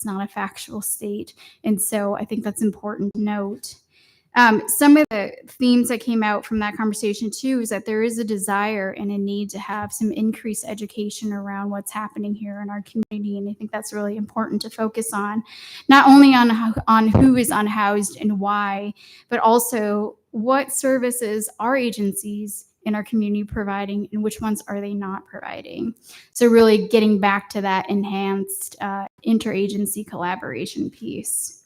It's not a factual state. And so I think that's important to note. Some of the themes that came out from that conversation too is that there is a desire and a need to have some increased education around what's happening here in our community, and I think that's really important to focus on, not only on who is unhoused and why, but also what services are agencies in our community providing and which ones are they not providing. So really getting back to that enhanced interagency collaboration piece.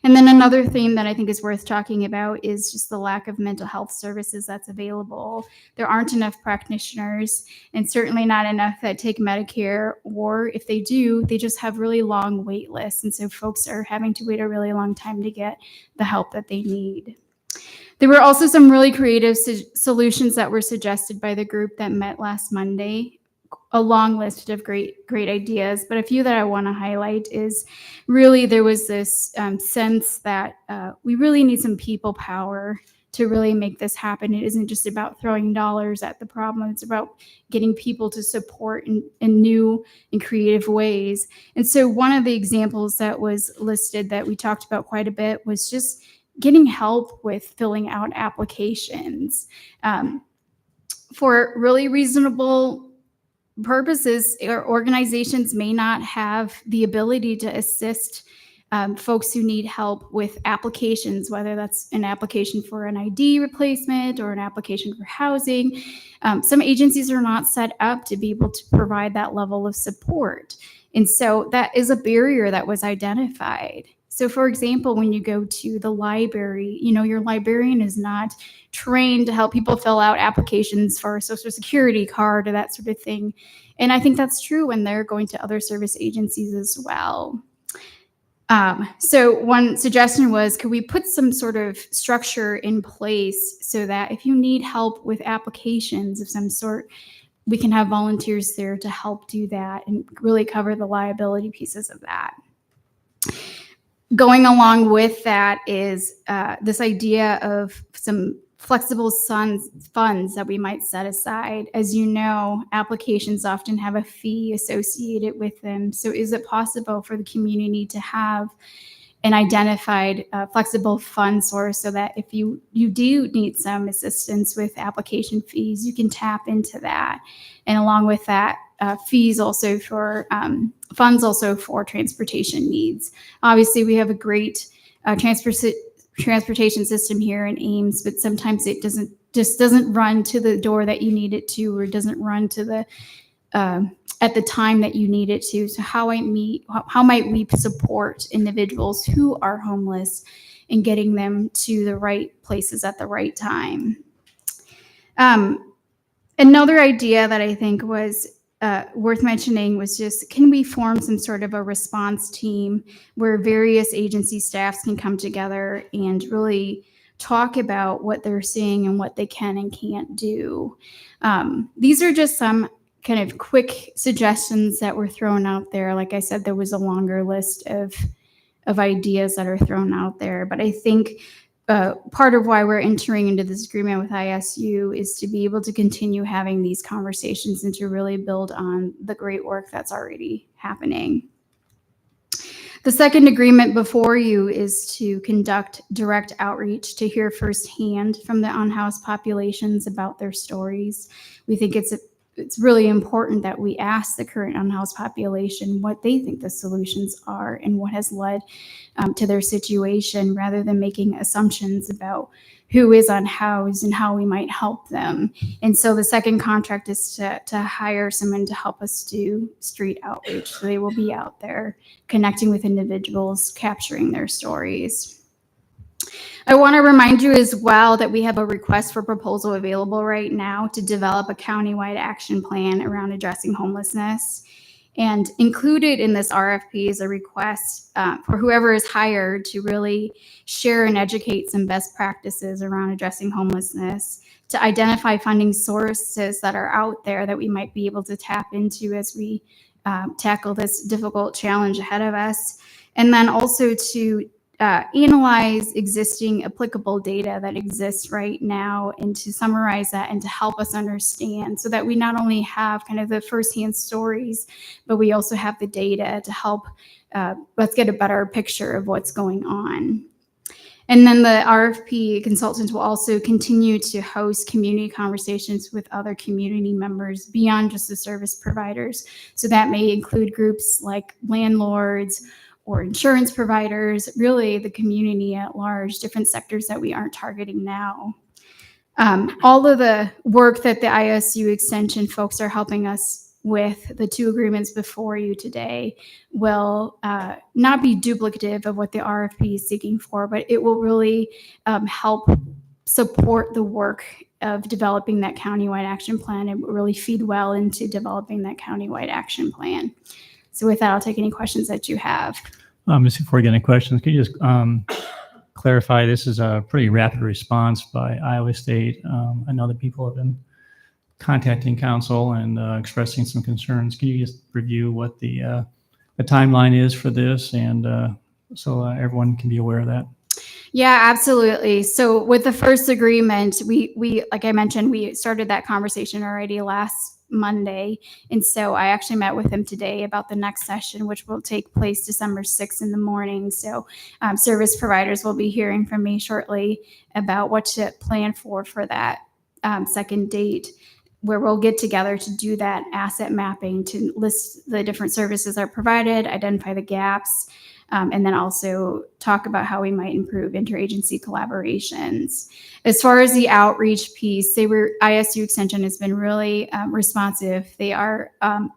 And then another theme that I think is worth talking about is just the lack of mental health services that's available. There aren't enough practitioners, and certainly not enough that take Medicare, or if they do, they just have really long wait lists. And so folks are having to wait a really long time to get the help that they need. There were also some really creative solutions that were suggested by the group that met last Monday. A long list of great ideas, but a few that I want to highlight is really there was this sense that we really need some people power to really make this happen. It isn't just about throwing dollars at the problem. It's about getting people to support in new and creative ways. And so one of the examples that was listed that we talked about quite a bit was just getting help with filling out applications for really reasonable purposes. Or organizations may not have the ability to assist folks who need help with applications, whether that's an application for an ID replacement or an application for housing. Some agencies are not set up to be able to provide that level of support. And so that is a barrier that was identified. So for example, when you go to the library, your librarian is not trained to help people fill out applications for a Social Security card or that sort of thing. And I think that's true when they're going to other service agencies as well. So one suggestion was, could we put some sort of structure in place so that if you need help with applications of some sort, we can have volunteers there to help do that and really cover the liability pieces of that. Going along with that is this idea of some flexible funds that we might set aside. As you know, applications often have a fee associated with them. So is it possible for the community to have an identified flexible fund source so that if you do need some assistance with application fees, you can tap into that? And along with that, fees also for funds also for transportation needs. Obviously, we have a great transportation system here in Ames, but sometimes it doesn't run to the door that you need it to, or doesn't run to the at the time that you need it to. So how might we support individuals who are homeless in getting them to the right places at the right time? Another idea that I think was worth mentioning was just, can we form some sort of a response team where various agency staffs can come together and really talk about what they're seeing and what they can and can't do? These are just some kind of quick suggestions that were thrown out there. Like I said, there was a longer list of ideas that are thrown out there, but I think part of why we're entering into this agreement with ISU is to be able to continue having these conversations and to really build on the great work that's already happening. The second agreement before you is to conduct direct outreach to hear firsthand from the unhoused populations about their stories. We think it's really important that we ask the current unhoused population what they think the solutions are and what has led to their situation, rather than making assumptions about who is unhoused and how we might help them. And so the second contract is to hire someone to help us do street outreach. So they will be out there connecting with individuals, capturing their stories. I want to remind you as well that we have a request for proposal available right now to develop a countywide action plan around addressing homelessness. And included in this RFP is a request for whoever is hired to really share and educate some best practices around addressing homelessness, to identify funding sources that are out there that we might be able to tap into as we tackle this difficult challenge ahead of us. And then also to analyze existing applicable data that exists right now and to summarize that and to help us understand so that we not only have kind of the firsthand stories, but we also have the data to help let's get a better picture of what's going on. And then the RFP consultants will also continue to host community conversations with other community members beyond just the service providers. So that may include groups like landlords or insurance providers, really the community at large, different sectors that we aren't targeting now. All of the work that the ISU Extension folks are helping us with, the 2 agreements before you today, will not be duplicative of what the RFP is seeking for, but it will really help support the work of developing that countywide action plan and really feed well into developing that countywide action plan. So with that, I'll take any questions that you have. Just before we get any questions, can you just clarify, this is a pretty rapid response by Iowa State. I know that people have been contacting council and expressing some concerns. Can you just review what the timeline is for this, and so everyone can be aware of that? Yeah, absolutely. So with the first agreement, we like I mentioned, we started that conversation already last Monday. And so I actually met with him today about the next session, which will take place December 6th in the morning. So service providers will be hearing from me shortly about what to plan for that second date, where we'll get together to do that asset mapping, to list the different services that are provided, identify the gaps, and then also talk about how we might improve interagency collaborations. As far as the outreach piece, ISU Extension has been really responsive. They are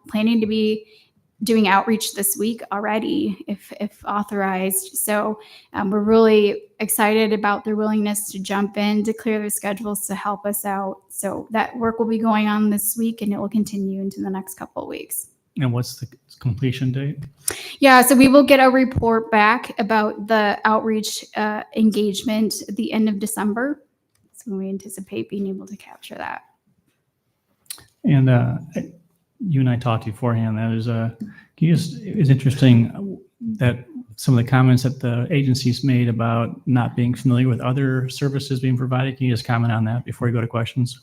planning to be doing outreach this week already, if authorized. So we're really excited about their willingness to jump in, to clear their schedules to help us out. So that work will be going on this week, and it will continue into the next couple of weeks. And what's the completion date? Yeah, so we will get a report back about the outreach engagement at the end of December. So we anticipate being able to capture that. And you and I talked beforehand. That is, it's interesting that some of the comments that the agencies made about not being familiar with other services being provided. Can you just comment on that before you go to questions?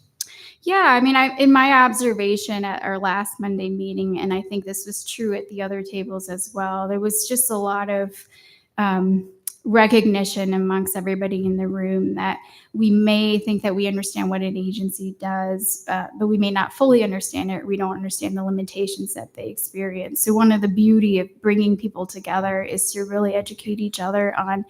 Yeah, I mean, in my observation at our last Monday meeting, and I think this was true at the other tables as well, there was just a lot of recognition amongst everybody in the room that we may think that we understand what an agency does, but we may not fully understand it. Or we don't understand the limitations that they experience. So one of the beauty of bringing people together is to really educate each other on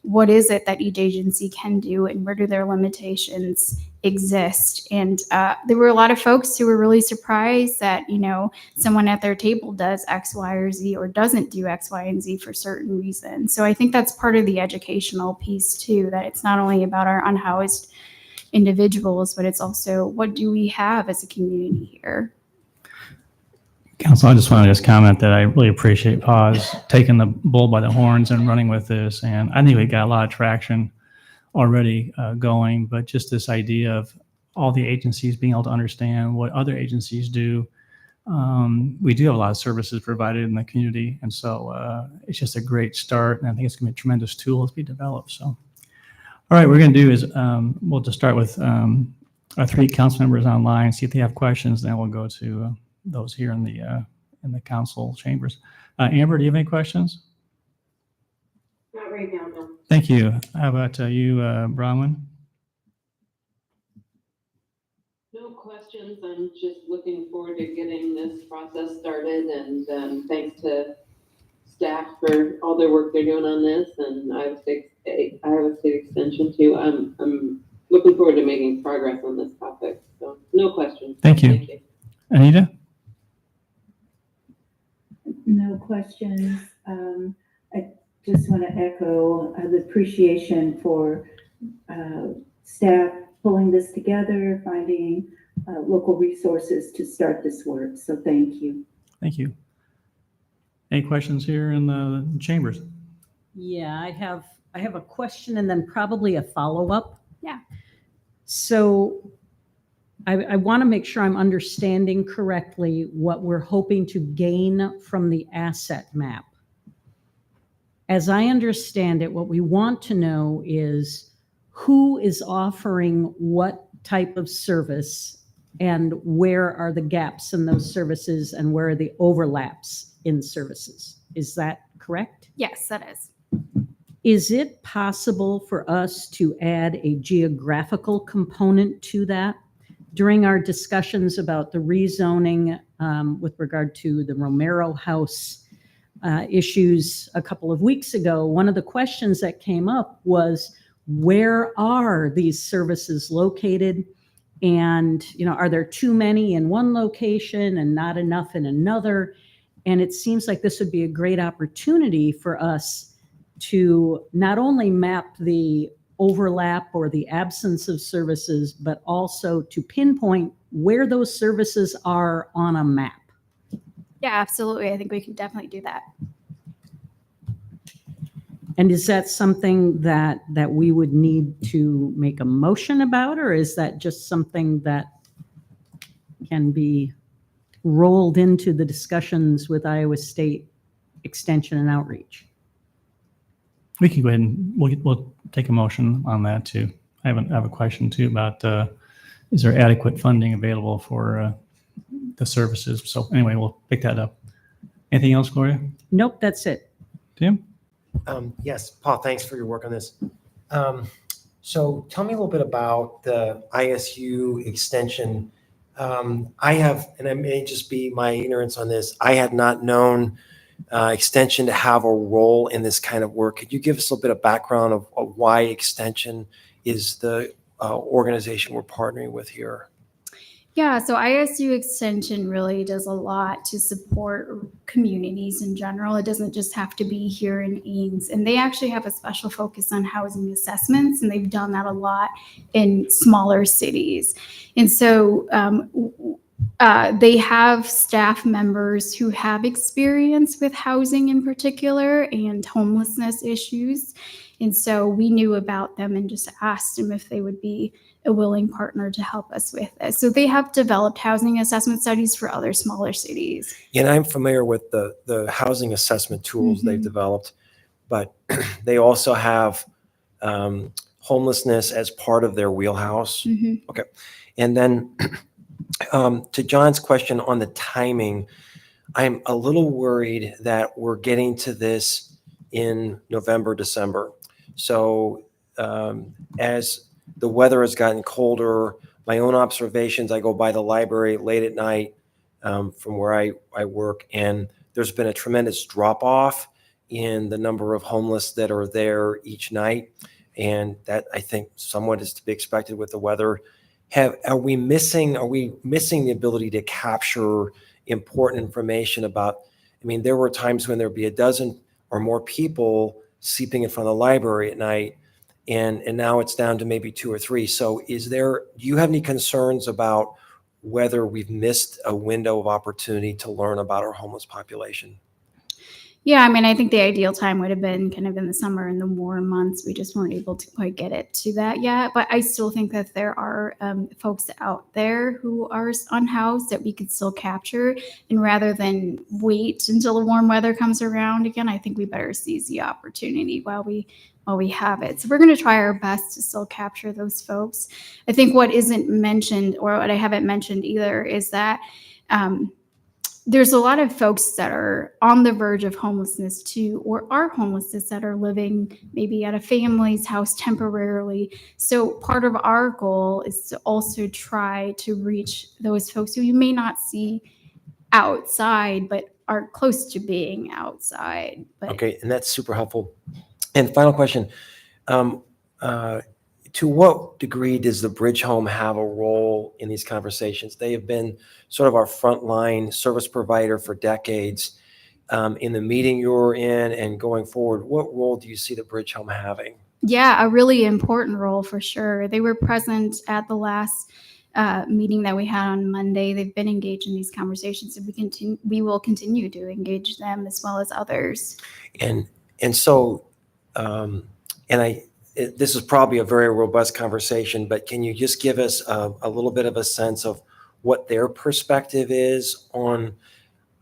what is it that each agency can do and where do their limitations exist. And there were a lot of folks who were really surprised that, someone at their table does X, Y, or Z, or doesn't do X, Y, and Z for certain reasons. So I think that's part of the educational piece too, that it's not only about our unhoused individuals, but it's also what do we have as a community here. Council, I just want to comment that I really appreciate PAWS taking the bull by the horns and running with this. And I think we got a lot of traction already going, but just this idea of all the agencies being able to understand what other agencies do. We do have a lot of services provided in the community. And so it's just a great start. And I think it's going to be a tremendous tool to be developed. So, all right, what we're going to do is we'll just start with our 3 council members online, see if they have questions. Then we'll go to those here in the council chambers. Amber, do you have any questions? Not right now, no. Thank you. How about you, Bronwyn? No questions. I'm just looking forward to getting this process started, and thanks to staff for all their work they're doing on this, and Iowa State Extension too. I'm looking forward to making progress on this topic. So no questions. Thank you. Thank you. Anita? No questions. I just want to echo the appreciation for staff pulling this together, finding local resources to start this work. So thank you. Thank you. Any questions here in the chambers? Yeah, I have a question and then probably a follow-up. Yeah. So I want to make sure I'm understanding correctly what we're hoping to gain from the asset map. as I understand it, what we want to know is who is offering what type of service and where are the gaps in those services and where are the overlaps in services. Is that correct? Yes, that is. Is it possible for us to add a geographical component to that? During our discussions about the rezoning with regard to the Romero House issues a couple of weeks ago, one of the questions that came up was, where are these services located? And, are there too many in one location and not enough in another? And it seems like this would be a great opportunity for us to not only map the overlap or the absence of services, but also to pinpoint where those services are on a map. Yeah, absolutely. I think we can definitely do that. And is that something that we would need to make a motion about, or is that just something that can be rolled into the discussions with Iowa State Extension and Outreach? We can go ahead and we'll take a motion on that too. I have a question too about is there adequate funding available for the services? So anyway, we'll pick that up. Anything else, Gloria? Nope, that's it. Tim? Yes, Paul, thanks for your work on this. So tell me a little bit about the ISU extension. I have, and it may just be my ignorance on this, I had not known extension to have a role in this kind of work. Could you give us a little bit of background of why extension is the organization we're partnering with here? Yeah, so ISU Extension really does a lot to support communities in general. It doesn't just have to be here in Ames. And they actually have a special focus on housing assessments, and they've done that a lot in smaller cities. And so they have staff members who have experience with housing in particular and homelessness issues. And so we knew about them and just asked them if they would be a willing partner to help us with this. So they have developed housing assessment studies for other smaller cities. And I'm familiar with the housing assessment tools they've developed, but they also have homelessness as part of their wheelhouse. Okay. And then to John's question on the timing, I'm a little worried that we're getting to this in November, December. So as the weather has gotten colder, my own observations, I go by the library late at night from where I work, and there's been a tremendous drop off in the number of homeless that are there each night. And that, I think, somewhat is to be expected with the weather. Are we missing the ability to capture important information about, I mean, there were times when there'd be a dozen or more people sleeping in front of the library at night, and now it's down to maybe 2 or 3. So do you have any concerns about whether we've missed a window of opportunity to learn about our homeless population? Yeah, I mean, I think the ideal time would have been kind of in the summer and the warm months. We just weren't able to quite get it to that yet. But I still think that there are folks out there who are unhoused that we could still capture. And rather than wait until the warm weather comes around again, I think we better seize the opportunity while we have it. So we're going to try our best to still capture those folks. I think what isn't mentioned, or what I haven't mentioned either, is that there's a lot of folks that are on the verge of homelessness too, or are homelessness, that are living maybe at a family's house temporarily. So part of our goal is to also try to reach those folks who you may not see outside, but are close to being outside. But Okay, and that's super helpful. And final question, to what degree does the Bridge Home have a role in these conversations? They have been sort of our frontline service provider for decades. In the meeting you're in and going forward, what role do you see the Bridge Home having? yeah, a really important role for sure. They were present at the last meeting that we had on Monday. They've been engaged in these conversations, and we will continue to engage them as well as others. And so, this is probably a very robust conversation, but can you just give us a little bit of a sense of what their perspective is on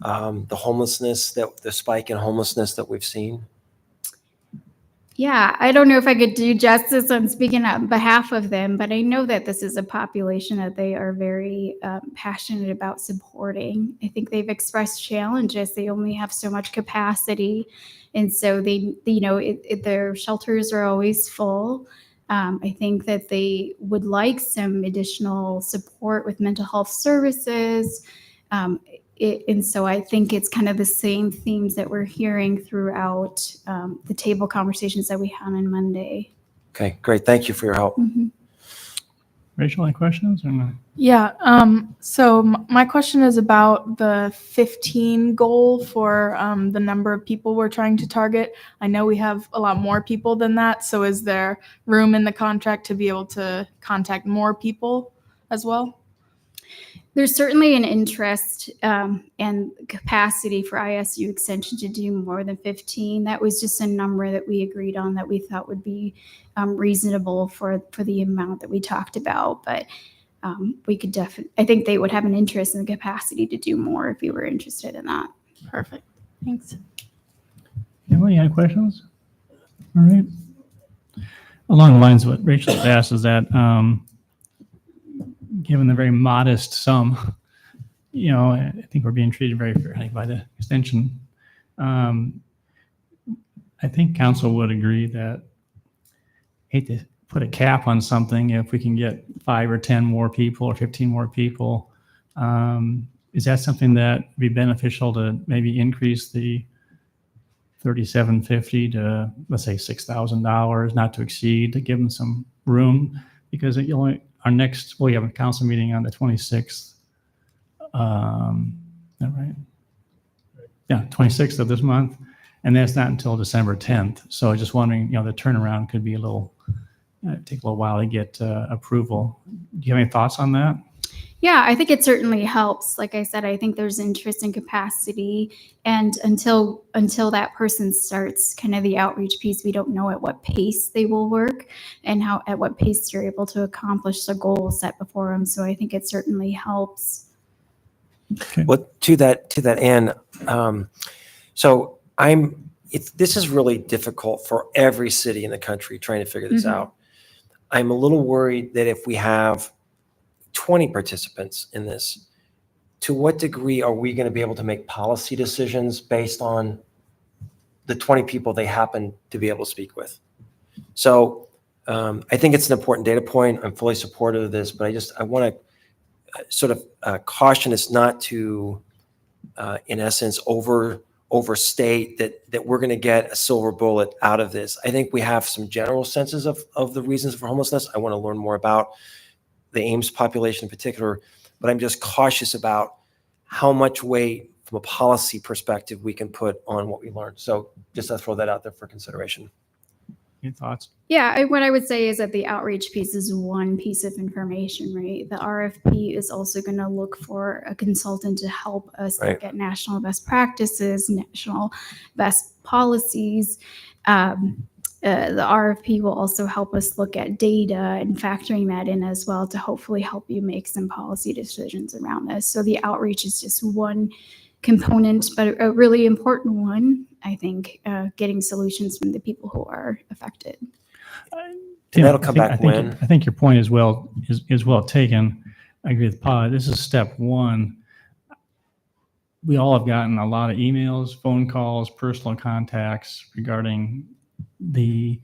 the homelessness, the spike in homelessness that we've seen? Yeah, I don't know if I could do justice on speaking on behalf of them, but I know that this is a population that they are very passionate about supporting. I think they've expressed challenges. They only have so much capacity. And so their shelters are always full. I think that they would like some additional support with mental health services. And so I think it's kind of the same themes that we're hearing throughout the table conversations that we had on Monday. Okay, great. Thank you for your help. Mhm. Rachel, any questions or no? Yeah. My question is about the 15 goal for the number of people we're trying to target. I know we have a lot more people than that. So is there room in the contract to be able to contact more people as well? There's certainly an interest and capacity for ISU Extension to do more than 15. That was just a number that we agreed on that we thought would be reasonable for the amount that we talked about. But we could definitely, I think they would have an interest in the capacity to do more if we were interested in that. Perfect. Thanks. Emily, any questions? All right. Along the lines of what Rachel asked is that given the very modest sum, I think we're being treated very fairly by the extension. I think council would agree that, hate to put a cap on something, if we can get 5 or 10 more people or 15 more people, is that something that would be beneficial to maybe increase the $3,750 to, let's say, $6,000, not to exceed, to give them some room? Because we have a council meeting on the 26th. Is that right? Yeah, 26th of this month. And that's not until December 10th. So just wondering, the turnaround could be take a little while to get approval. Do you have any thoughts on that? Yeah, I think it certainly helps. Like I said, I think there's interest and capacity. And until that person starts kind of the outreach piece, we don't know at what pace they will work and at what pace they're able to accomplish the goals set before them. So I think it certainly helps. Okay. Well, to that end, this is really difficult for every city in the country trying to figure this out. I'm a little worried that if we have 20 participants in this, to what degree are we going to be able to make policy decisions based on the 20 people they happen to be able to speak with? So I think it's an important data point. I'm fully supportive of this, but I want to sort of caution us not to, in essence, overstate that we're going to get a silver bullet out of this. I think we have some general senses of the reasons for homelessness. I want to learn more about the Ames population in particular, but I'm just cautious about how much weight from a policy perspective we can put on what we learned. So just to throw that out there for consideration. Any thoughts? Yeah, what I would say is that the outreach piece is one piece of information, right? The RFP is also going to look for a consultant to help us look at national best practices, national best policies. The RFP will also help us look at data and factoring that in as well to hopefully help you make some policy decisions around this. So the outreach is just one component, but a really important one, I think, getting solutions from the people who are affected. And that'll come back when? I think your point is well taken. I agree with Pa. This is step one. We all have gotten a lot of emails, phone calls, personal contacts regarding the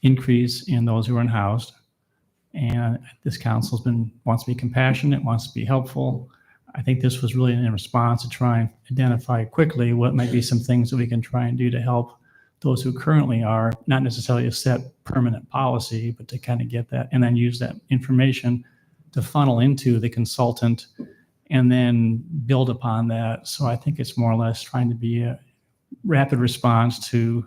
increase in those who are unhoused. And this council wants to be compassionate, wants to be helpful. I think this was really in response to try and identify quickly what might be some things that we can try and do to help those who currently are, not necessarily a set permanent policy, but to kind of get that and then use that information to funnel into the consultant and then build upon that. So I think it's more or less trying to be a rapid response to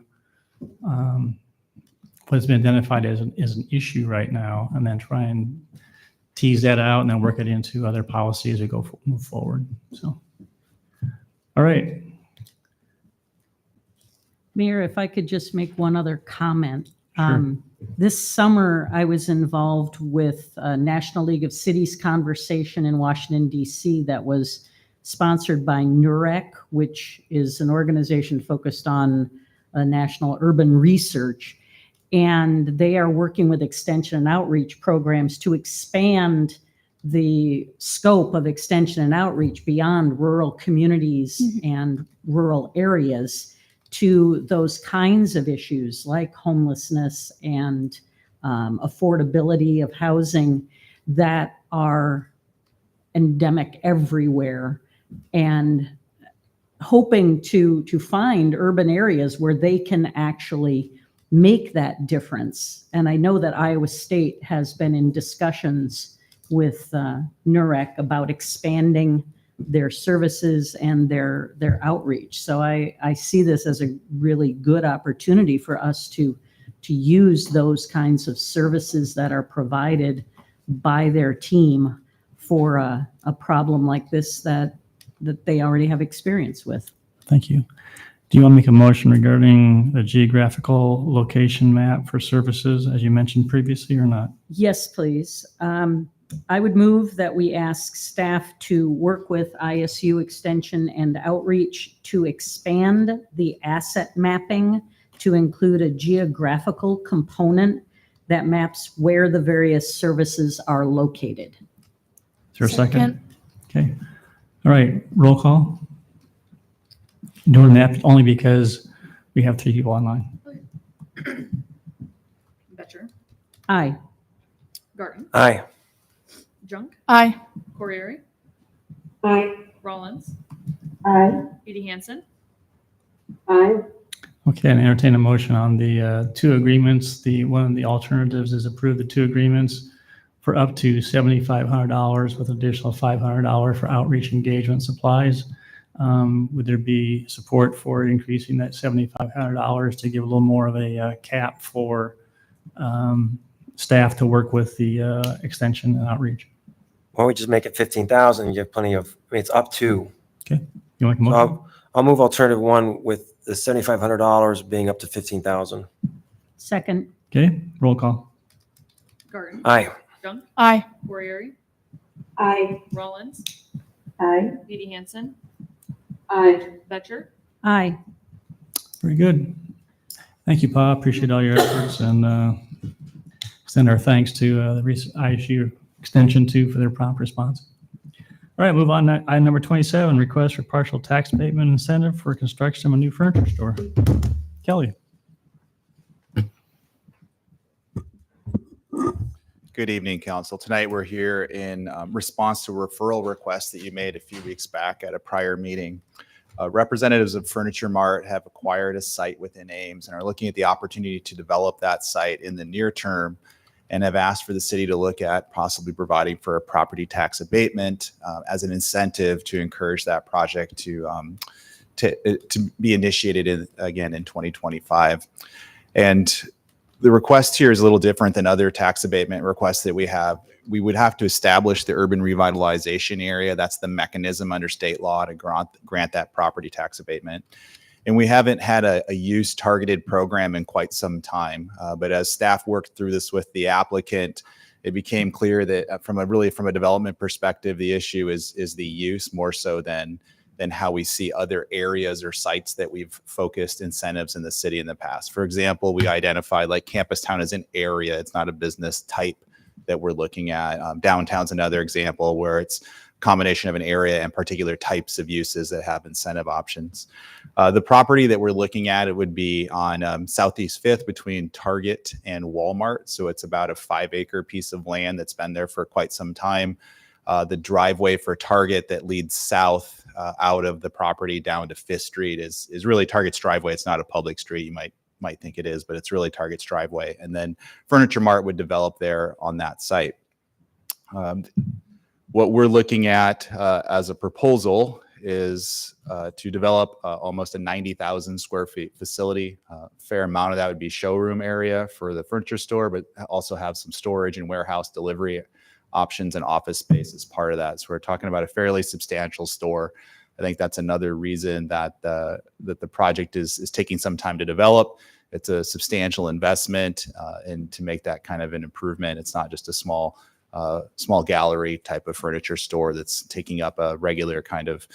what's been identified as an issue right now, and then try and tease that out and then work it into other policies as we move forward. So, all right. Mayor, if I could just make one other comment. Sure. This summer, I was involved with a National League of Cities conversation in Washington, D.C. that was sponsored by NUREC, which is an organization focused on national urban research. And they are working with extension and outreach programs to expand the scope of extension and outreach beyond rural communities and rural areas to those kinds of issues like homelessness and affordability of housing that are endemic everywhere, and hoping to find urban areas where they can actually make that difference. And I know that Iowa State has been in discussions with NUREC about expanding their services and their outreach. So I see this as a really good opportunity for us to use those kinds of services that are provided by their team for a problem like this that they already have experience with. Thank you. Do you want to make a motion regarding the geographical location map for services, as you mentioned previously, or not? Yes, please. I would move that we ask staff to work with ISU Extension and Outreach to expand the asset mapping to include a geographical component that maps where the various services are located. Is there a second? Okay. All right, roll call. Doing that only because we have 3 people online. Betcher, Aye. Garten, Aye. Junk, Aye. Corriere, Aye. Rollins, Aye. Edie Hansen, Aye. Okay, and entertain a motion on the 2 agreements. One of the alternatives is approve the 2 agreements for up to $7,500 with additional $500 for outreach engagement supplies. Would there be support for increasing that $7,500 to give a little more of a cap for staff to work with the extension and outreach? Why don't we just make it 15,000? You have plenty of, I mean, it's up to. Okay, you want to So motion? I'll move alternative 1 with the $7,500 being up to 15,000. Second. Okay, roll call. Garten, Aye. Junk, Aye. Corriere, Aye. Rollins, Aye. Edie Hansen, Aye. Betcher, Aye. Very good. Thank you, Pa. Appreciate all your efforts, and extend our thanks to the ISU Extension too for their prompt response. All right, move on to item number 27, request for partial tax abatement incentive for construction of a new furniture store. Kelly. Good evening, Council. Tonight we're here in response to a referral request that you made a few weeks back at a prior meeting. Representatives of Furniture Mart have acquired a site within Ames and are looking at the opportunity to develop that site in the near term, and have asked for the city to look at possibly providing for a property tax abatement as an incentive to encourage that project to be initiated again in 2025. And the request here is a little different than other tax abatement requests that we have. We would have to establish the urban revitalization area. That's the mechanism under state law to grant that property tax abatement. And we haven't had a use targeted program in quite some time. But as staff worked through this with the applicant, it became clear that from a development perspective, the issue is the use more so than how we see other areas or sites that we've focused incentives in the city in the past. For example, we identified like Campus Town as an area. It's not a business type that we're looking at. Downtown's another example where it's a combination of an area and particular types of uses that have incentive options. The property that we're looking at, it would be on Southeast 5th between Target and Walmart. So it's about a 5-acre piece of land that's been there for quite some time. The driveway for Target that leads south out of the property down to 5th Street is really Target's driveway. It's not a public street. You might think it is, but it's really Target's driveway. And then Furniture Mart would develop there on that site. What we're looking at as a proposal is to develop almost a 90,000 square feet facility. A fair amount of that would be showroom area for the furniture store, but also have some storage and warehouse delivery options and office space as part of that. So we're talking about a fairly substantial store. I think that's another reason that the project is taking some time to develop. It's a substantial investment, and to make that kind of an improvement, it's not just a small gallery type of furniture store that's taking up a regular kind of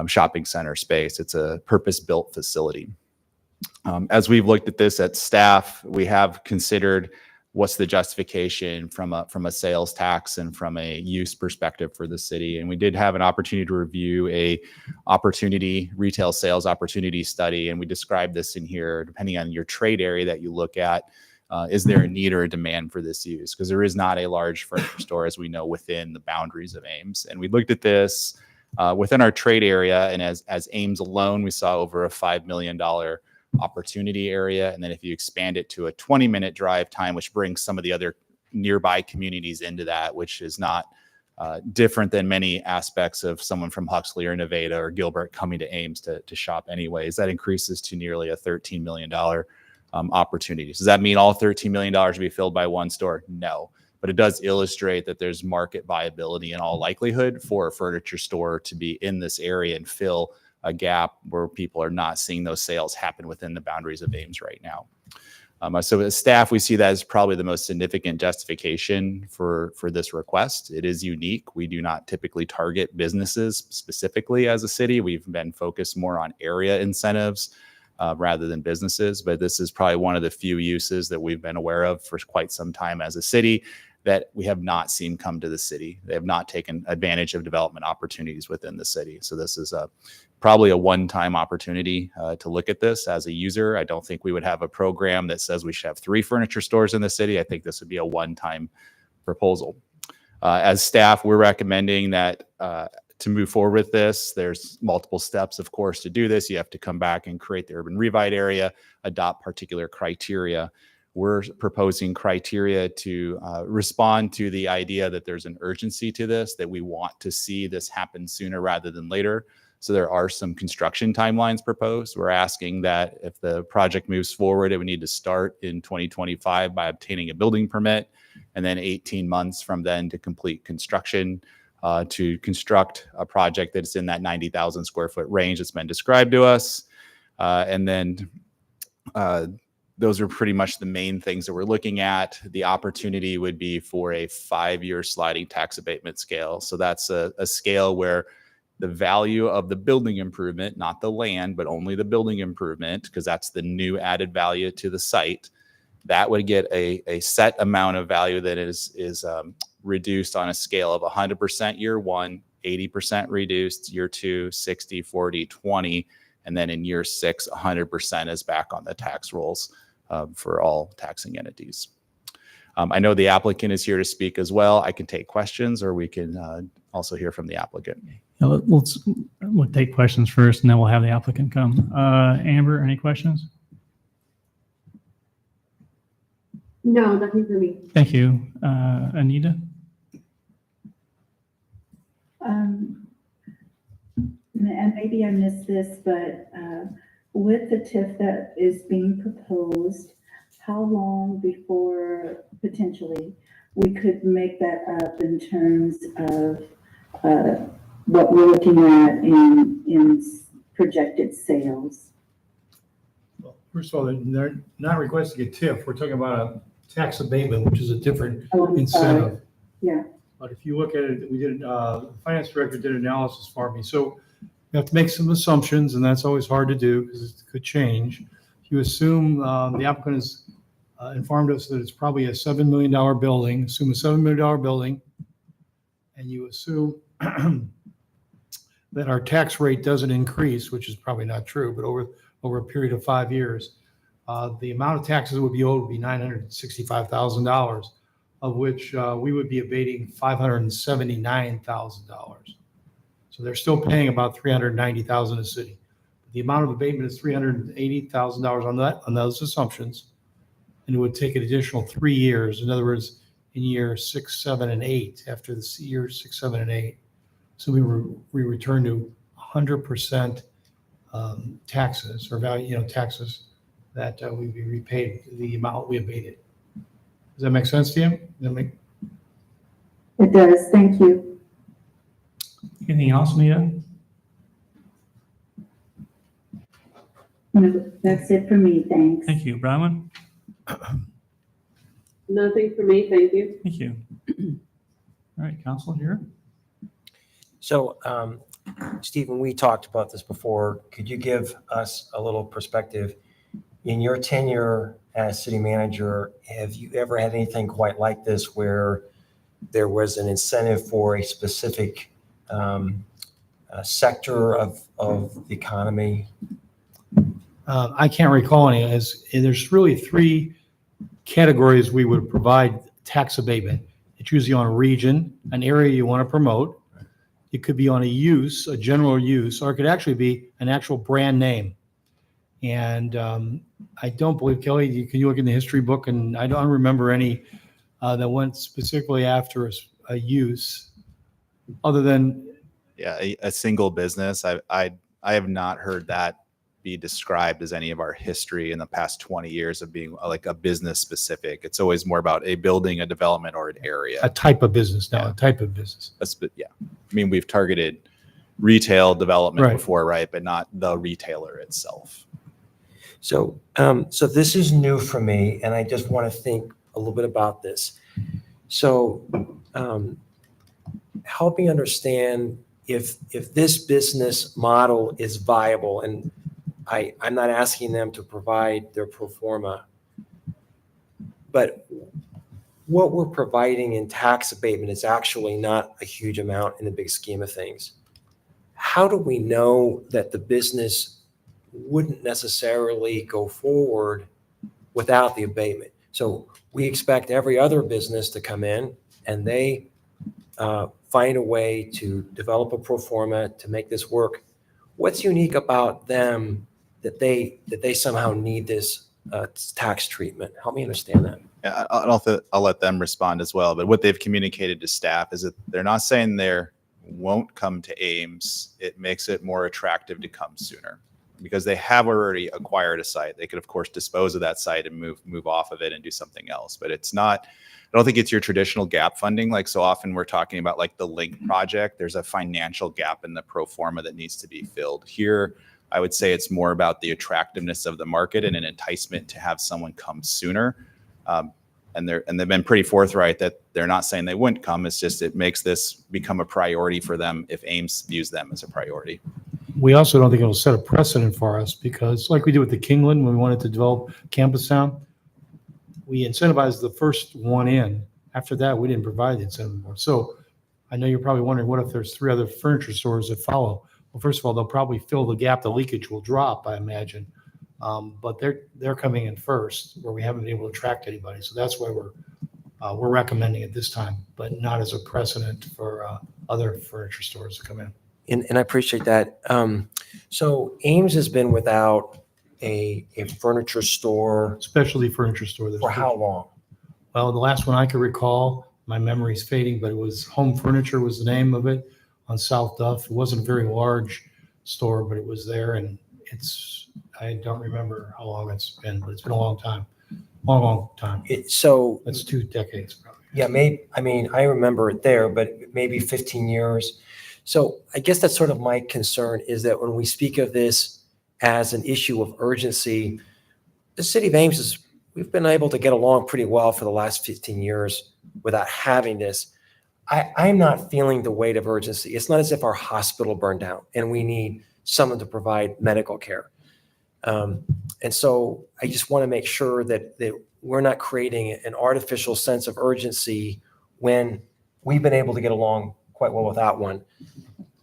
shopping center space. It's a purpose-built facility. As we've looked at this at staff, we have considered what's the justification from a sales tax and from a use perspective for the city. And we did have an opportunity to review a retail sales opportunity study. And we described this in here, depending on your trade area that you look at, is there a need or a demand for this use? Because there is not a large furniture store, as we know, within the boundaries of Ames. And we looked at this within our trade area. And as Ames alone, we saw over a $5 million opportunity area. And then if you expand it to a 20-minute drive time, which brings some of the other nearby communities into that, which is not different than many aspects of someone from Huxley or Nevada or Gilbert coming to Ames to shop anyways, that increases to nearly a $13 million opportunity. Does that mean all $13 million will be filled by one store? No. But it does illustrate that there's market viability in all likelihood for a furniture store to be in this area and fill a gap where people are not seeing those sales happen within the boundaries of Ames right now. So as staff, we see that as probably the most significant justification for this request. It is unique. We do not typically target businesses specifically as a city. We've been focused more on area incentives rather than businesses, but this is probably one of the few uses that we've been aware of for quite some time as a city that we have not seen come to the city. They have not taken advantage of development opportunities within the city. So this is probably a one-time opportunity to look at this as a user. I don't think we would have a program that says we should have 3 furniture stores in the city. I think this would be a one-time proposal. As staff, we're recommending that to move forward with this, there's multiple steps, of course, to do this. You have to come back and create the urban revite area, adopt particular criteria. We're proposing criteria to respond to the idea that there's an urgency to this, that we want to see this happen sooner rather than later. So there are some construction timelines proposed. We're asking that if the project moves forward, it would need to start in 2025 by obtaining a building permit, and then 18 months from then to complete construction, to construct a project that's in that 90,000 square foot range that's been described to us. And then those are pretty much the main things that we're looking at. The opportunity would be for a 5-year sliding tax abatement scale. So that's a scale where the value of the building improvement, not the land, but only the building improvement, because that's the new added value to the site, that would get a set amount of value that is reduced on a scale of 100% year 1, 80% reduced year 2, 60, 40, 20, and then in year 6, 100% is back on the tax rolls for all taxing entities. I know the applicant is here to speak as well. I can take questions, or we can also hear from the applicant. Yeah, we'll take questions first, and then we'll have the applicant come. Amber, any questions? No, nothing for me. Thank you. Anita? And maybe I missed this, but with the TIF that is being proposed, how long before potentially we could make that up in terms of what we're looking at in projected sales? Well, first of all, they're not requesting a TIF. We're talking about a tax abatement, which is a different incentive. Yeah. But if you look at it, the finance director did analysis for me. So you have to make some assumptions, and that's always hard to do because it could change. If you assume the applicant has informed us that it's probably a $7 million building, assume a $7 million building, and you assume that our tax rate doesn't increase, which is probably not true, but over a period of 5 years, the amount of taxes that would be owed would be $965,000, of which we would be abating $579,000. So they're still paying about $390,000 a city. The amount of abatement is $380,000 on those assumptions, and it would take an additional 3 years. In other words, in year 6, 7, and 8, after the year 6, 7, and 8, so we return to 100% taxes or value, taxes that we'd be repaid the amount we abated. Does that make sense to you? It does. Thank you. Anything else, Anita? No, that's it for me. Thanks. Thank you. Bronwyn? Nothing for me, thank you. Thank you. All right, Council, here. So, Stephen, we talked about this before. Could you give us a little perspective? in your tenure as city manager, have you ever had anything quite like this where there was an incentive for a specific sector of the economy? I can't recall any. There's really three categories we would provide tax abatement. It's usually on a region, an area you want to promote. It could be on a use, a general use, or it could actually be an actual brand name. And I don't believe, Kelly, can you look in the history book? And I don't remember any that went specifically after a use other than, Yeah, a single business. I have not heard that be described as any of our history in the past 20 years of being like a business specific. It's always more about a building, a development, or an area. a type of business now, Yeah. a type of business. Yeah. I mean, we've targeted retail development Right. before, right? But not the retailer itself. So, so this is new for me, and I just want to think a little bit about this. So, help me understand if this business model is viable, and I'm not asking them to provide their pro forma, but what we're providing in tax abatement is actually not a huge amount in the big scheme of things. How do we know that the business wouldn't necessarily go forward without the abatement? So we expect every other business to come in and they find a way to develop a pro forma to make this work. What's unique about them that they somehow need this tax treatment? Help me understand that. Yeah, I'll let them respond as well. But what they've communicated to staff is that they're not saying they won't come to Ames. It makes it more attractive to come sooner because they have already acquired a site. They could, of course, dispose of that site and move off of it and do something else. But it's not. I don't think it's your traditional gap funding. Like so often we're talking about like the Link project. There's a financial gap in the pro forma that needs to be filled. Here, I would say it's more about the attractiveness of the market and an enticement to have someone come sooner. And they've been pretty forthright that they're not saying they wouldn't come. It's just it makes this become a priority for them if Ames views them as a priority. We also don't think it'll set a precedent for us because like we did with the Kingland when we wanted to develop Campus Town, we incentivized the first one in. After that, we didn't provide the incentive more. So I know you're probably wondering, what if there's 3 other furniture stores that follow? Well, first of all, they'll probably fill the gap. The leakage will drop, I imagine. But they're coming in first where we haven't been able to attract anybody. So that's why we're recommending it this time, but not as a precedent for other furniture stores to come in. And I appreciate that. So Ames has been without a furniture store Specialty furniture store. for how long? Well, the last one I could recall, my memory's fading, but it was Home Furniture was the name of it on South Duff. It wasn't a very large store, but it was there. And I don't remember how long it's been, but it's been a long time. Long time. So That's 2 decades probably. yeah, I remember it there, but maybe 15 years. So I guess that's sort of my concern is that when we speak of this as an issue of urgency, the city of Ames we've been able to get along pretty well for the last 15 years without having this. I'm not feeling the weight of urgency. It's not as if our hospital burned down and we need someone to provide medical care. And so I just want to make sure that we're not creating an artificial sense of urgency when we've been able to get along quite well without one.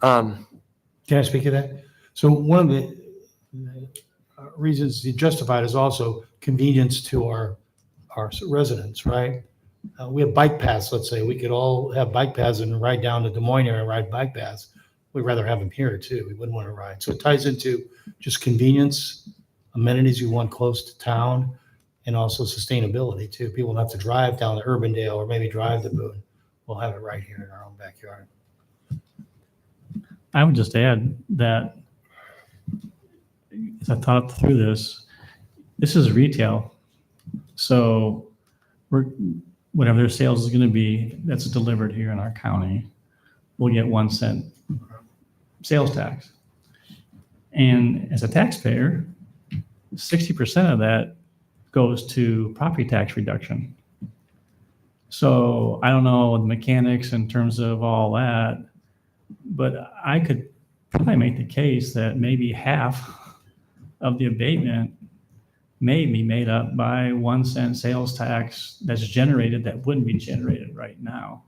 Can I speak to that? So one of the reasons you justified is also convenience to our residents, right? We have bike paths, let's say. We could all have bike paths and ride down to Des Moines and ride bike paths. We'd rather have them here too. We wouldn't want to ride. So it ties into just convenience, amenities you want close to town, and also sustainability too. People don't have to drive down to Urbandale or maybe drive to Boone. We'll have it right here in our own backyard. I would just add that as I thought through this is retail. So whatever their sales is going to be, that's delivered here in our county, we'll get 1 cent sales tax. And as a taxpayer, 60% of that goes to property tax reduction. So I don't know the mechanics in terms of all that, but I could probably make the case that maybe half of the abatement may be made up by 1 cent sales tax that's generated that wouldn't be generated right now.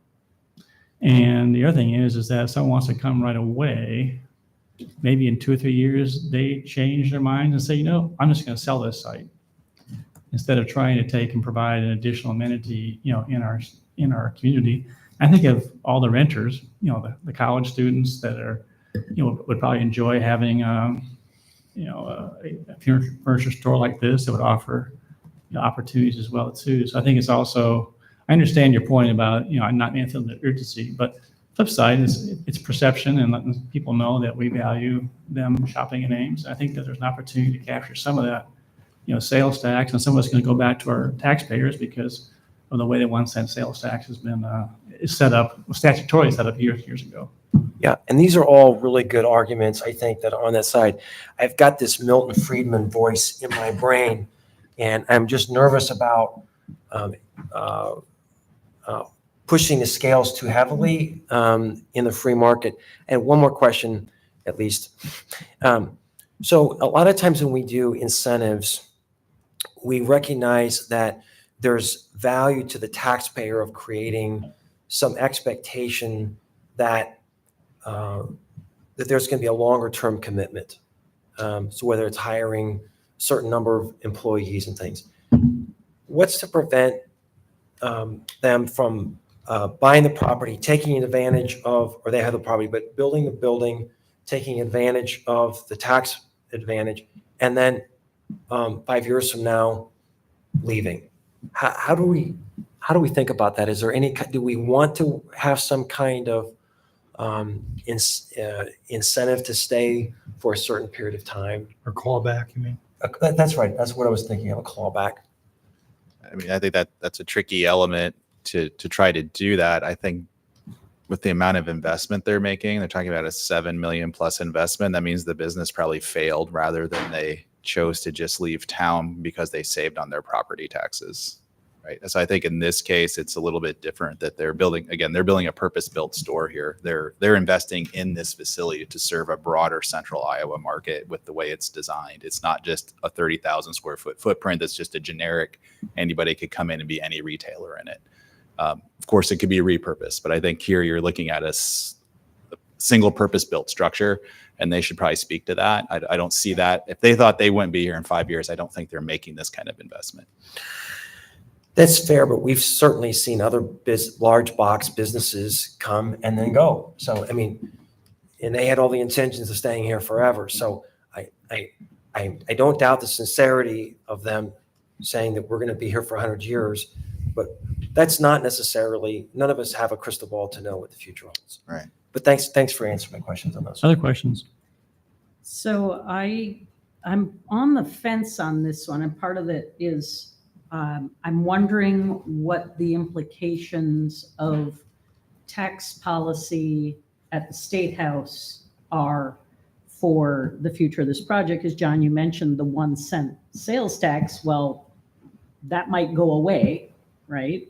And the other thing is that if someone wants to come right away, maybe in 2 or 3 years, they change their minds and say, I'm just going to sell this site instead of trying to take and provide an additional amenity, in our community. I think of all the renters, the college students that are, would probably enjoy having, a furniture store like this that would offer opportunities as well too. So I think it's also, I understand your point about, not feeling the urgency, but flip side is it's perception and letting people know that we value them shopping in Ames. I think that there's an opportunity to capture some of that, sales tax, and some of it's going to go back to our taxpayers because of the way the 1 cent sales tax has been is set up, statutorily set up years ago. Yeah, and these are all really good arguments, I think, that are on that side. I've got this Milton Friedman voice in my brain, and I'm just nervous about pushing the scales too heavily in the free market. And one more question, at least. So a lot of times when we do incentives, we recognize that there's value to the taxpayer of creating some expectation that that there's going to be a longer term commitment. So whether it's hiring a certain number of employees and things, what's to prevent them from buying the property, taking advantage of, or they have the property, but building the building, taking advantage of the tax advantage, and then 5 years from now, leaving? How do we think about that? Is there any? Do we want to have some kind of incentive to stay for a certain period of time? Or callback, you mean? That's right. That's what I was thinking of, a callback. I mean, I think that's a tricky element to try to do that. I think with the amount of investment they're making, they're talking about a $7 million plus investment. That means the business probably failed rather than they chose to just leave town because they saved on their property taxes, right? So I think in this case, it's a little bit different that they're building a purpose-built store here. They're investing in this facility to serve a broader central Iowa market with the way it's designed. It's not just a 30,000 square foot footprint that's just a generic, anybody could come in and be any retailer in it. Of course, it could be repurposed, but I think here you're looking at a single purpose-built structure, and they should probably speak to that. I don't see that. If they thought they wouldn't be here in 5 years, I don't think they're making this kind of investment. That's fair, but we've certainly seen other large box businesses come and then go. So, I mean, and they had all the intentions of staying here forever. So I don't doubt the sincerity of them saying that we're going to be here for 100 years, but that's not necessarily, none of us have a crystal ball to know what the future holds. Right. But thanks for answering my questions on those. Other questions? So I'm on the fence on this one, and part of it is I'm wondering what the implications of tax policy at the State House are for the future of this project. As John, you mentioned the 1 cent sales tax. Well, that might go away, right?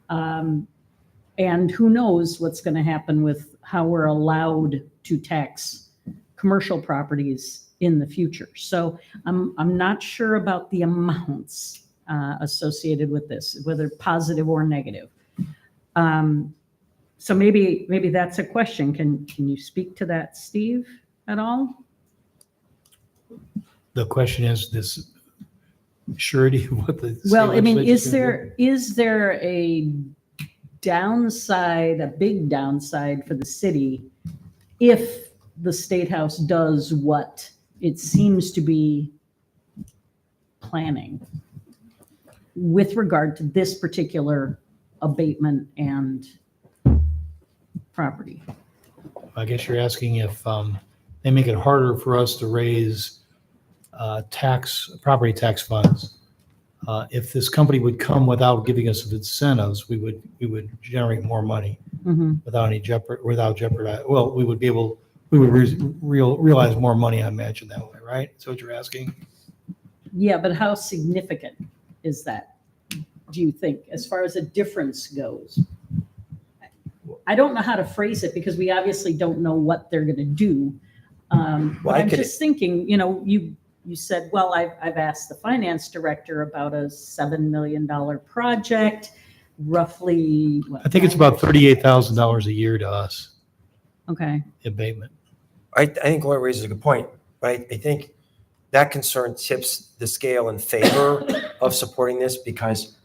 And who knows what's going to happen with how we're allowed to tax commercial properties in the future. So I'm not sure about the amounts associated with this, whether positive or negative. So maybe that's a question. Can you speak to that, Steve, at all? The question is this surety of what the. Well, I mean, legislature's is there a downside, a big downside for the city if the State House does what it seems to be planning with regard to this particular abatement and property? I guess you're asking if they make it harder for us to raise property tax funds. If this company would come without giving us incentives, we would generate more money without any jeopardy. Well, we would realize more money, I imagine, that way, right? That's what you're asking? Yeah, but how significant is that, do you think, as far as a difference goes? I don't know how to phrase it because we obviously don't know what they're going to do. But I'm just thinking, you you said, well, I've asked the finance director about a $7 million project, roughly. What, I think it's about $38,000 a year to us, Okay. abatement. I think Gloria raises a good point, but I think that concern tips the scale in favor of supporting this because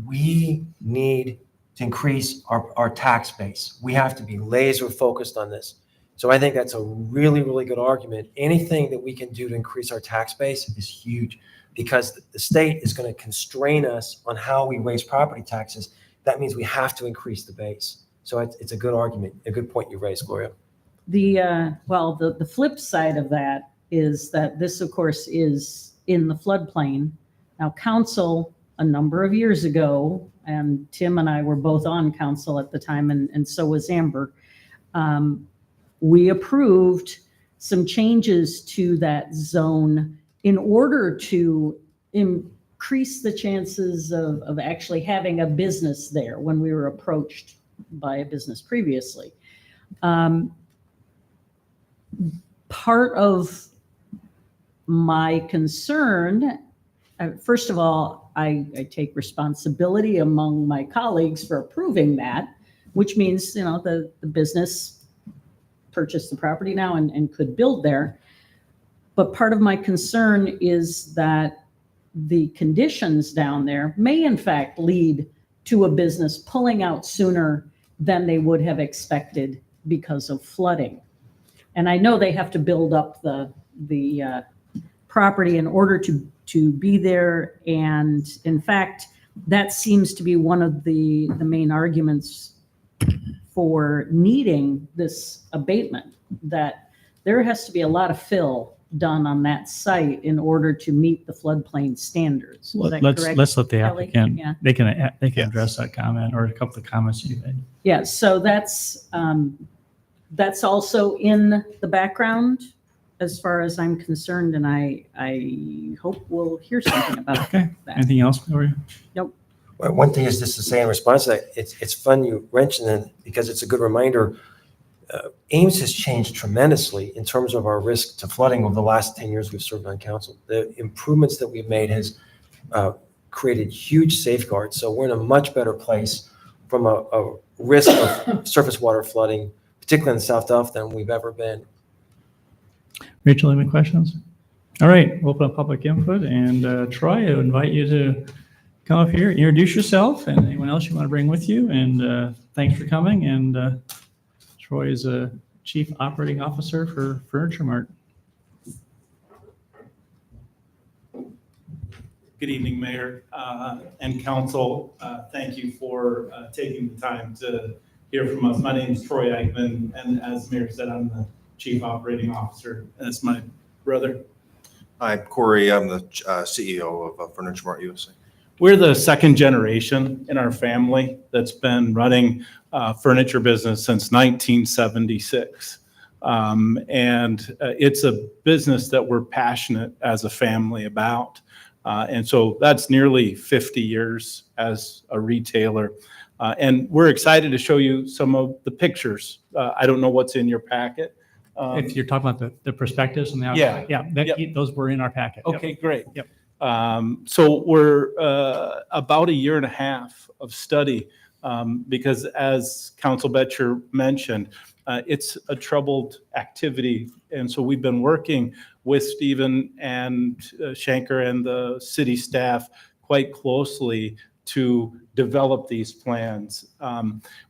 we need to increase our tax base. We have to be laser focused on this. So I think that's a really, really good argument. Anything that we can do to increase our tax base is huge because the state is going to constrain us on how we raise property taxes. That means we have to increase the base. So it's a good argument, a good point you raised, Gloria. The flip side of that is that this, of course, is in the floodplain. Now, council, a number of years ago, and Tim and I were both on council at the time, and so was Amber, we approved some changes to that zone in order to increase the chances of actually having a business there when we were approached by a business previously. Part of my concern, first of all, I take responsibility among my colleagues for approving that, which means, the business purchased the property now and could build there. But part of my concern is that the conditions down there may in fact lead to a business pulling out sooner than they would have expected because of flooding. And I know they have to build up the property in order to be there. And in fact, that seems to be one of the main arguments for needing this abatement, that there has to be a lot of fill done on that site in order to meet the floodplain standards. Is that correct, Let's let the Kelly? applicant, Yeah. they can Yes. address that comment or a couple of comments you made. Yeah, so that's also in the background as far as I'm concerned, and I hope we'll hear something about Okay. that. Anything else, Gloria? Well, one thing is just to say in response to that, it's fun you mentioned it because it's a good reminder. Ames has changed tremendously in terms of our risk to flooding over the last 10 years we've served on council. The improvements that we've made has created huge safeguards. So we're in a much better place from a risk of surface water flooding, particularly in the South Delta, than we've ever been. Rachel, any questions? All right, we'll open up public input. And Troy, I invite you to come up here, introduce yourself and anyone else you want to bring with you. And thanks for coming. And Troy is a Chief Operating Officer for Furniture Mart. Good evening, Mayor and Council. Thank you for taking the time to hear from us. My name is Troy Eichman, and as Mayor said, I'm the Chief Operating Officer. That's my brother. Hi, Corey. I'm the CEO of Furniture Mart USA. We're the second generation in our family that's been running furniture business since 1976. And it's a business that we're passionate as a family about. And so that's nearly 50 years as a retailer. And we're excited to show you some of the pictures. I don't know what's in your packet. If you're talking about the perspectives and the outside. Yeah, those were in our packet. Yep. Okay, great. Yep. So we're about a year and a half of study because as Council Betcher mentioned, it's a troubled activity. And so we've been working with Stephen and Shanker and the city staff quite closely to develop these plans.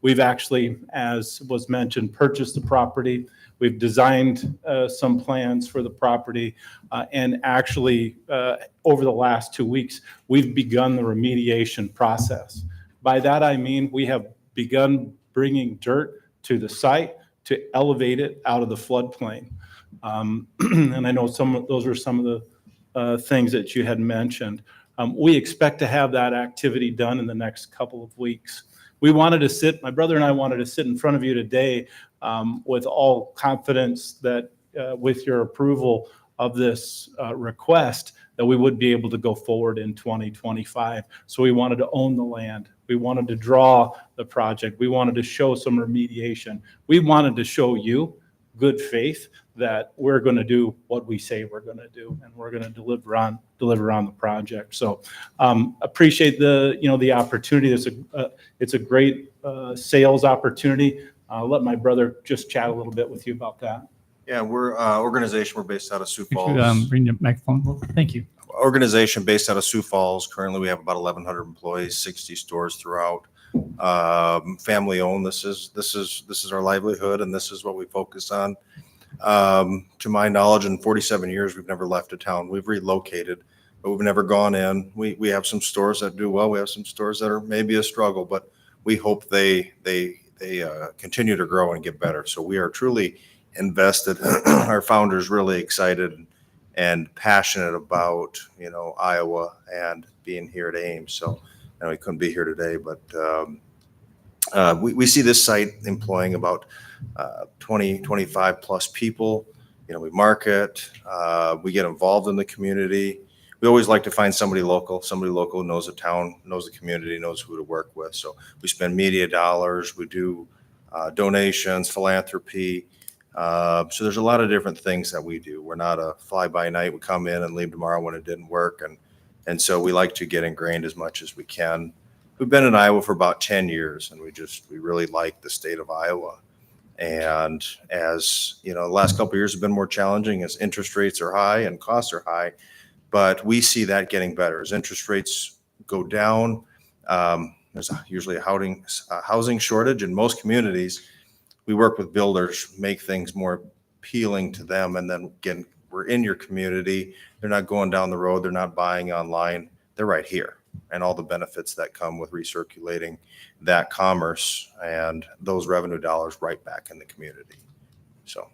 We've actually, as was mentioned, purchased the property. We've designed some plans for the property, and actually, over the last 2 weeks, we've begun the remediation process. By that, I mean we have begun bringing dirt to the site to elevate it out of the floodplain. And I know those are some of the things that you had mentioned. We expect to have that activity done in the next couple of weeks. My brother and I wanted to sit in front of you today with all confidence that with your approval of this request, that we would be able to go forward in 2025. So we wanted to own the land. We wanted to draw the project. We wanted to show some remediation. We wanted to show you good faith that we're going to do what we say we're going to do, and we're going to deliver on the project. So appreciate the opportunity. It's a great sales opportunity. I'll let my brother just chat a little bit with you about that. Yeah, we're organization. We're based out of Sioux Could you Falls. bring the microphone? Thank you. Organization based out of Sioux Falls. Currently, we have about 1,100 employees, 60 stores throughout. Family owned. This is our livelihood, and this is what we focus on. To my knowledge, in 47 years, we've never left a town. We've relocated, but we've never gone in. We have some stores that do well. We have some stores that are maybe a struggle, but we hope they continue to grow and get better. So we are truly invested. Our founders really excited and passionate about Iowa and being here at Ames. So I know we couldn't be here today, but we see this site employing about 25 plus people. We market, we get involved in the community. We always like to find somebody local who knows the town, knows the community, knows who to work with. So we spend media dollars, we do donations, philanthropy. So there's a lot of different things that we do. We're not a fly-by-night. We come in and leave tomorrow when it didn't work. And so we like to get ingrained as much as we can. We've been in Iowa for about 10 years, and we really like the state of Iowa. And as the last couple of years have been more challenging as interest rates are high and costs are high, but we see that getting better as interest rates go down. There's usually a housing shortage in most communities. We work with builders, make things more appealing to them. And then again, we're in your community. They're not going down the road. They're not buying online. They're right here. And all the benefits that come with recirculating that commerce and those revenue dollars right back in the community. So.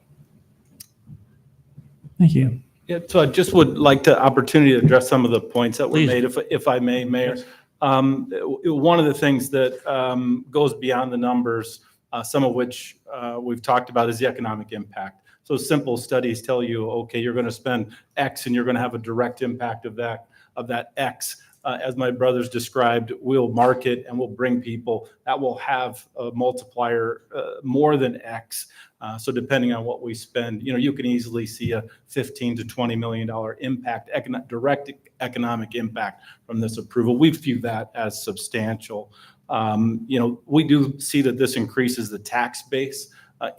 Thank you. Yeah, so I just would like the opportunity to address some of the points that were Please. made, if I may, Mayor. One of the things that goes beyond the numbers, some of which we've talked about, is the economic impact. So simple studies tell you, okay, you're going to spend X and you're going to have a direct impact of that X. As my brothers described, we'll market and we'll bring people that will have a multiplier more than X. So depending on what we spend, you can easily see a $15 to $20 million impact, direct economic impact from this approval. We view that as substantial. We do see that this increases the tax base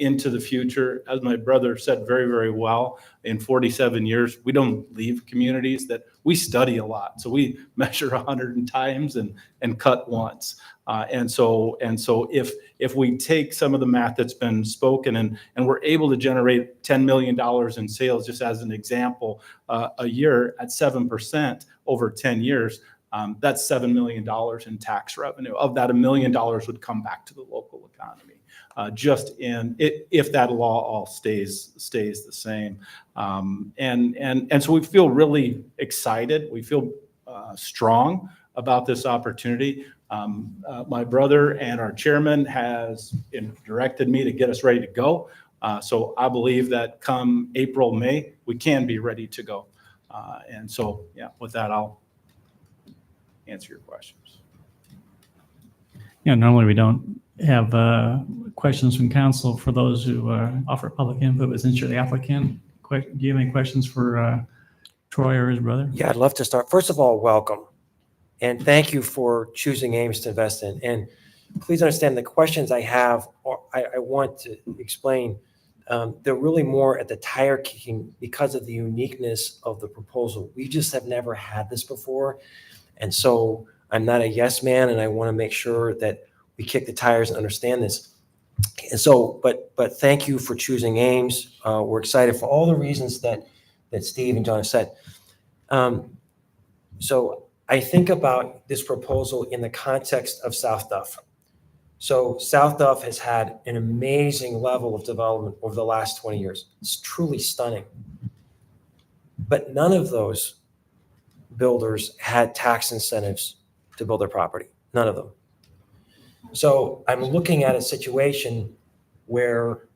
into the future. As my brother said very, very well, in 47 years, we don't leave communities that we study a lot. So we measure 100 times and cut once. And so if we take some of the math that's been spoken and we're able to generate $10 million in sales, just as an example, a year at 7% over 10 years, that's $7 million in tax revenue. Of that, $1 million would come back to the local economy. If that law all stays the same. And so we feel really excited. We feel strong about this opportunity. My brother and our chairman has directed me to get us ready to go. So I believe that come April, May, we can be ready to go. And so, with that, I'll answer your questions. Normally we don't have questions from council for those who offer public input, but since you're the applicant, do you have any questions for Troy or his brother? Yeah, I'd love to start. First of all, welcome. And thank you for choosing Ames to invest in. And please understand the questions I have, I want to explain. They're really more at the tire kicking because of the uniqueness of the proposal. We just have never had this before. And so I'm not a yes man, and I want to make sure that we kick the tires and understand this. And so, but thank you for choosing Ames. We're excited for all the reasons that Steve and John have said. So I think about this proposal in the context of South Duff. So South Duff has had an amazing level of development over the last 20 years. It's truly stunning. But none of those builders had tax incentives to build their property. None of them. So I'm looking at a situation where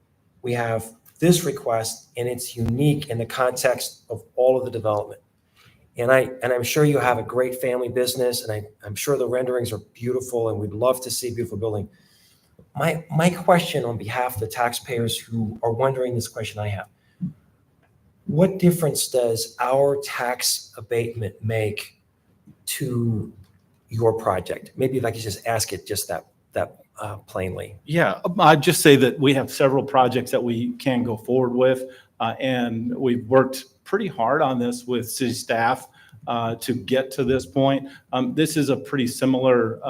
we have this request, and it's unique in the context of all of the development. And I'm sure you have a great family business, and I'm sure the renderings are beautiful, and we'd love to see a beautiful building. My question on behalf of the taxpayers who are wondering this question I have, what difference does our tax abatement make to your project? Maybe if I could just ask it just that plainly. Yeah, I'd just say that we have several projects that we can go forward with, and we've worked pretty hard on this with city staff to get to this point. This is a pretty similar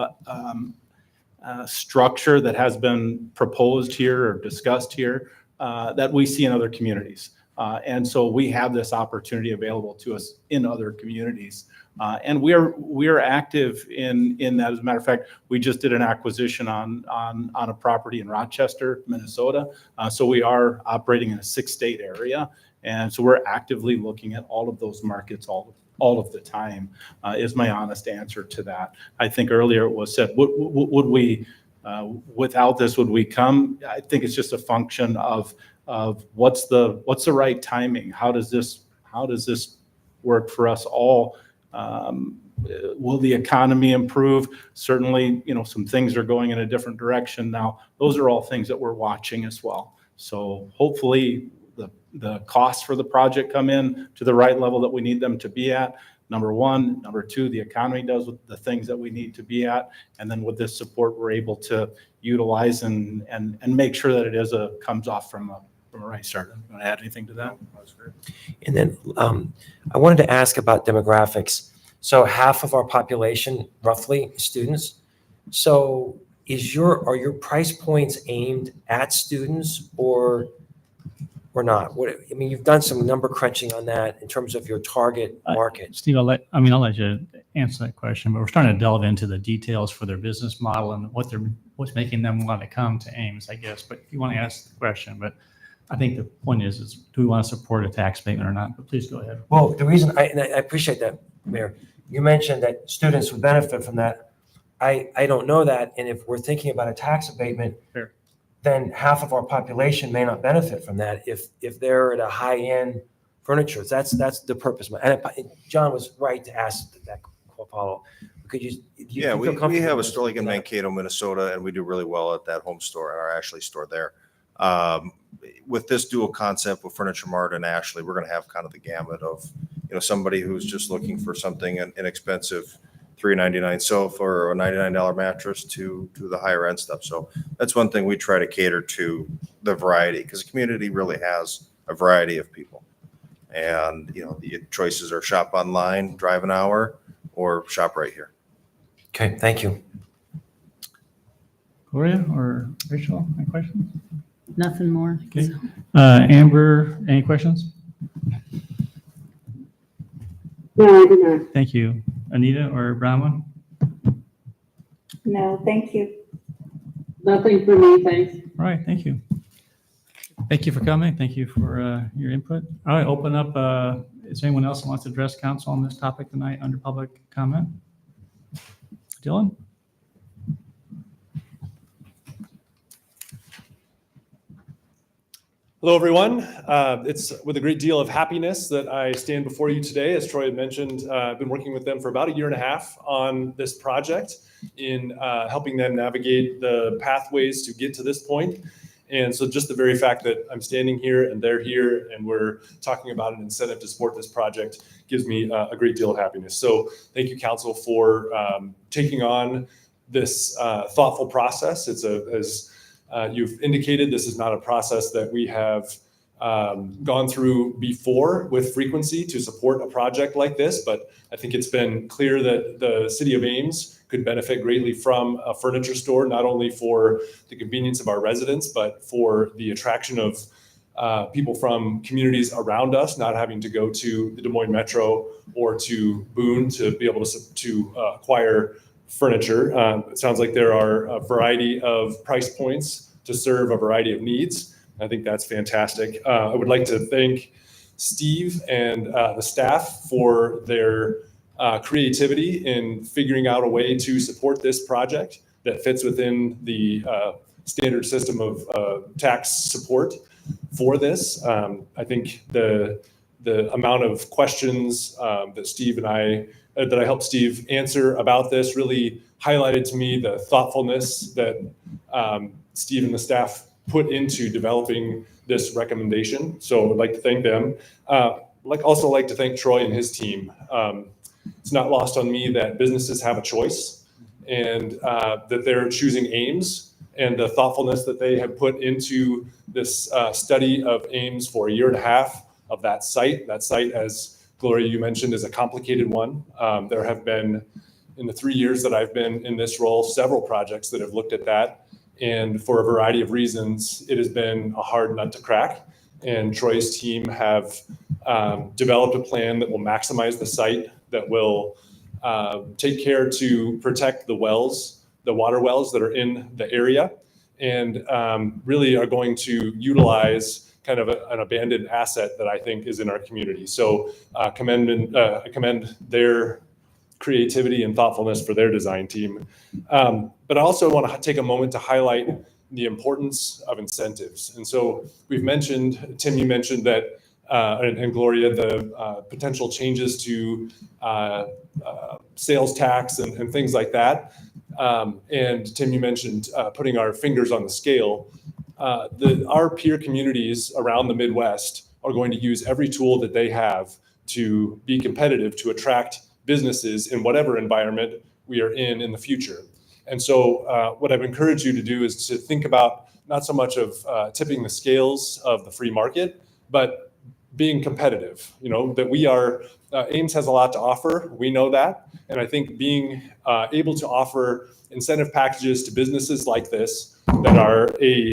structure that has been proposed here or discussed here that we see in other communities. And so we have this opportunity available to us in other communities. And we are active in that. As a matter of fact, we just did an acquisition on a property in Rochester, Minnesota. So we are operating in a 6-state area. And so we're actively looking at all of those markets all of the time, is my honest answer to that. I think earlier it was said, would we, without this, would we come? I think it's just a function of what's the right timing? How does this work for us all? Will the economy improve? Certainly, some things are going in a different direction now. Those are all things that we're watching as well. So hopefully the costs for the project come in to the right level that we need them to be at. Number one. Number two, the economy does with the things that we need to be at. And then with this support, we're able to utilize and make sure that it comes off from a right start. You want to add anything to that? And then I wanted to ask about demographics. So half of our population, roughly, is students. So are your price points aimed at students or not? You've done some number crunching on that in terms of your target market. Steve, I'll let you answer that question, but we're starting to delve into the details for their business model and what's making them want to come to Ames, I guess. But if you want to ask the question, but I think the point is do we want to support a tax payment or not? But please go ahead. Well, the reason I appreciate that, Mayor, you mentioned that students would benefit from that. I don't know that. And if we're thinking about a tax abatement, Sure. then half of our population may not benefit from that if they're at a high-end furniture. That's the purpose. And John was right to ask that follow. Could you Yeah, we feel comfortable have a with store like in that? Mankato, Minnesota, and we do really well at that home store, our Ashley store there. With this dual concept with Furniture Mart and Ashley, we're going to have kind of the gamut of, somebody who's just looking for something inexpensive, $3.99 sofa or a $99 mattress to the higher end stuff. So that's one thing we try to cater to, the variety, because the community really has a variety of people. And, the choices are shop online, drive an hour, or shop right here. Okay, thank you. Gloria or Rachel, any questions? Nothing more. Okay. Amber, any questions? No, I do not. Thank you. Anita or Bronwyn? No, thank you. Nothing for me, thanks. All right, thank you. Thank you for coming. Thank you for your input. All right, open up. Is there anyone else who wants to address council on this topic tonight under public comment? Dylan? Hello, everyone. It's with a great deal of happiness that I stand before you today. As Troy had mentioned, I've been working with them for about 1.5 years on this project in helping them navigate the pathways to get to this point. And so just the very fact that I'm standing here and they're here and we're talking about an incentive to support this project gives me a great deal of happiness. So thank you, Council, for taking on this thoughtful process. As you've indicated, this is not a process that we have gone through before with frequency to support a project like this, but I think it's been clear that the city of Ames could benefit greatly from a furniture store, not only for the convenience of our residents, but for the attraction of people from communities around us, not having to go to the Des Moines Metro or to Boone to be able to acquire furniture. It sounds like there are a variety of price points to serve a variety of needs. I think that's fantastic. I would like to thank Steve and the staff for their creativity in figuring out a way to support this project that fits within the standard system of tax support for this. I think the amount of questions that Steve and I helped Steve answer about this really highlighted to me the thoughtfulness that Steve and the staff put into developing this recommendation. So I'd like to thank them. Also like to thank Troy and his team. It's not lost on me that businesses have a choice, and that they're choosing Ames, and the thoughtfulness that they have put into this study of Ames for a year and a half of that site. That site, as Gloria, you mentioned, is a complicated one. There have been, in the 3 years that I've been in this role, several projects that have looked at that. And for a variety of reasons, it has been a hard nut to crack. And Troy's team have developed a plan that will maximize the site, that will take care to protect the wells, the water wells that are in the area, and really are going to utilize kind of an abandoned asset that I think is in our community. So I commend their creativity and thoughtfulness for their design team. But I also want to take a moment to highlight the importance of incentives. And so we've mentioned, Tim, you mentioned that, and Gloria, the potential changes to sales tax and things like that. And Tim, you mentioned putting our fingers on the scale. Our peer communities around the Midwest are going to use every tool that they have to be competitive, to attract businesses in whatever environment we are in the future. And so what I've encouraged you to do is to think about not so much of tipping the scales of the free market, but being competitive. You know, that we are, Ames has a lot to offer. We know that. And I think being able to offer incentive packages to businesses like this that are a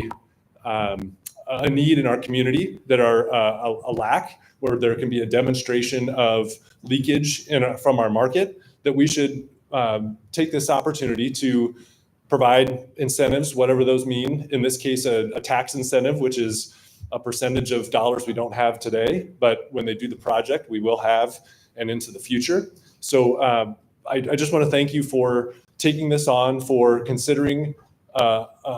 need in our community, that are a lack, where there can be a demonstration of leakage from our market, that we should take this opportunity to provide incentives, whatever those mean. In this case, a tax incentive, which is a percentage of dollars we don't have today, but when they do the project, we will have, and into the future. So I just want to thank you for taking this on, for considering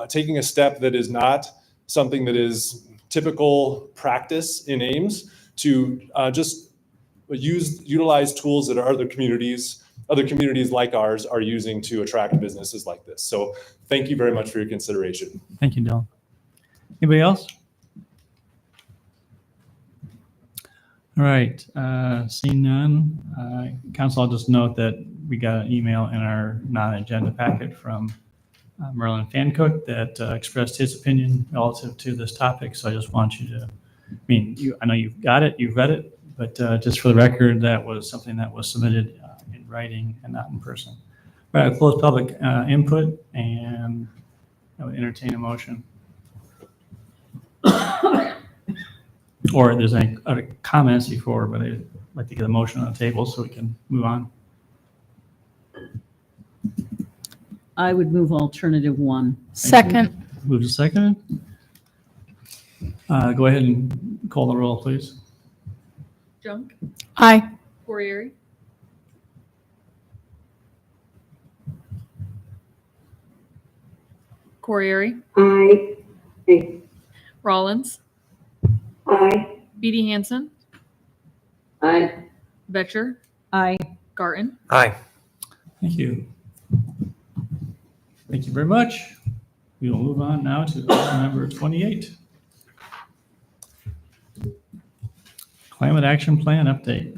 taking a step that is not something that is typical practice in Ames, to just utilize tools that other communities like ours are using to attract businesses like this. So thank you very much for your consideration. Thank you, Dylan. Anybody else? All right, seeing none, council, I'll just note that we got an email in our non-agenda packet from Merlin Fancook that expressed his opinion relative to this topic. So I just want you to, I know you've got it, you've read it, but just for the record, that was something that was submitted in writing and not in person. All right, I'll close public input, and I would entertain a motion. Or if there's any other comments before, but I'd like to get a motion on the table so we can move on. I would move alternative 1. Second. Move to second. Go ahead and call the roll, please. Junk, Aye. Corriere, Corriere, Aye. Rollins, Aye. Beatty Hansen, Aye. Betcher, Aye. Garten. Aye. Thank you. Thank you very much. We will move on now to item number 28. Climate Action Plan update.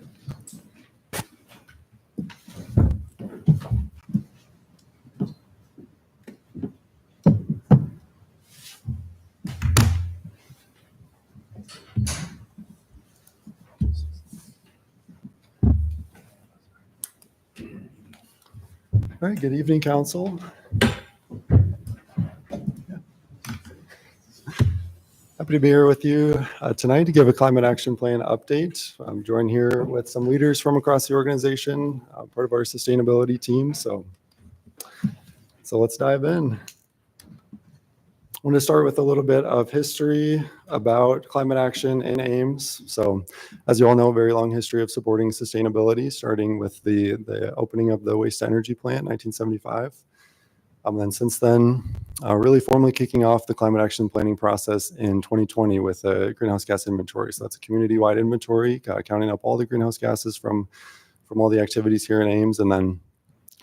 All right, good evening, council. Happy to be here with you tonight to give a climate action plan update. I'm joined here with some leaders from across the organization, part of our sustainability team. So let's dive in. I want to start with a little bit of history about climate action in Ames. So as you all know, a very long history of supporting sustainability, starting with the opening of the waste energy plant in 1975. And then since then, really formally kicking off the climate action planning process in 2020 with a greenhouse gas inventory. So that's a community-wide inventory, counting up all the greenhouse gases from all the activities here in Ames, and then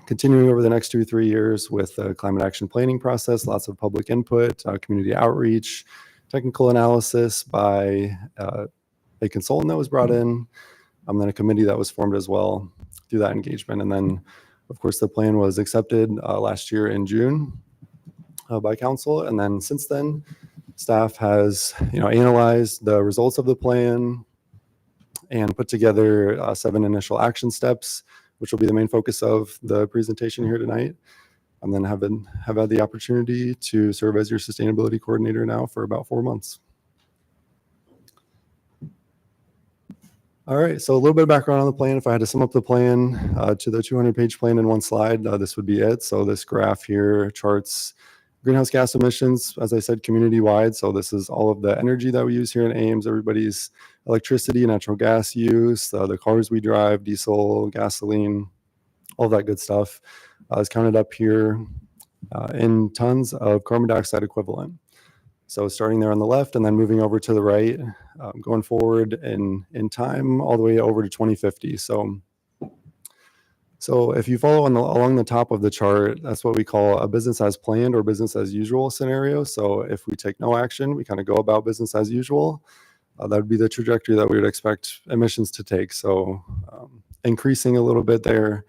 Continuing over the next 2 or 3 years with the climate action planning process, lots of public input, community outreach, technical analysis by a consultant that was brought in, then a committee that was formed as well through that engagement. And then, of course, the plan was accepted last year in June by council. And then since then, staff has analyzed the results of the plan and put together 7 initial action steps, which will be the main focus of the presentation here tonight. And then have had the opportunity to serve as your sustainability coordinator now for about 4 months. All right, so a little bit of background on the plan. If I had to sum up the plan to the 200-page plan in one slide, this would be it. So this graph here charts greenhouse gas emissions, as I said, community-wide. So this is all of the energy that we use here in Ames, everybody's electricity, natural gas use, the cars we drive, diesel, gasoline, all that good stuff is counted up here in tons of carbon dioxide equivalent. So starting there on the left and then moving over to the right, going forward in time all the way over to 2050. So if you follow along the top of the chart, that's what we call a business as planned or business as usual scenario. So if we take no action, we kind of go about business as usual. That would be the trajectory that we would expect emissions to take. So increasing a little bit there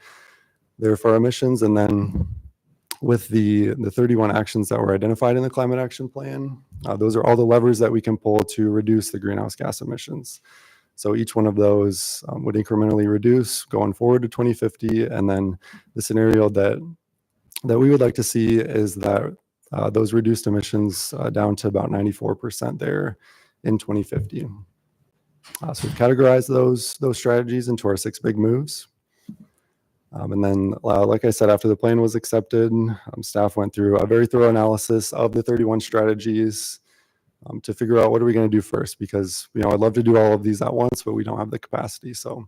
for emissions, and then with the 31 actions that were identified in the climate action plan, those are all the levers that we can pull to reduce the greenhouse gas emissions. So each one of those would incrementally reduce going forward to 2050. And then the scenario that we would like to see is that those reduced emissions down to about 94% there in 2050. So we've categorized those strategies into our 6 big moves. And then, like I said, after the plan was accepted, staff went through a very thorough analysis of the 31 strategies to figure out what are we going to do first, because I'd love to do all of these at once, but we don't have the capacity. So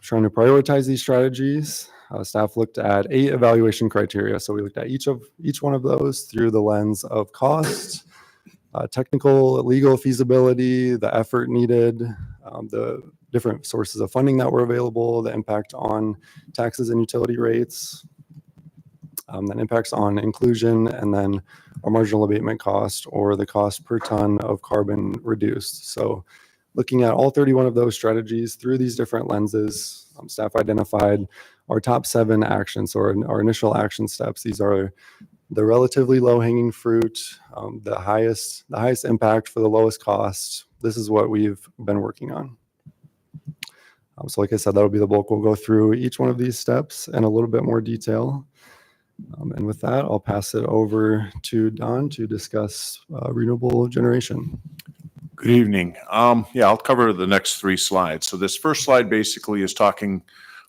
trying to prioritize these strategies, staff looked at 8 evaluation criteria. So we looked at each one of those through the lens of cost, technical, legal feasibility, the effort needed, the different sources of funding that were available, the impact on taxes and utility rates, then impacts on inclusion, and then our marginal abatement cost, or the cost per ton of carbon reduced. So looking at all 31 of those strategies through these different lenses, staff identified our top 7 actions, or our initial action steps. These are the relatively low-hanging fruit, the highest impact for the lowest cost. This is what we've been working on. So like I said, that'll be the bulk. We'll go through each one of these steps in a little bit more detail. And with that, I'll pass it over to Don to discuss renewable generation. Good evening. I'll cover the next 3 slides. So this first slide basically is talking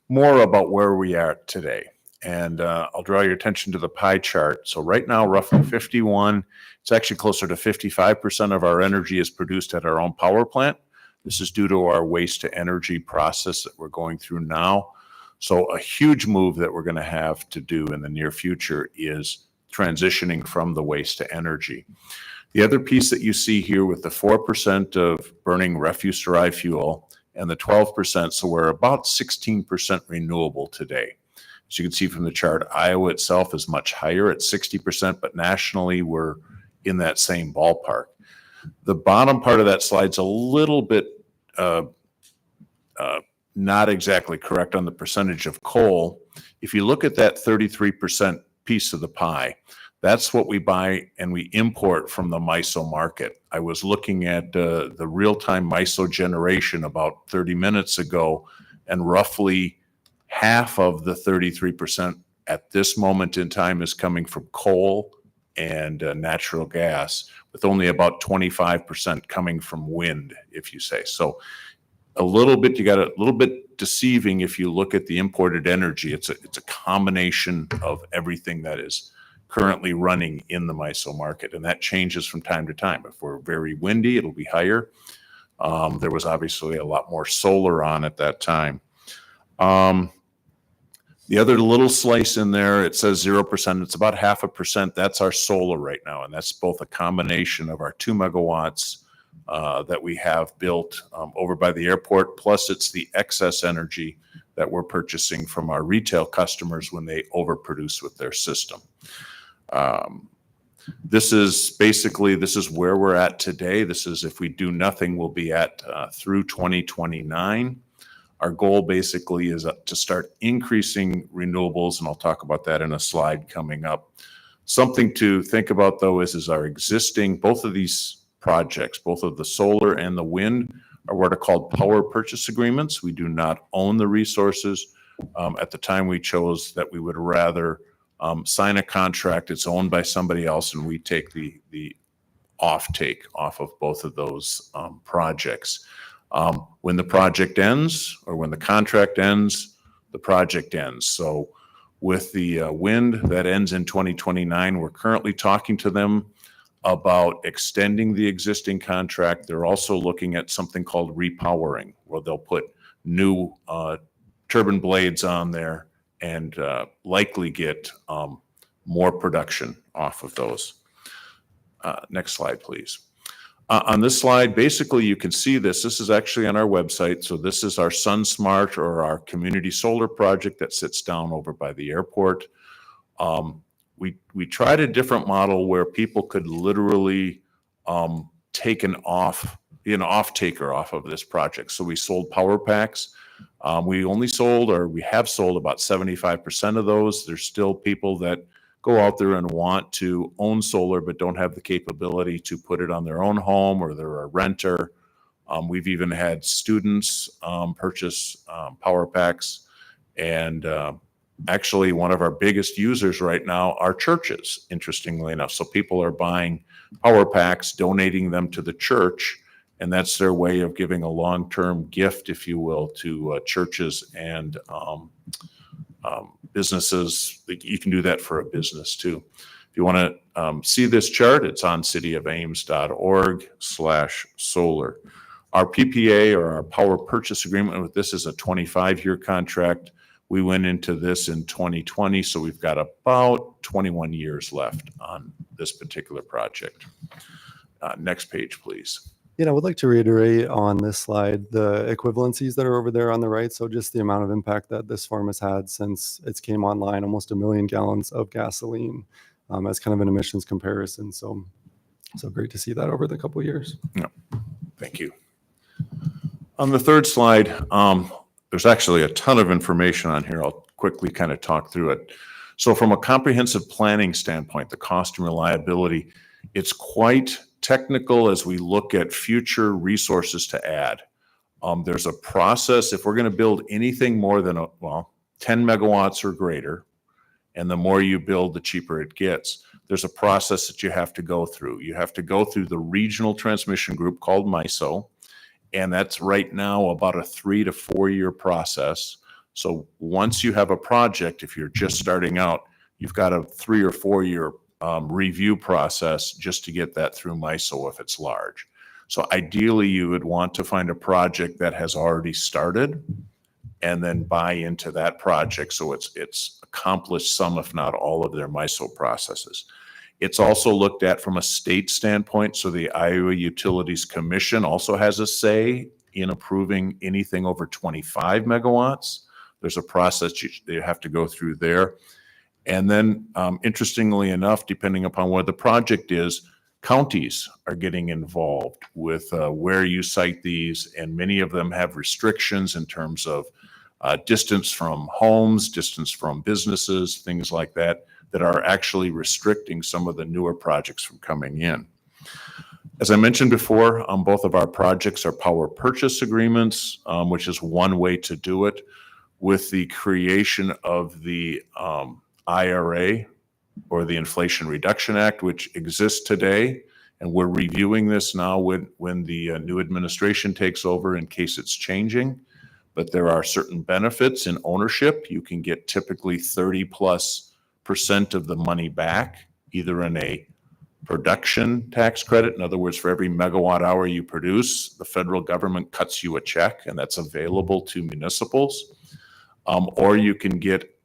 more about where we are today. And I'll draw your attention to the pie chart. So right now, roughly 51, it's actually closer to 55% of our energy is produced at our own power plant. This is due to our waste to energy process that we're going through now. So a huge move that we're going to have to do in the near future is transitioning from the waste to energy. The other piece that you see here with the 4% of burning refuse-derived fuel and the 12%, so we're about 16% renewable today. As you can see from the chart, Iowa itself is much higher at 60%, but nationally we're in that same ballpark. The bottom part of that slide's a little bit not exactly correct on the percentage of coal. If you look at that 33% piece of the pie, that's what we buy and we import from the MISO market. I was looking at the real-time MISO generation about 30 minutes ago, and roughly half of the 33% at this moment in time is coming from coal and natural gas, with only about 25% coming from wind, if you say. So a little bit deceiving if you look at the imported energy. It's a combination of everything that is currently running in the MISO market, and that changes from time to time. If we're very windy, it'll be higher. There was obviously a lot more solar on at that time. The other little slice in there, it says 0%. It's about 0.5%. That's our solar right now, and that's both a combination of our 2 megawatts that we have built over by the airport, plus it's the excess energy that we're purchasing from our retail customers when they overproduce with their system. This is where we're at today. This is if we do nothing, we'll be at through 2029. Our goal basically is to start increasing renewables, and I'll talk about that in a slide coming up. Something to think about though is our existing, both of these projects, both of the solar and the wind, are what are called power purchase agreements. We do not own the resources. At the time we chose that we would rather sign a contract, it's owned by somebody else, and we take the offtake off of both of those projects. When the project ends, or when the contract ends, the project ends. So with the wind that ends in 2029, we're currently talking to them about extending the existing contract. They're also looking at something called repowering, where they'll put new turbine blades on there and likely get more production off of those. Next slide, please. On this slide, basically you can see this. This is actually on our website. So this is our SunSmart, or our community solar project that sits down over by the airport. We tried a different model where people could literally take an off-taker off of this project. So we sold power packs. We have sold about 75% of those. There's still people that go out there and want to own solar but don't have the capability to put it on their own home, or they're a renter. We've even had students purchase power packs, and actually one of our biggest users right now are churches, interestingly enough. So people are buying power packs, donating them to the church, and that's their way of giving a long-term gift, if you will, to churches and businesses. You can do that for a business too. If you want to see this chart, it's on cityofames.org/solar. Our PPA, or our power purchase agreement with this, is a 25-year contract. We went into this in 2020, so we've got about 21 years left on this particular project. Next page, please. I would like to reiterate on this slide the equivalencies that are over there on the right. So just the amount of impact that this farm has had since it came online, almost 1 million gallons of gasoline as kind of an emissions comparison. So great to see that over the couple of years. Yeah. Thank you. On the third slide, there's actually a ton of information on here. I'll quickly kind of talk through it. So from a comprehensive planning standpoint, the cost and reliability, it's quite technical as we look at future resources to add. There's a process. If we're going to build anything more than 10 megawatts or greater, and the more you build, the cheaper it gets, there's a process that you have to go through. You have to go through the regional transmission group called MISO, and that's right now about a 3 to 4 year process. So once you have a project, if you're just starting out, you've got a 3 or 4 year review process just to get that through MISO if it's large. So ideally, you would want to find a project that has already started and then buy into that project so it's accomplished some, if not all, of their MISO processes. It's also looked at from a state standpoint. So the Iowa Utilities Commission also has a say in approving anything over 25 megawatts. There's a process you have to go through there. And then, interestingly enough, depending upon where the project is, counties are getting involved with where you site these, and many of them have restrictions in terms of distance from homes, distance from businesses, things like that, that are actually restricting some of the newer projects from coming in. As I mentioned before, both of our projects are power purchase agreements, which is one way to do it. With the creation of the IRA, or the Inflation Reduction Act, which exists today, and we're reviewing this now when the new administration takes over in case it's changing. But there are certain benefits in ownership. You can get typically 30+% of the money back, either in a production tax credit. In other words, for every megawatt hour you produce, the federal government cuts you a check, and that's available to municipals. Or you can get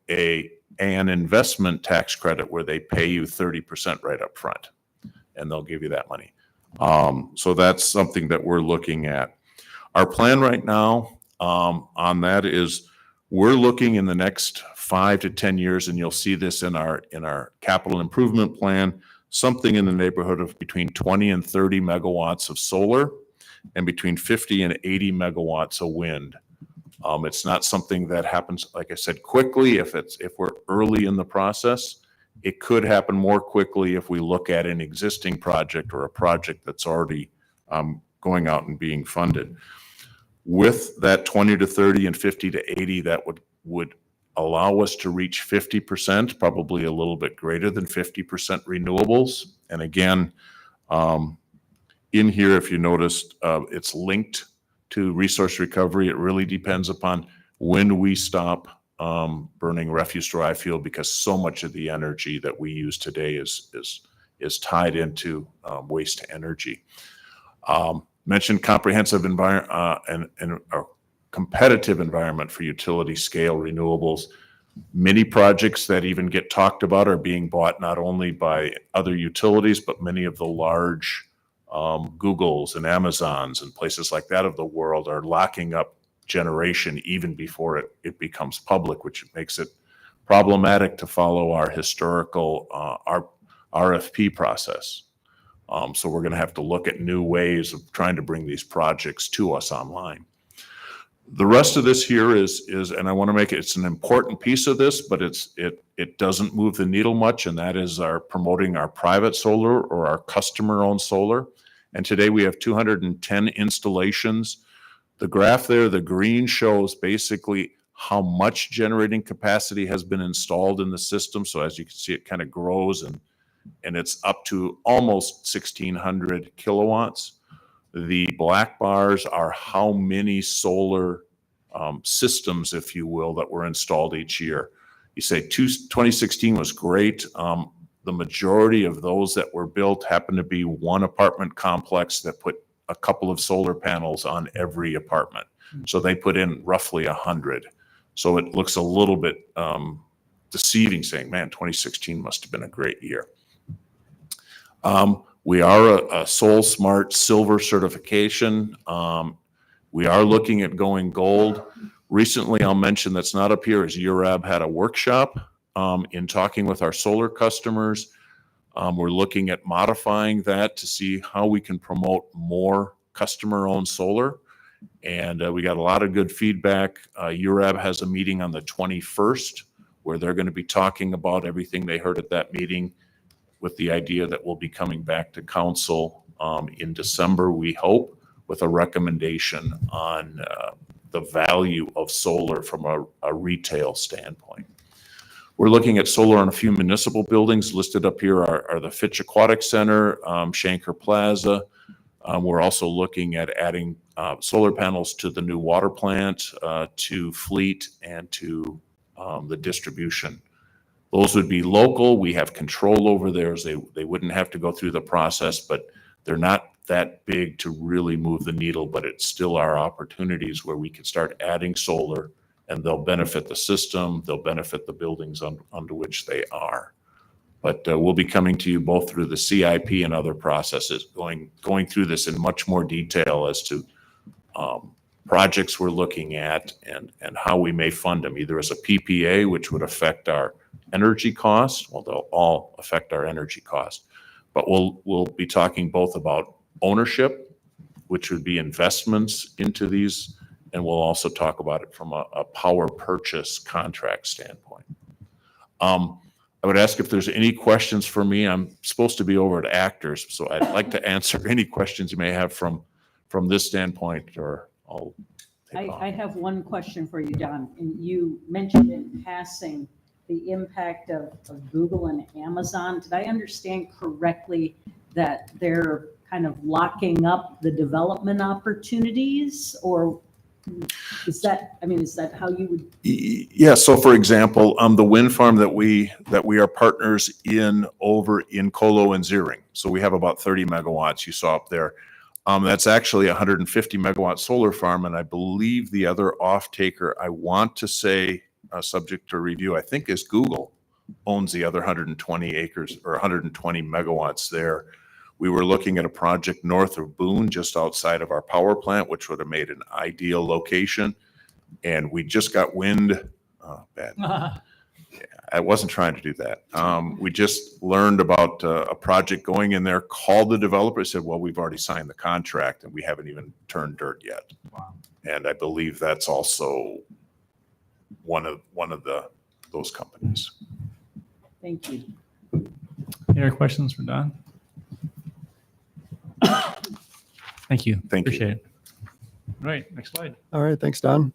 an investment tax credit where they pay you 30% right up front, and they'll give you that money. So that's something that we're looking at. Our plan right now on that is We're looking in the next 5 to 10 years, and you'll see this in our capital improvement plan, something in the neighborhood of between 20 and 30 megawatts of solar and between 50 and 80 megawatts of wind. It's not something that happens, like I said, quickly. If we're early in the process, it could happen more quickly if we look at an existing project or a project that's already going out and being funded. With that 20 to 30 and 50 to 80, that would allow us to reach 50%, probably a little bit greater than 50% renewables. And again, in here, if you noticed, it's linked to resource recovery. It really depends upon when we stop burning refuse dry fuel, because so much of the energy that we use today is tied into waste to energy. Mentioned comprehensive environment and a competitive environment for utility scale renewables. Many projects that even get talked about are being bought not only by other utilities, but many of the large Googles and Amazons and places like that of the world are locking up generation even before it becomes public, which makes it problematic to follow our historical our RFP process. So we're going to have to look at new ways of trying to bring these projects to us online. The rest of this here is, and I want to make it's an important piece of this, but it doesn't move the needle much, and that is our promoting our private solar or our customer-owned solar. And today we have 210 installations. The graph there, the green, shows basically how much generating capacity has been installed in the system. So as you can see, it kind of grows and it's up to almost 1,600 kilowatts. The black bars are how many solar systems, if you will, that were installed each year. You say 2016 was great. The majority of those that were built happened to be one apartment complex that put a couple of solar panels on every apartment. So they put in roughly 100. So it looks a little bit deceiving, saying, man, 2016 must have been a great year. We are a Sol Smart Silver certification. We are looking at going gold. Recently, I'll mention that's not up here, is URAB had a workshop in talking with our solar customers. We're looking at modifying that to see how we can promote more customer-owned solar. And we got a lot of good feedback. URAB has a meeting on the 21st where they're going to be talking about everything they heard at that meeting, with the idea that we'll be coming back to council in December, we hope, with a recommendation on the value of solar from a retail standpoint. We're looking at solar on a few municipal buildings. Listed up here are the Fitch Aquatic Center, Shanker Plaza. We're also looking at adding solar panels to the new water plant, to Fleet, and to the distribution. Those would be local. We have control over theirs. They wouldn't have to go through the process, but they're not that big to really move the needle, but it's still our opportunities where we can start adding solar, and they'll benefit the system, they'll benefit the buildings under which they are. But we'll be coming to you both through the CIP and other processes, going through this in much more detail as to projects we're looking at and how we may fund them, either as a PPA, which would affect our energy costs. Well, they'll all affect our energy cost, but we'll be talking both about ownership, which would be investments into these, and we'll also talk about it from a power purchase contract standpoint. I would ask if there's any questions for me. I'm supposed to be over at Actors, so I'd like to answer any questions you may have from this standpoint, or I'll take off. I have one question for you, Don. And you mentioned in passing the impact of Google and Amazon. Did I understand correctly that they're kind of locking up the development opportunities, or is that how you would? Yeah. So for example, the wind farm that we are partners in over in Colo and Ziering. So we have about 30 megawatts you saw up there. That's actually a 150 megawatt solar farm. And I believe the other off taker, I want to say, subject to review, I think is Google, owns the other 120 acres or 120 megawatts there. We were looking at a project north of Boone, just outside of our power plant, which would have made an ideal location. And we just got wind, bad. I wasn't trying to do that. We just learned about a project going in there, called the developer, said, well, we've already signed the contract and we haven't even turned dirt yet. Wow. And I believe that's also one of those companies. Thank you. Any other questions for Don? Thank you. Thank you. Appreciate it. All right, next slide. All right, thanks, Don.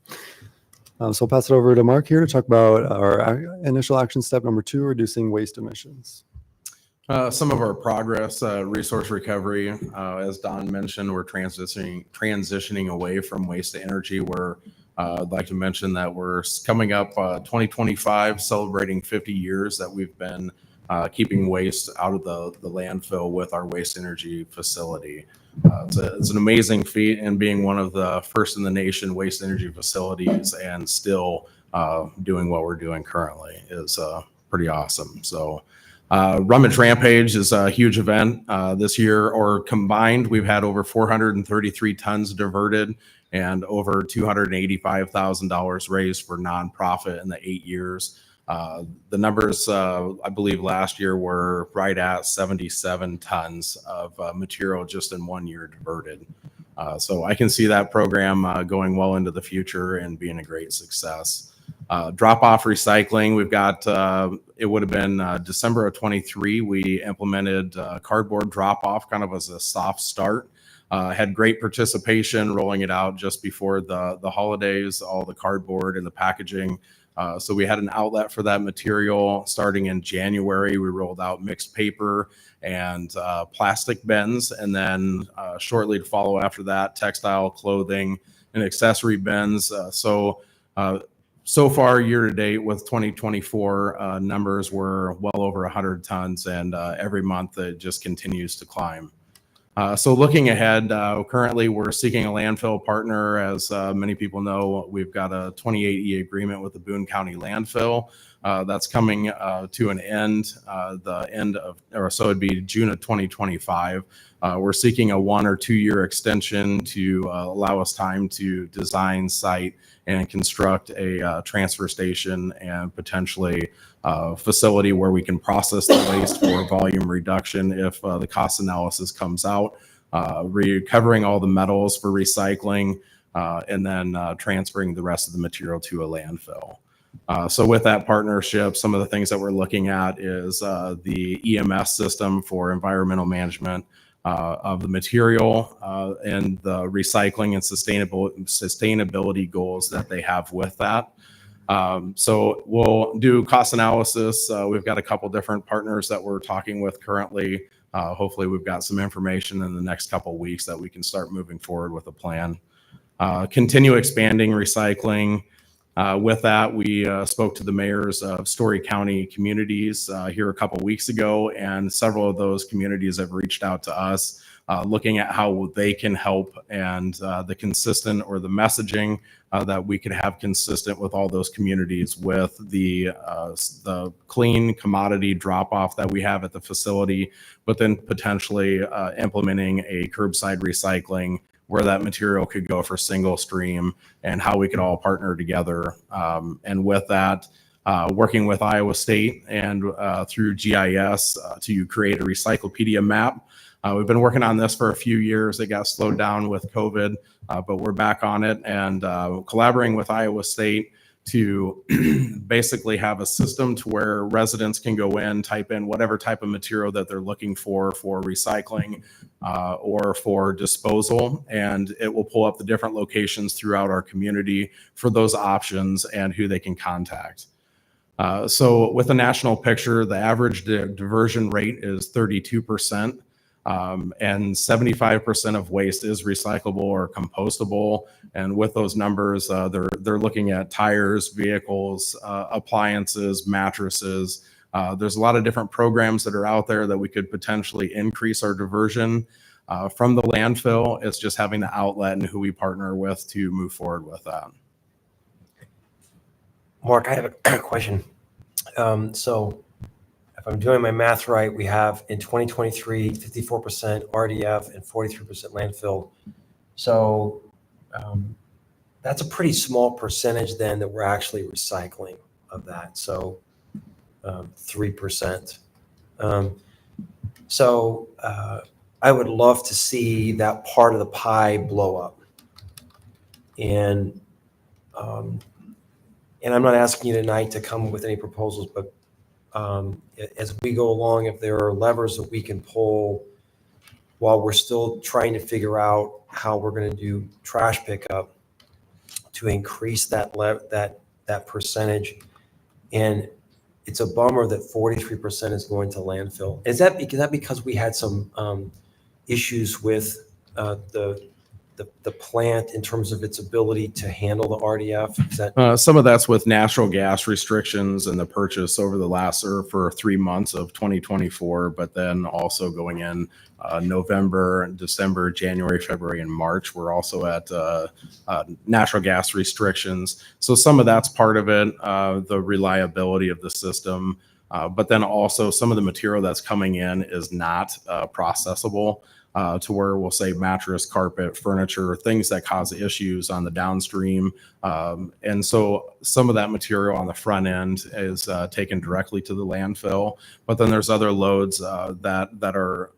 So I'll pass it over to Mark here to talk about our initial action step number 2, reducing waste emissions. Some of our progress, resource recovery, as Don mentioned, we're transitioning away from waste to energy. I'd like to mention that we're coming up 2025, celebrating 50 years that we've been keeping waste out of the landfill with our waste energy facility. It's an amazing feat, and being one of the first in the nation waste energy facilities and still doing what we're doing currently is pretty awesome. So Rummage Rampage is a huge event this year, or combined, we've had over 433 tons diverted and over $285,000 raised for nonprofit in the 8 years. The numbers, I believe last year were right at 77 tons of material just in 1 year diverted. So I can see that program going well into the future and being a great success. Drop-off recycling, we've got, it would have been December of 23, we implemented cardboard drop-off kind of as a soft start. Had great participation rolling it out just before the holidays, all the cardboard and the packaging. So we had an outlet for that material. Starting in January, we rolled out mixed paper and plastic bins. And then shortly to follow after that, textile, clothing, and accessory bins. So far, year to date with 2024, numbers were well over 100 tons, and every month it just continues to climb. So looking ahead, currently we're seeking a landfill partner. As many people know, we've got a 28E agreement with the Boone County landfill. That's coming to an end, it'd be June of 2025. We're seeking a 1 or 2 year extension to allow us time to design, site, and construct a transfer station and potentially facility where we can process the waste for volume reduction if the cost analysis comes out, recovering all the metals for recycling, and then transferring the rest of the material to a landfill. So with that partnership, some of the things that we're looking at is the EMS system for environmental management of the material and the recycling and sustainability goals that they have with that. So we'll do cost analysis. We've got a couple different partners that we're talking with currently. Hopefully we've got some information in the next couple of weeks that we can start moving forward with a plan. Continue expanding recycling. With that, we spoke to the mayors of Story County communities here a couple weeks ago, and several of those communities have reached out to us looking at how they can help and the consistent or the messaging that we could have consistent with all those communities with the clean commodity drop-off that we have at the facility, but then potentially implementing a curbside recycling where that material could go for single stream and how we could all partner together. And with that, working with Iowa State and through GIS to create a recyclopedia map. We've been working on this for a few years. It got slowed down with COVID, but we're back on it and collaborating with Iowa State to basically have a system to where residents can go in, type in whatever type of material that they're looking for recycling or for disposal, and it will pull up the different locations throughout our community for those options and who they can contact. So with the national picture, the average diversion rate is 32%. And 75% of waste is recyclable or compostable. And with those numbers, they're looking at tires, vehicles, appliances, mattresses. There's a lot of different programs that are out there that we could potentially increase our diversion from the landfill. It's just having the outlet and who we partner with to move forward with that. Mark, I have a question. So if I'm doing my math right, we have in 2023, 54% RDF and 43% landfill. So that's a pretty small percentage then that we're actually recycling of that. So 3%. I would love to see that part of the pie blow up. And I'm not asking you tonight to come with any proposals, but as we go along, if there are levers that we can pull while we're still trying to figure out how we're going to do trash pickup to increase that percentage. And it's a bummer that 43% is going to landfill. Is that because we had some issues with the plant in terms of its ability to handle the RDF? Is that Some of that's with natural gas restrictions and the purchase over the last or for 3 months of 2024, but then also going in November, December, January, February, and March, we're also at natural gas restrictions. So some of that's part of it, the reliability of the system, but then also some of the material that's coming in is not processable. To where we'll say mattress, carpet, furniture, things that cause issues on the downstream. And so some of that material on the front end is taken directly to the landfill, but then there's other loads that are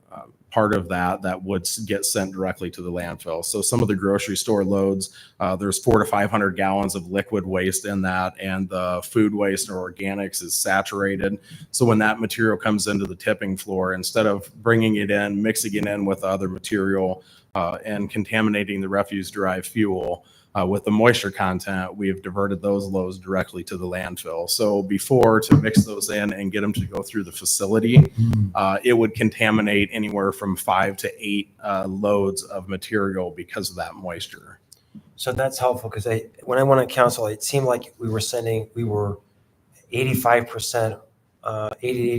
part of that would get sent directly to the landfill. So some of the grocery store loads, there's 400 to 500 gallons of liquid waste in that, and the food waste or organics is saturated. So when that material comes into the tipping floor, instead of bringing it in, mixing it in with other material and contaminating the refuse-derived fuel, with the moisture content, we have diverted those loads directly to the landfill. So before, to mix those in and get them to go through the facility, it would contaminate anywhere from 5 to 8 loads of material because of that moisture. So that's helpful, because when I went on council, it seemed like we were 85%, 80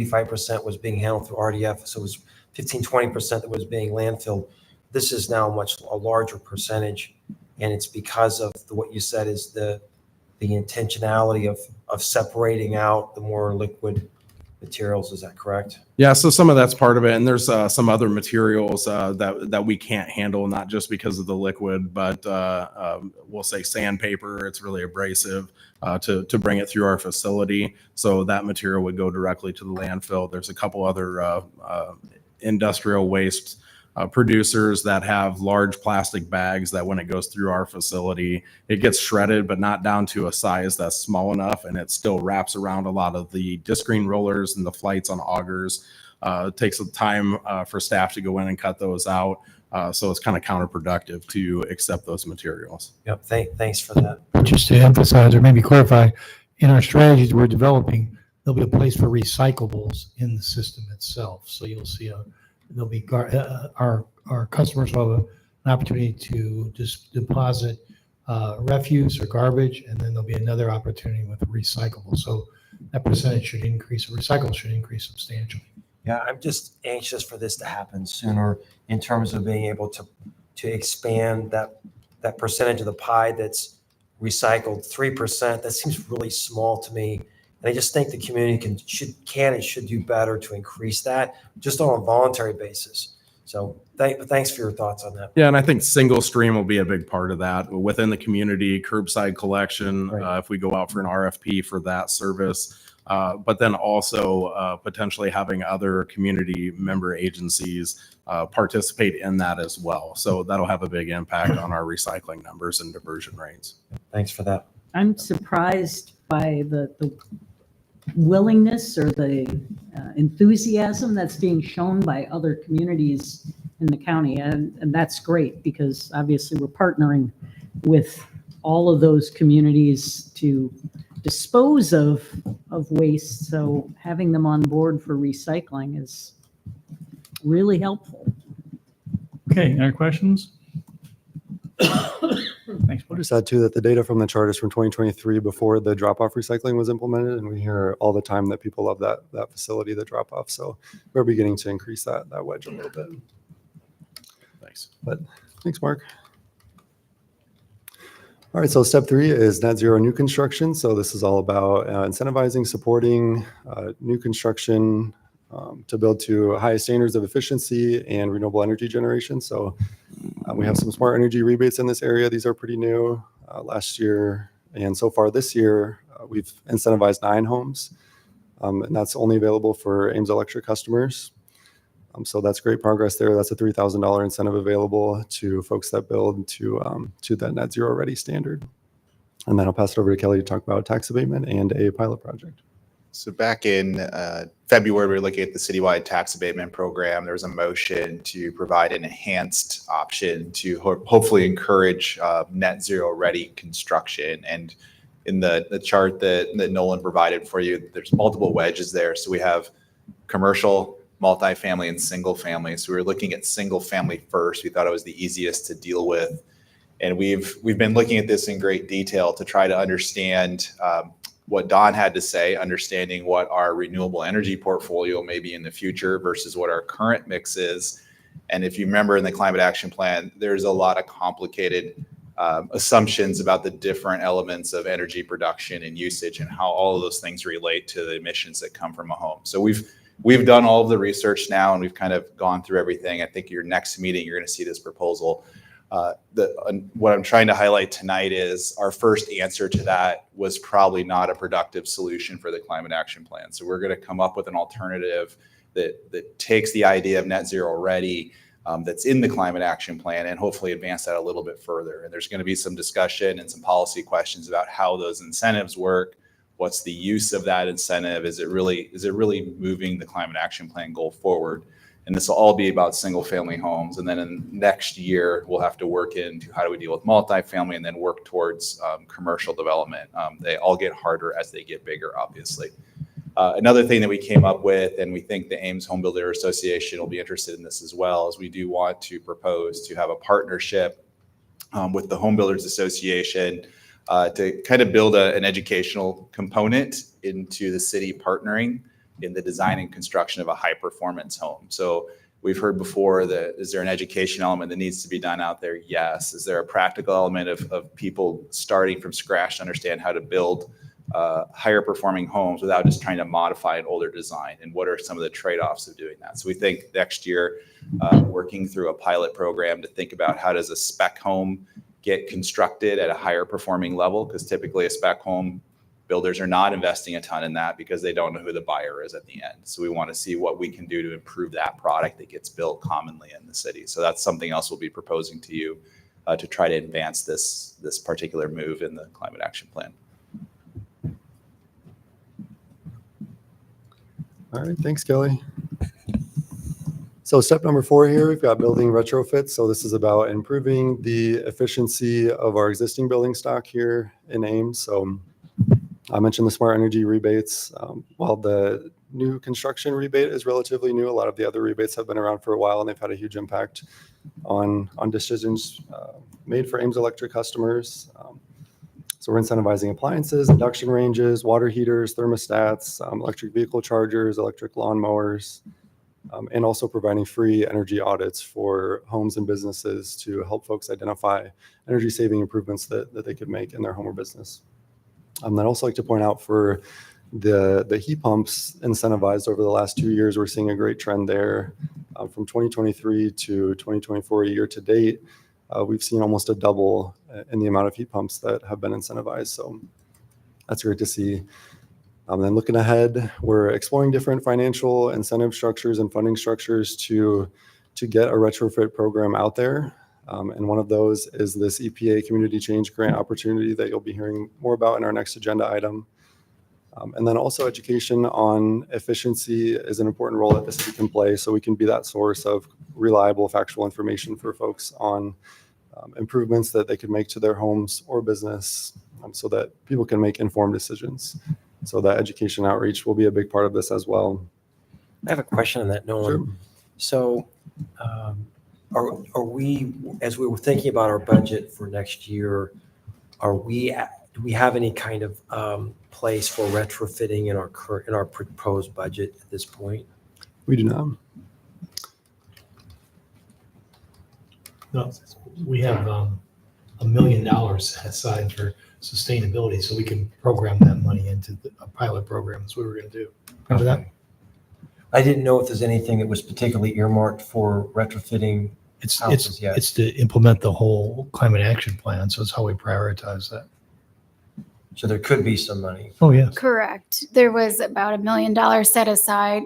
to 85% was being handled through RDF. So it was 15-20% that was being landfilled. This is now a larger percentage. And it's because of what you said is the intentionality of separating out the more liquid materials. Is that correct? Yeah, so some of that's part of it, and there's some other materials that we can't handle, not just because of the liquid, but we'll say sandpaper. It's really abrasive to bring it through our facility, so that material would go directly to the landfill. There's a couple other industrial waste producers that have large plastic bags that when it goes through our facility, it gets shredded, but not down to a size that's small enough, and it still wraps around a lot of the disc screen rollers and the flights on augers. It takes some time for staff to go in and cut those out, so it's kind of counterproductive to accept those materials. Yep, thanks for that. Just to emphasize or maybe clarify, in our strategies we're developing, there'll be a place for recyclables in the system itself. So you'll see there'll be our customers will have an opportunity to just deposit refuse or garbage, and then there'll be another opportunity with recyclable. So that percentage should increase. Recycle should increase substantially. Yeah, I'm just anxious for this to happen sooner in terms of being able to expand that percentage of the pie that's recycled. 3%, that seems really small to me. And I just think the community can and should do better to increase that just on a voluntary basis. So thanks for your thoughts on that. Yeah, and I think single stream will be a big part of that within the community, curbside collection, Right. if we go out for an RFP for that service, but then also potentially having other community member agencies participate in that as well. So that'll have a big impact on our recycling numbers and diversion rates. Thanks for that. I'm surprised by the willingness or the enthusiasm that's being shown by other communities in the county. And that's great, because obviously we're partnering with all of those communities to dispose of waste. So having them on board for recycling is really helpful. Okay, any other questions? Thanks, I'll just add too that the data from the chart is from 2023 before the drop-off recycling was implemented, and we hear all the time that people love that facility, the drop-off. So we're beginning to increase that wedge a little bit. Thanks. But thanks, Mark. All right, so step 3 is net zero new construction. So this is all about incentivizing, supporting new construction to build to highest standards of efficiency and renewable energy generation. So we have some smart energy rebates in this area. These are pretty new. last year. And so far this year, we've incentivized 9 homes, and that's only available for Ames Electric customers. So that's great progress there. That's a $3,000 incentive available to folks that build to that net zero ready standard. And then I'll pass it over to Kelly to talk about tax abatement and a pilot project. So back in February, we were looking at the citywide tax abatement program. There was a motion to provide an enhanced option to hopefully encourage net zero ready construction. And in the chart that Nolan provided for you, there's multiple wedges there. So we have commercial, multifamily, and single family. So we were looking at single family first. We thought it was the easiest to deal with. And we've been looking at this in great detail to try to understand what Don had to say, understanding what our renewable energy portfolio may be in the future versus what our current mix is. And if you remember in the climate action plan, there's a lot of complicated assumptions about the different elements of energy production and usage and how all of those things relate to the emissions that come from a home. So we've done all of the research now, and we've kind of gone through everything. I think your next meeting, you're going to see this proposal. What I'm trying to highlight tonight is our first answer to that was probably not a productive solution for the climate action plan. So we're going to come up with an alternative that takes the idea of net zero ready that's in the climate action plan and hopefully advance that a little bit further. And there's going to be some discussion and some policy questions about how those incentives work. What's the use of that incentive? Is it really moving the climate action plan goal forward? And this will all be about single family homes. And then in next year, we'll have to work into how do we deal with multifamily and then work towards commercial development. They all get harder as they get bigger, obviously. Another thing that we came up with, and we think the Ames Home Builder Association will be interested in this as well, is we do want to propose to have a partnership with the Home Builders Association to kind of build an educational component into the city partnering in the design and construction of a high performance home. So we've heard before that, is there an education element that needs to be done out there? Yes. Is there a practical element of people starting from scratch to understand how to build higher performing homes without just trying to modify an older design? And what are some of the trade-offs of doing that? So we think next year, working through a pilot program to think about how does a spec home get constructed at a higher performing level, because typically a spec home, builders are not investing a ton in that because they don't know who the buyer is at the end. So we want to see what we can do to improve that product that gets built commonly in the city. So that's something else we'll be proposing to you to try to advance this particular move in the climate action plan. All right, thanks, Kelly. So step number 4 here, we've got building retrofits. So this is about improving the efficiency of our existing building stock here in Ames. So I mentioned the smart energy rebates. While the new construction rebate is relatively new, a lot of the other rebates have been around for a while, and they've had a huge impact on decisions made for Ames Electric customers. So we're incentivizing appliances, induction ranges, water heaters, thermostats, electric vehicle chargers, electric lawnmowers, and also providing free energy audits for homes and businesses to help folks identify energy saving improvements that they could make in their home or business. I'd also like to point out for the heat pumps incentivized over the last 2 years, we're seeing a great trend there. From 2023 to 2024 year to date, we've seen almost a double in the amount of heat pumps that have been incentivized. So that's great to see. Then looking ahead, we're exploring different financial incentive structures and funding structures to get a retrofit program out there. And one of those is this EPA Community Change Grant opportunity that you'll be hearing more about in our next agenda item. And then also education on efficiency is an important role that the city can play, so we can be that source of reliable, factual information for folks on improvements that they could make to their homes or business, so that people can make informed decisions. So that education outreach will be a big part of this as well. I have a question on that, Nolan. Sure. So are we, as we were thinking about our budget for next year, do we have any kind of place for retrofitting in our proposed budget at this point? We do not. No, we have $1 million aside for sustainability, so we can program that money into a pilot program. That's what we're going to do. Remember that? I didn't know if there's anything that was particularly earmarked for retrofitting It's to implement the whole climate action plan. So it's how we prioritize that. So there could be some money. Oh, yes. Correct. There was about $1 million set aside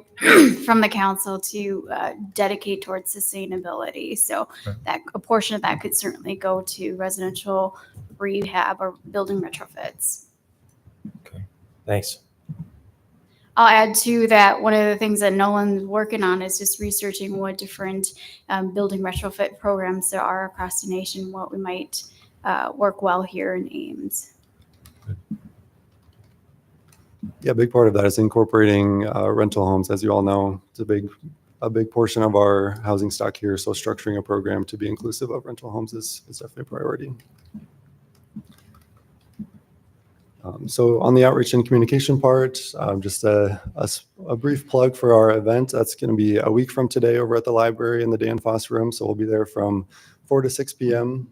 from the council to dedicate towards sustainability. So that a portion of that could certainly go to residential rehab or building retrofits. Okay, thanks. I'll add to that, one of the things that Nolan's working on is just researching what different building retrofit programs there are across the nation, what we might work well here in Ames. Yeah, a big part of that is incorporating rental homes. As you all know, it's a big portion of our housing stock here. So structuring a program to be inclusive of rental homes is definitely a priority. So on the outreach and communication part, just a brief plug for our event. That's going to be a week from today over at the library in the Dan Foss room. So we'll be there from 4 to 6 p.m.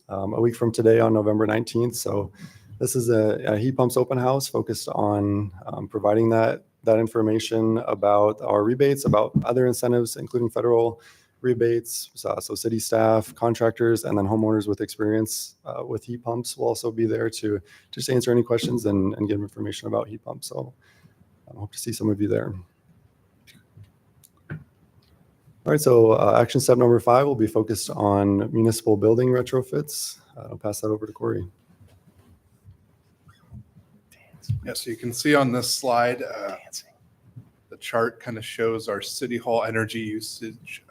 A week from today on November 19th. So this is a heat pumps open house focused on providing that information about our rebates, about other incentives, including federal rebates. So city staff, contractors, and then homeowners with experience with heat pumps will also be there to just answer any questions and give information about heat pumps. So I hope to see some of you there. All right, so action step number 5 will be focused on municipal building retrofits. I'll pass that over to Corey. Yeah, so you can see on this slide, the chart kind of shows our city hall energy usage,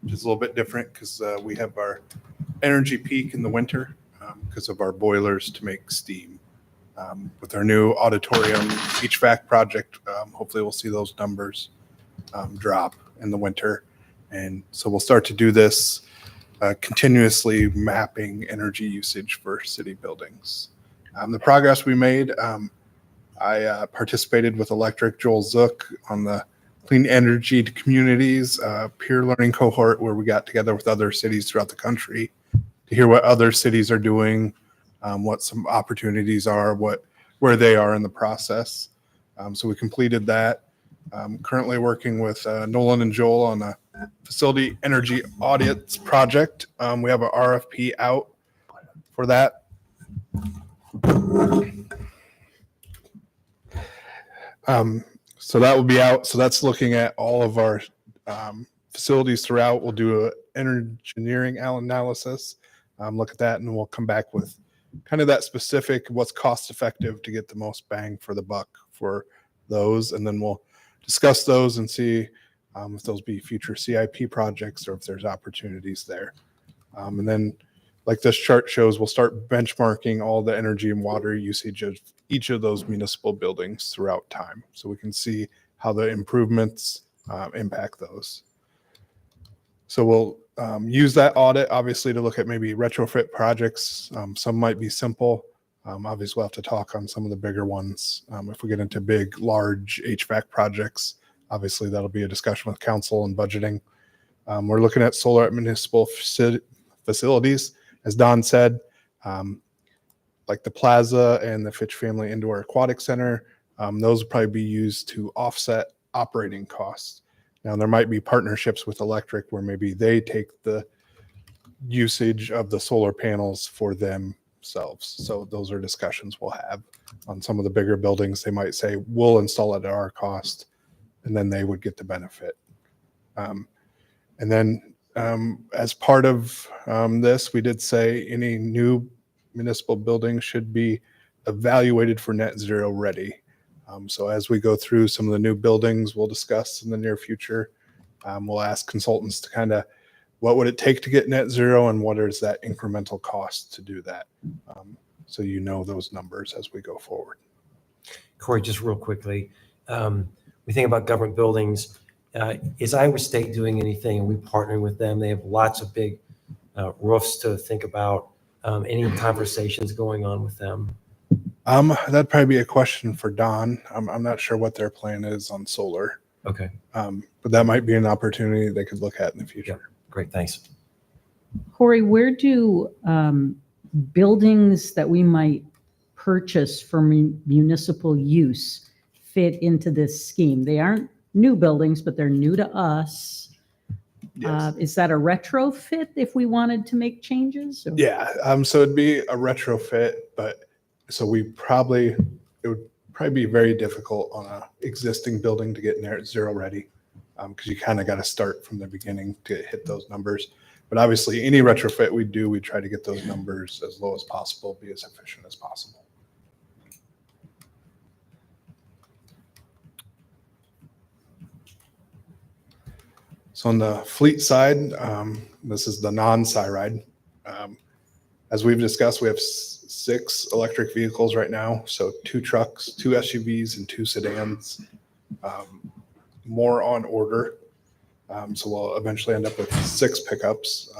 which is a little bit different because we have our energy peak in the winter because of our boilers to make steam. With our new auditorium HVAC project, hopefully we'll see those numbers drop in the winter. And so we'll start to do this continuously mapping energy usage for city buildings. The progress we made, I participated with Electric Joel Zook on the Clean Energy to Communities peer learning cohort where we got together with other cities throughout the country to hear what other cities are doing, what some opportunities are, where they are in the process. So we completed that. Currently working with Nolan and Joel on a facility energy audits project. We have an RFP out for that. So that will be out. So that's looking at all of our facilities throughout. We'll do an engineering analysis, look at that, and we'll come back with kind of that specific what's cost effective to get the most bang for the buck for those. And then we'll discuss those and see if those be future CIP projects or if there's opportunities there. And then like this chart shows, we'll start benchmarking all the energy and water usage of each of those municipal buildings throughout time. So we can see how the improvements impact those. So we'll use that audit obviously to look at maybe retrofit projects. Some might be simple. Obviously we'll have to talk on some of the bigger ones. If we get into big, large HVAC projects, obviously that'll be a discussion with council and budgeting. We're looking at solar at municipal facilities. As Don said, like the plaza and the Fitch Family Indoor Aquatic Center, those will probably be used to offset operating costs. Now, there might be partnerships with electric where maybe they take the usage of the solar panels for themselves. So those are discussions we'll have on some of the bigger buildings. They might say, we'll install it at our cost, and then they would get the benefit. And then as part of this, we did say any new municipal building should be evaluated for net zero ready. So as we go through some of the new buildings we'll discuss in the near future, we'll ask consultants to kind of what would it take to get net zero and what is that incremental cost to do that? So you know those numbers as we go forward. Corey, just real quickly, we think about government buildings. Is Iowa State doing anything? Are we partnering with them? They have lots of big roofs to think about. Any conversations going on with them? That'd probably be a question for Don. I'm not sure what their plan is on solar. Okay. But that might be an opportunity they could look at in the future. Yeah. Great, thanks. Corey, where do buildings that we might purchase for municipal use fit into this scheme? They aren't new buildings, but they're new to us. Yes. Is that a retrofit if we wanted to make changes? Or- Yeah, so it'd be a retrofit, but so it would probably be very difficult on a existing building to get zero ready, because you kind of got to start from the beginning to hit those numbers. But obviously, any retrofit we do, we try to get those numbers as low as possible, be as efficient as possible. So on the fleet side, this is the non-Cyride. As we've discussed, we have 6 electric vehicles right now. So 2 trucks, 2 SUVs, and 2 sedans. More on order. So we'll eventually end up with 6 pickups.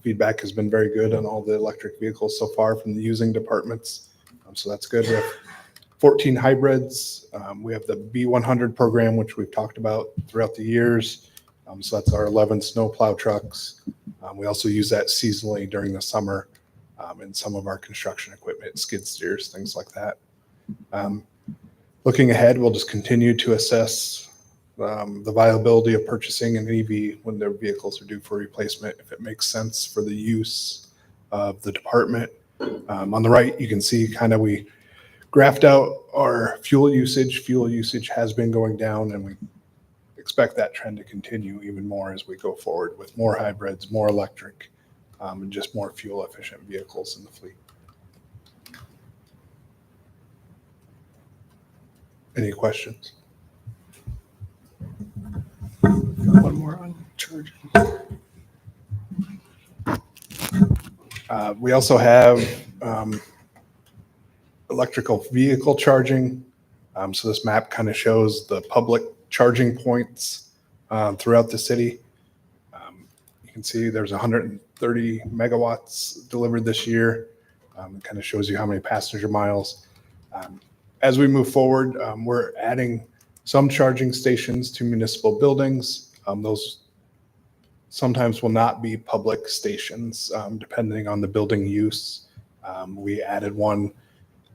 Feedback has been very good on all the electric vehicles so far from the using departments. So that's good. We have 14 hybrids. We have the B100 program, which we've talked about throughout the years. So that's our 11 snowplow trucks. We also use that seasonally during the summer in some of our construction equipment, skid steers, things like that. Looking ahead, we'll just continue to assess the viability of purchasing an EV when their vehicles are due for replacement, if it makes sense for the use of the department. On the right, you can see we graphed out our fuel usage. Fuel usage has been going down, and we expect that trend to continue even more as we go forward with more hybrids, more electric, and just more fuel efficient vehicles in the fleet. Any questions? One more on charging. We also have electrical vehicle charging. So this map kind of shows the public charging points throughout the city. You can see there's 130 megawatts delivered this year. It kind of shows you how many passenger miles. As we move forward, we're adding some charging stations to municipal buildings. Those sometimes will not be public stations, depending on the building use. We added one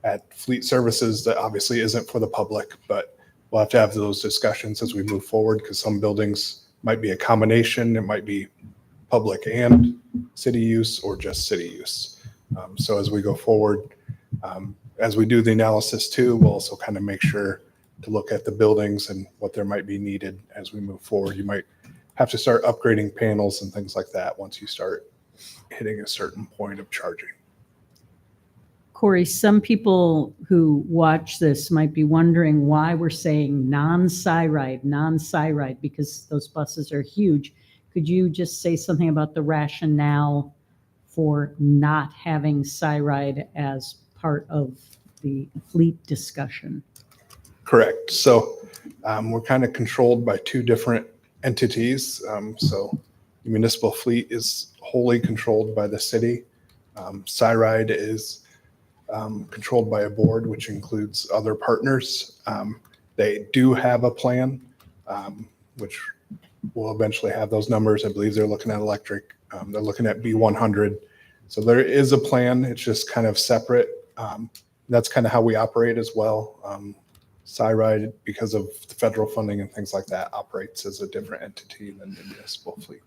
at Fleet Services that obviously isn't for the public, but we'll have to have those discussions as we move forward, because some buildings might be a combination. It might be public and city use, or just city use. So as we go forward, as we do the analysis too, we'll also kind of make sure to look at the buildings and what there might be needed as we move forward. You might have to start upgrading panels and things like that once you start hitting a certain point of charging. Corey, some people who watch this might be wondering why we're saying non-Cyride, because those buses are huge. Could you just say something about the rationale for not having Cyride as part of the fleet discussion? Correct. So we're kind of controlled by 2 different entities. So the municipal fleet is wholly controlled by the city. Cyride is controlled by a board, which includes other partners. They do have a plan, which will eventually have those numbers. I believe they're looking at electric. They're looking at B100. So there is a plan. It's just kind of separate. That's kind of how we operate as well. Cyride, because of the federal funding and things like that, operates as a different entity than the municipal fleet.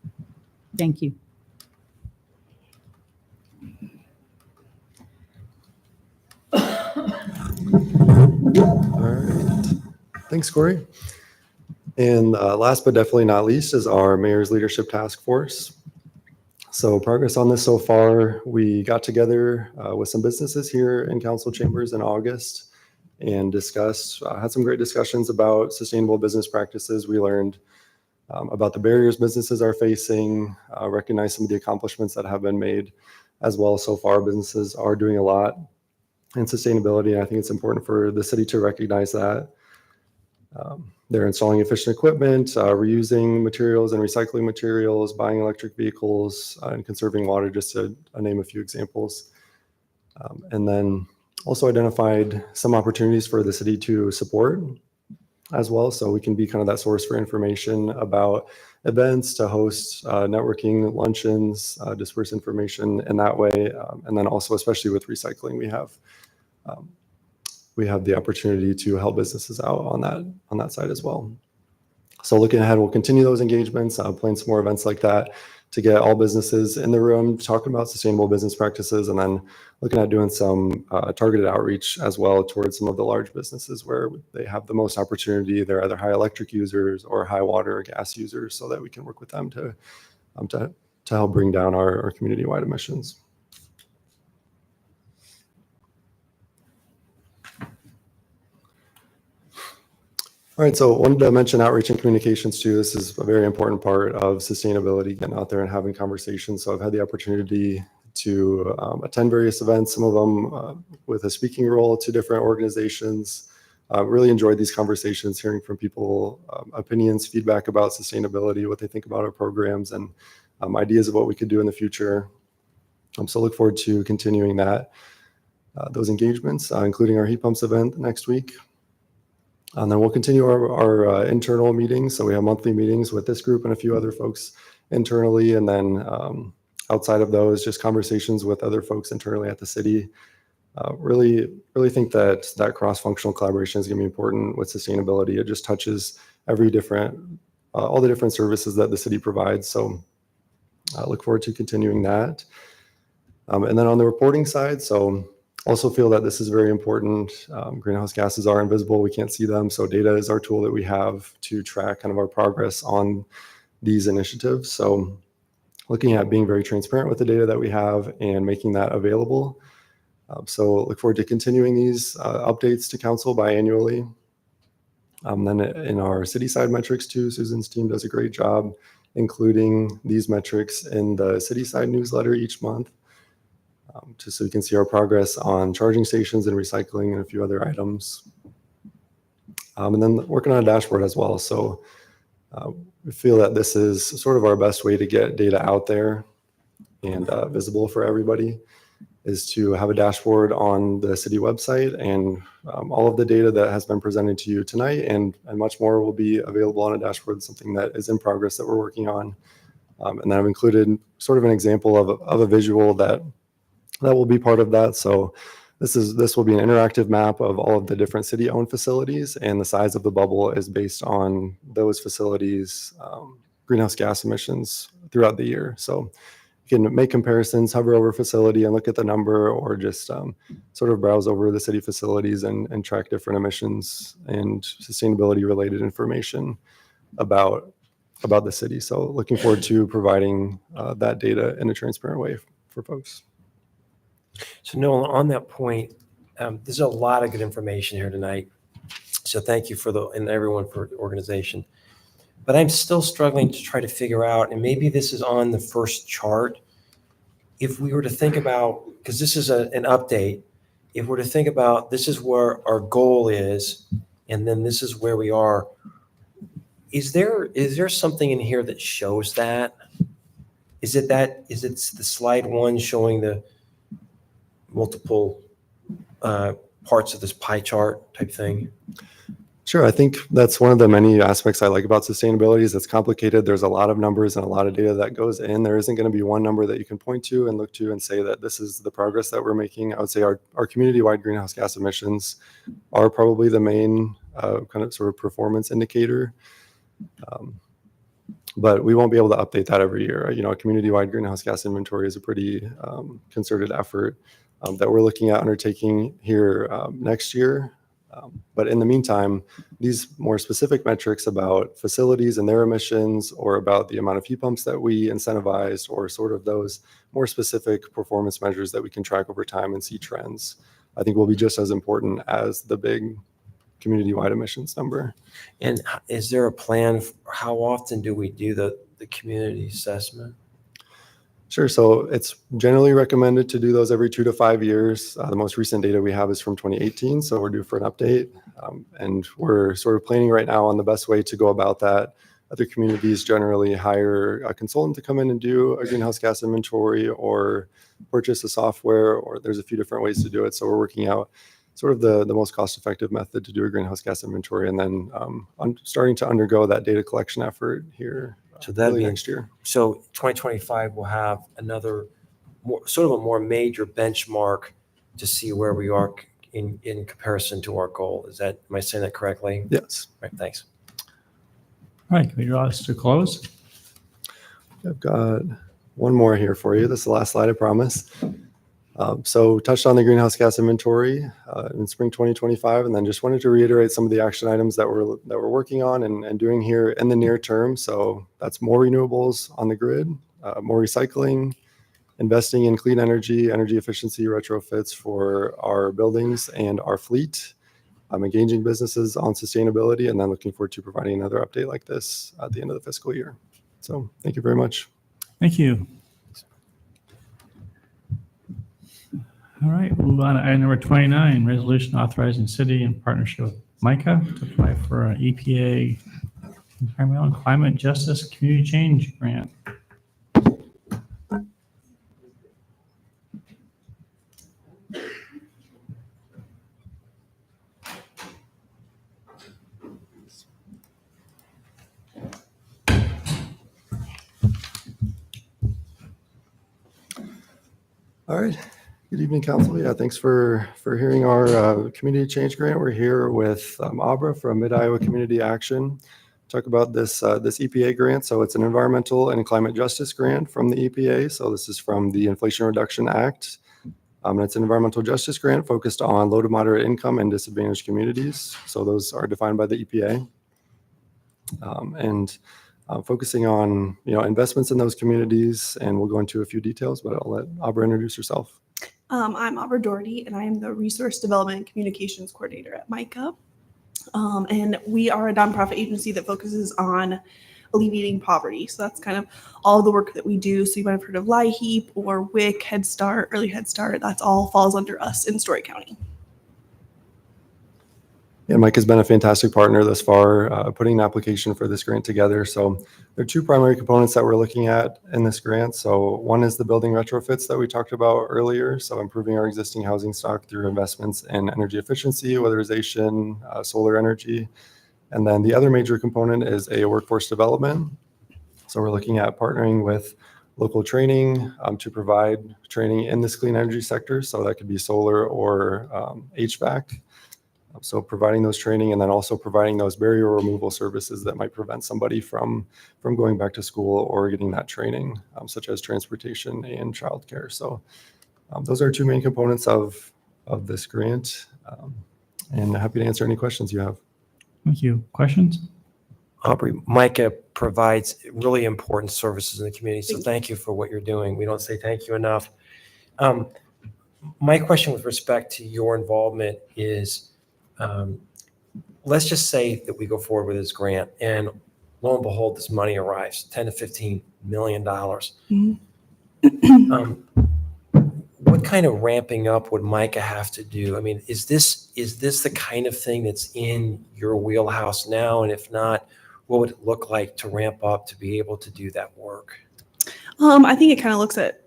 Thank you. All right. Thanks, Corey. And last but definitely not least is our Mayor's Leadership Task Force. So progress on this so far, we got together with some businesses here in council chambers in August and discussed, had some great discussions about sustainable business practices. We learned about the barriers businesses are facing, recognized some of the accomplishments that have been made as well. So far, businesses are doing a lot in sustainability. I think it's important for the city to recognize that. They're installing efficient equipment, reusing materials and recycling materials, buying electric vehicles, and conserving water, just to name a few examples. And then also identified some opportunities for the city to support as well. So we can be kind of that source for information about events, to host networking luncheons, disperse information in that way. And then also, especially with recycling, we have the opportunity to help businesses out on that side as well. So looking ahead, we'll continue those engagements, plan some more events like that to get all businesses in the room talking about sustainable business practices, and then looking at doing some targeted outreach as well towards some of the large businesses where they have the most opportunity. They're either high electric users or high water or gas users, so that we can work with them to help bring down our community-wide emissions. All right, so wanted to mention outreach and communications too. This is a very important part of sustainability, getting out there and having conversations. So I've had the opportunity to attend various events, some of them with a speaking role to different organizations. Really enjoyed these conversations, hearing from people, opinions, feedback about sustainability, what they think about our programs, and ideas of what we could do in the future. So look forward to continuing those engagements, including our heat pumps event next week. And then we'll continue our internal meetings. So we have monthly meetings with this group and a few other folks internally. And then outside of those, just conversations with other folks internally at the city. Really think that cross-functional collaboration is going to be important with sustainability. It just touches all the different services that the city provides. So I look forward to continuing that. And then on the reporting side, so also feel that this is very important. Greenhouse gases are invisible. We can't see them. So data is our tool that we have to track kind of our progress on these initiatives. So looking at being very transparent with the data that we have and making that available. So look forward to continuing these updates to council biannually. Then in our city side metrics too, Susan's team does a great job including these metrics in the city side newsletter each month. Just so you can see our progress on charging stations and recycling and a few other items. And then working on a dashboard as well. So we feel that this is sort of our best way to get data out there and visible for everybody, is to have a dashboard on the city website, and all of the data that has been presented to you tonight and much more will be available on a dashboard, something that is in progress that we're working on. And then I've included sort of an example of a visual that will be part of that. So this will be an interactive map of all of the different city-owned facilities, and the size of the bubble is based on those facilities' greenhouse gas emissions throughout the year. So you can make comparisons, hover over facility and look at the number, or just sort of browse over the city facilities and track different emissions and sustainability-related information about the city. So looking forward to providing that data in a transparent way for folks. So Nolan, on that point, there's a lot of good information here tonight. So thank you and everyone for the organization. But I'm still struggling to try to figure out, and maybe this is on the first chart, if we were to think about, because this is an update, if we're to think about this is where our goal is, and then this is where we are, is there something in here that shows that? Is it the slide one showing the multiple parts of this pie chart type thing? Sure. I think that's one of the many aspects I like about sustainability is it's complicated. There's a lot of numbers and a lot of data that goes in. There isn't going to be one number that you can point to and look to and say that this is the progress that we're making. I would say our community-wide greenhouse gas emissions are probably the main kind of sort of performance indicator. But we won't be able to update that every year. A community-wide greenhouse gas inventory is a pretty concerted effort that we're looking at undertaking here next year. But in the meantime, these more specific metrics about facilities and their emissions, or about the amount of heat pumps that we incentivize, or sort of those more specific performance measures that we can track over time and see trends, I think will be just as important as the big community-wide emissions number. And is there a plan? How often do we do the community assessment? Sure. So it's generally recommended to do those every 2 to 5 years. The most recent data we have is from 2018, so we're due for an update. And we're sort of planning right now on the best way to go about that. Other communities generally hire a consultant to come in and do a greenhouse gas inventory, or purchase a software, or there's a few different ways to do it. So we're working out sort of the most cost-effective method to do a greenhouse gas inventory, and then starting to undergo that data collection effort here. So that'll be next year. So 2025 will have another sort of a more major benchmark to see where we are in comparison to our goal. Am I saying that correctly? Yes. Right. Thanks. All right, can we draw this to close? I've got one more here for you. This is the last slide, I promise. So touched on the greenhouse gas inventory in spring 2025, and then just wanted to reiterate some of the action items that we're working on and doing here in the near term. So that's more renewables on the grid, more recycling, investing in clean energy, energy efficiency retrofits for our buildings and our fleet, engaging businesses on sustainability, and then looking forward to providing another update like this at the end of the fiscal year. So thank you very much. Thank you. All right, we'll move on to item number 29, resolution authorizing city in partnership with MICA to apply for an EPA Environmental and Climate Justice Community Change Grant. All right. Good evening, Council. Yeah, thanks for hearing our community change grant. We're here with Abra from Mid-Iowa Community Action. Talk about this EPA grant. So it's an environmental and climate justice grant from the EPA. So this is from the Inflation Reduction Act. And it's an environmental justice grant focused on low to moderate income and disadvantaged communities. So those are defined by the EPA. And focusing on investments in those communities, and we'll go into a few details, but I'll let Abra introduce herself. I'm Aubrey Doherty, and I am the Resource Development and Communications Coordinator at MICA. And we are a nonprofit agency that focuses on alleviating poverty. So that's kind of all the work that we do. So you might have heard of LIHEAP or WIC, Head Start, Early Head Start. That's all falls under us in Story County. Yeah, Mike has been a fantastic partner thus far, putting an application for this grant together. So there are two primary components that we're looking at in this grant. So one is the building retrofits that we talked about earlier. So improving our existing housing stock through investments in energy efficiency, weatherization, solar energy. And then the other major component is a workforce development. So we're looking at partnering with local training to provide training in this clean energy sector. So that could be solar or HVAC. So providing those training, and then also providing those barrier removal services that might prevent somebody from going back to school or getting that training, such as transportation and childcare. So those are two main components of this grant, and happy to answer any questions you have. Thank you. Questions? Aubrey, MICA provides really important services in the community, so thank you for what you're doing. We don't say thank you enough. My question with respect to your involvement is, let's just say that we go forward with this grant and lo and behold, this money arrives, $10 to $15 million. What kind of ramping up would MICA have to do? I mean, is this the kind of thing that's in your wheelhouse now? And if not, what would it look like to ramp up to be able to do that work? I think it kind of looks at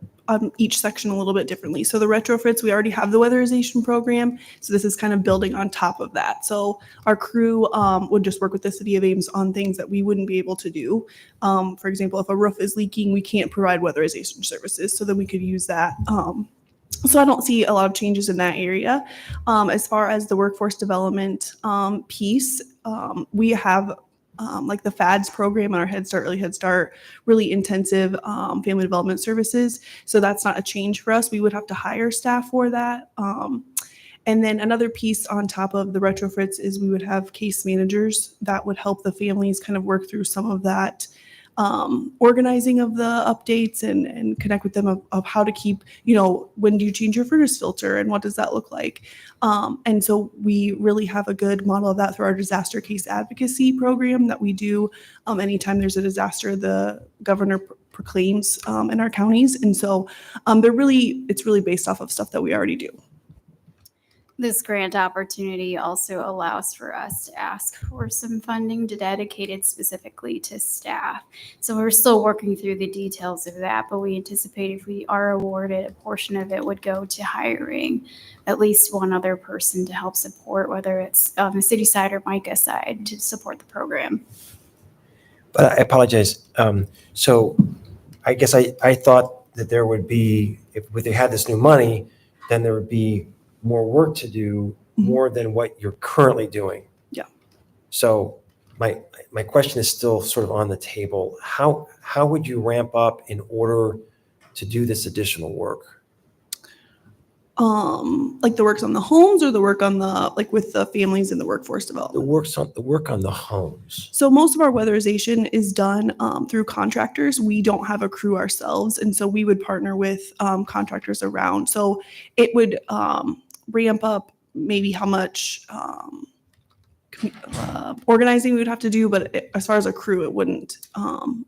each section a little bit differently. So the retrofits, we already have the weatherization program. So this is kind of building on top of that. So our crew would just work with the city of Ames on things that we wouldn't be able to do. For example, if a roof is leaking, we can't provide weatherization services. So then we could use that. So I don't see a lot of changes in that area. As far as the workforce development piece, we have like the FADS program and our Head Start, Early Head Start, really intensive family development services. So that's not a change for us. We would have to hire staff for that. And then another piece on top of the retrofits is we would have case managers that would help the families kind of work through some of that organizing of the updates and connect with them of how to keep, when do you change your furnace filter and what does that look like? And so we really have a good model of that through our disaster case advocacy program that we do. Anytime there's a disaster, the governor proclaims in our counties. And so it's really based off of stuff that we already do. This grant opportunity also allows for us to ask for some funding dedicated specifically to staff. So we're still working through the details of that, but we anticipate if we are awarded, a portion of it would go to hiring at least one other person to help support, whether it's on the city side or MICA side, to support the program. But I apologize. So I guess I thought that there would be, if they had this new money, then there would be more work to do, more than what you're currently doing. Yeah. So my question is still sort of on the table. How would you ramp up in order to do this additional work? Like the works on the homes or the work on the, like with the families in the workforce development? The work on the homes. So most of our weatherization is done through contractors. We don't have a crew ourselves, and so we would partner with contractors around. So it would ramp up maybe how much organizing we would have to do, but as far as a crew, it wouldn't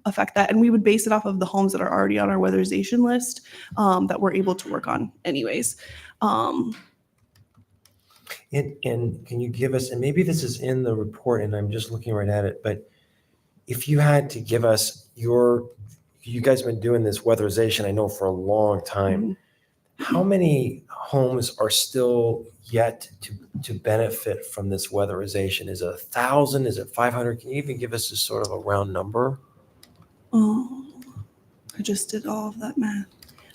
affect that. And we would base it off of the homes that are already on our weatherization list that we're able to work on anyways. And can you give us, and maybe this is in the report and I'm just looking right at it, but if you had to give us you guys have been doing this weatherization, I know, for a long time. How many homes are still yet to benefit from this weatherization? Is it 1,000? Is it 500? Can you even give us a sort of a round number? Oh, I just did all of that math.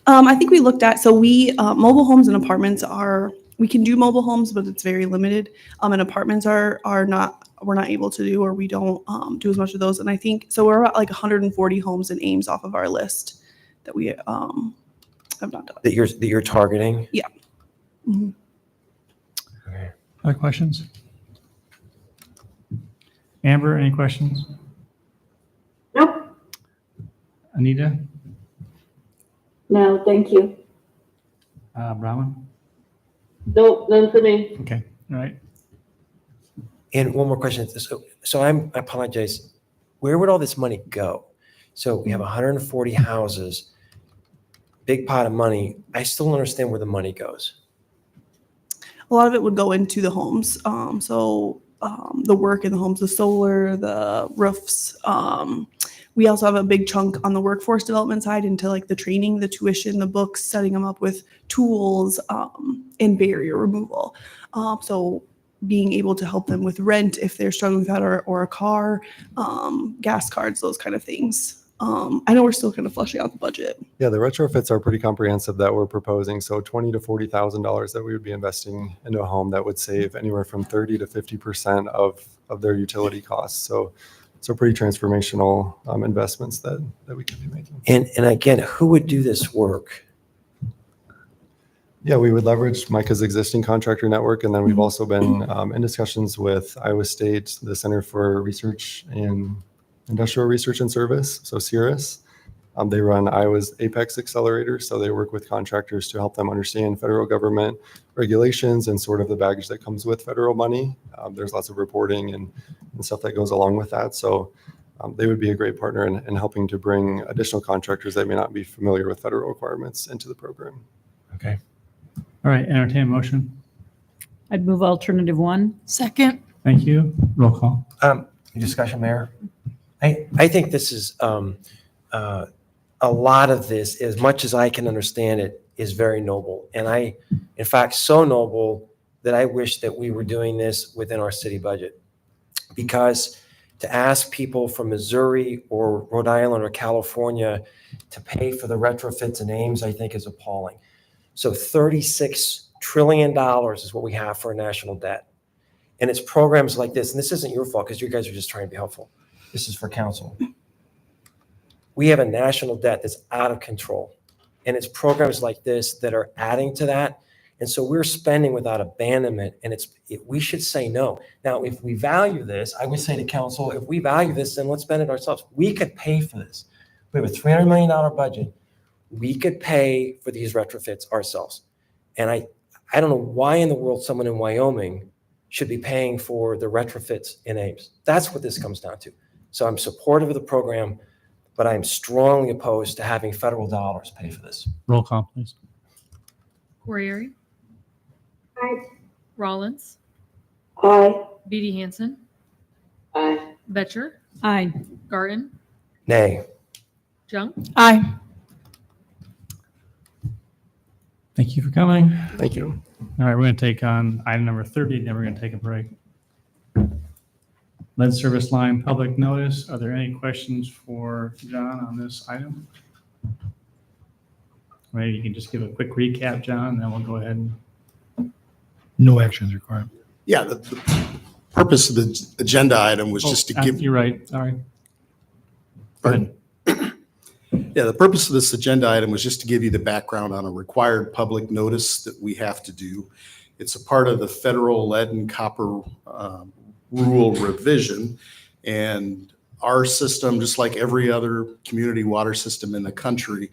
I think we looked at, so we, mobile homes and apartments we can do mobile homes, but it's very limited. And apartments we're not able to do, or we don't do as much of those. And I think, so we're about like 140 homes in Ames off of our list that we have not done. That you're targeting? Yeah. Mm-hmm. Okay. Other questions? Amber, any questions? Nope. Anita? No, thank you. Brahman? Nope, none for me. Okay, all right. And one more question. So I apologize. Where would all this money go? So we have 140 houses, big pot of money. I still don't understand where the money goes. A lot of it would go into the homes. The work in the homes, the solar, the roofs. We also have a big chunk on the workforce development side into like the training, the tuition, the books, setting them up with tools and barrier removal. So being able to help them with rent if they're struggling with that, or a car, gas cards, those kind of things. I know we're still kind of fleshing out the budget. Yeah, the retrofits are pretty comprehensive that we're proposing. So $20,000 to $40,000 that we would be investing into a home that would save anywhere from 30 to 50% of their utility costs. So pretty transformational investments that we could be making. And again, who would do this work? Yeah, we would leverage Micah's existing contractor network, and then we've also been in discussions with Iowa State, the Center for Research and Industrial Research and Service, so CIRIS. They run Iowa's Apex Accelerator, so they work with contractors to help them understand federal government regulations and sort of the baggage that comes with federal money. There's lots of reporting and stuff that goes along with that. So they would be a great partner in helping to bring additional contractors that may not be familiar with federal requirements into the program. Okay. All right, entertain a motion. I'd move alternative one. Second. Thank you. Roll call. Discussion, Mayor. I think this is a lot of this, as much as I can understand it, is very noble. And in fact, so noble that I wish that we were doing this within our city budget. Because to ask people from Missouri or Rhode Island or California to pay for the retrofits in Ames, I think is appalling. So $36 trillion is what we have for a national debt. And it's programs like this, and this isn't your fault because you guys are just trying to be helpful. This is for council. We have a national debt that's out of control. And it's programs like this that are adding to that. And so we're spending without abandonment, and we should say no. Now, if we value this, I would say to council, if we value this, then let's spend it ourselves. We could pay for this. We have a $300 million budget. We could pay for these retrofits ourselves. And I don't know why in the world someone in Wyoming should be paying for the retrofits in Ames. That's what this comes down to. So I'm supportive of the program, but I'm strongly opposed to having federal dollars pay for this. Roll call, please. Corriere, Aye. Rollins, Aye. Beatty Hansen, Aye. Betcher, Aye. Garten, Nay. Junk. Aye. Thank you for coming. Thank you. All right, we're going to take on item number 30, then we're going to take a break. Lead service line public notice. Are there any questions for John on this item? Maybe you can just give a quick recap, John, and then we'll go ahead and. No action is required. Yeah, the purpose of the agenda item was just to give. You're right, sorry. Go ahead. Yeah, the purpose of this agenda item was just to give you the background on a required public notice that we have to do. It's a part of the federal lead and copper rule revision. And our system, just like every other community water system in the country,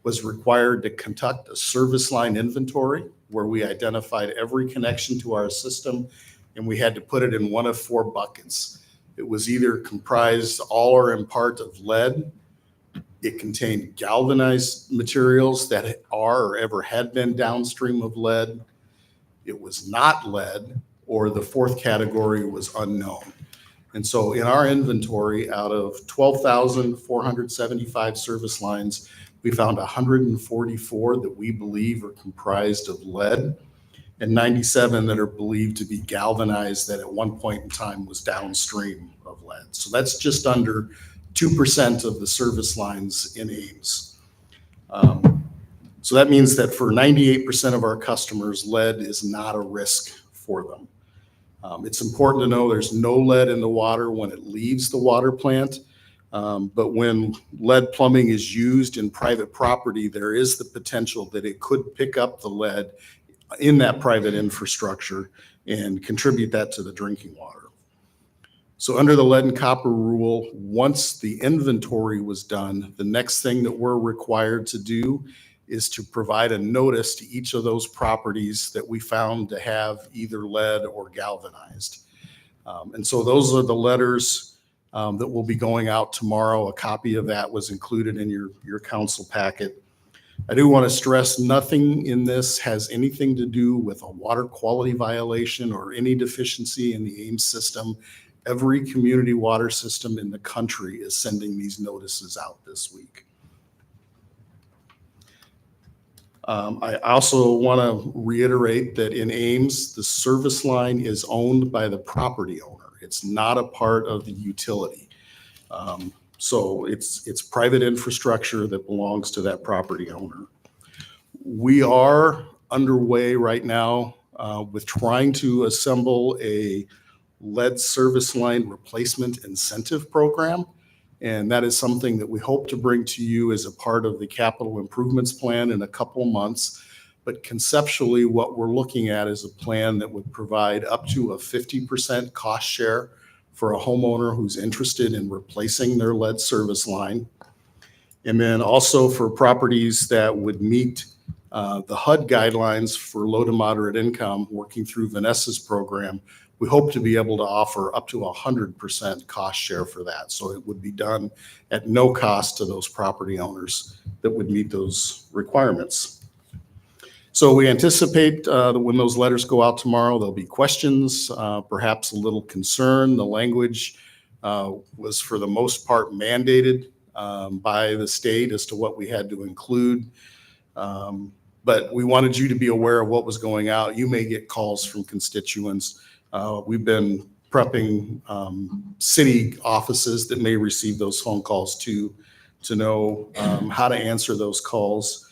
was required to conduct a service line inventory where we identified every connection to our system, and we had to put it in one of 4 buckets. It was either comprised all or in part of lead. It contained galvanized materials that are or ever had been downstream of lead. It was not lead, or the 4th category was unknown. And so in our inventory, out of 12,475 service lines, we found 144 that we believe are comprised of lead, and 97 that are believed to be galvanized that at one point in time was downstream of lead. So that's just under 2% of the service lines in Ames. So that means that for 98% of our customers, lead is not a risk for them. It's important to know there's no lead in the water when it leaves the water plant. But when lead plumbing is used in private property, there is the potential that it could pick up the lead in that private infrastructure and contribute that to the drinking water. So under the lead and copper rule, once the inventory was done, the next thing that we're required to do is to provide a notice to each of those properties that we found to have either lead or galvanized. And so those are the letters that will be going out tomorrow. A copy of that was included in your council packet. I do want to stress nothing in this has anything to do with a water quality violation or any deficiency in the Ames system. Every community water system in the country is sending these notices out this week. I also want to reiterate that in Ames, the service line is owned by the property owner. It's not a part of the utility. So it's private infrastructure that belongs to that property owner. We are underway right now with trying to assemble a lead service line replacement incentive program. And that is something that we hope to bring to you as a part of the capital improvements plan in a couple of months. But conceptually, what we're looking at is a plan that would provide up to a 50% cost share for a homeowner who's interested in replacing their lead service line. And then also for properties that would meet the HUD guidelines for low to moderate income, working through Vanessa's program, we hope to be able to offer up to 100% cost share for that. So it would be done at no cost to those property owners that would meet those requirements. So we anticipate that when those letters go out tomorrow, there'll be questions, perhaps a little concern. The language was for the most part mandated by the state as to what we had to include. But we wanted you to be aware of what was going out. You may get calls from constituents. We've been prepping city offices that may receive those phone calls to know how to answer those calls.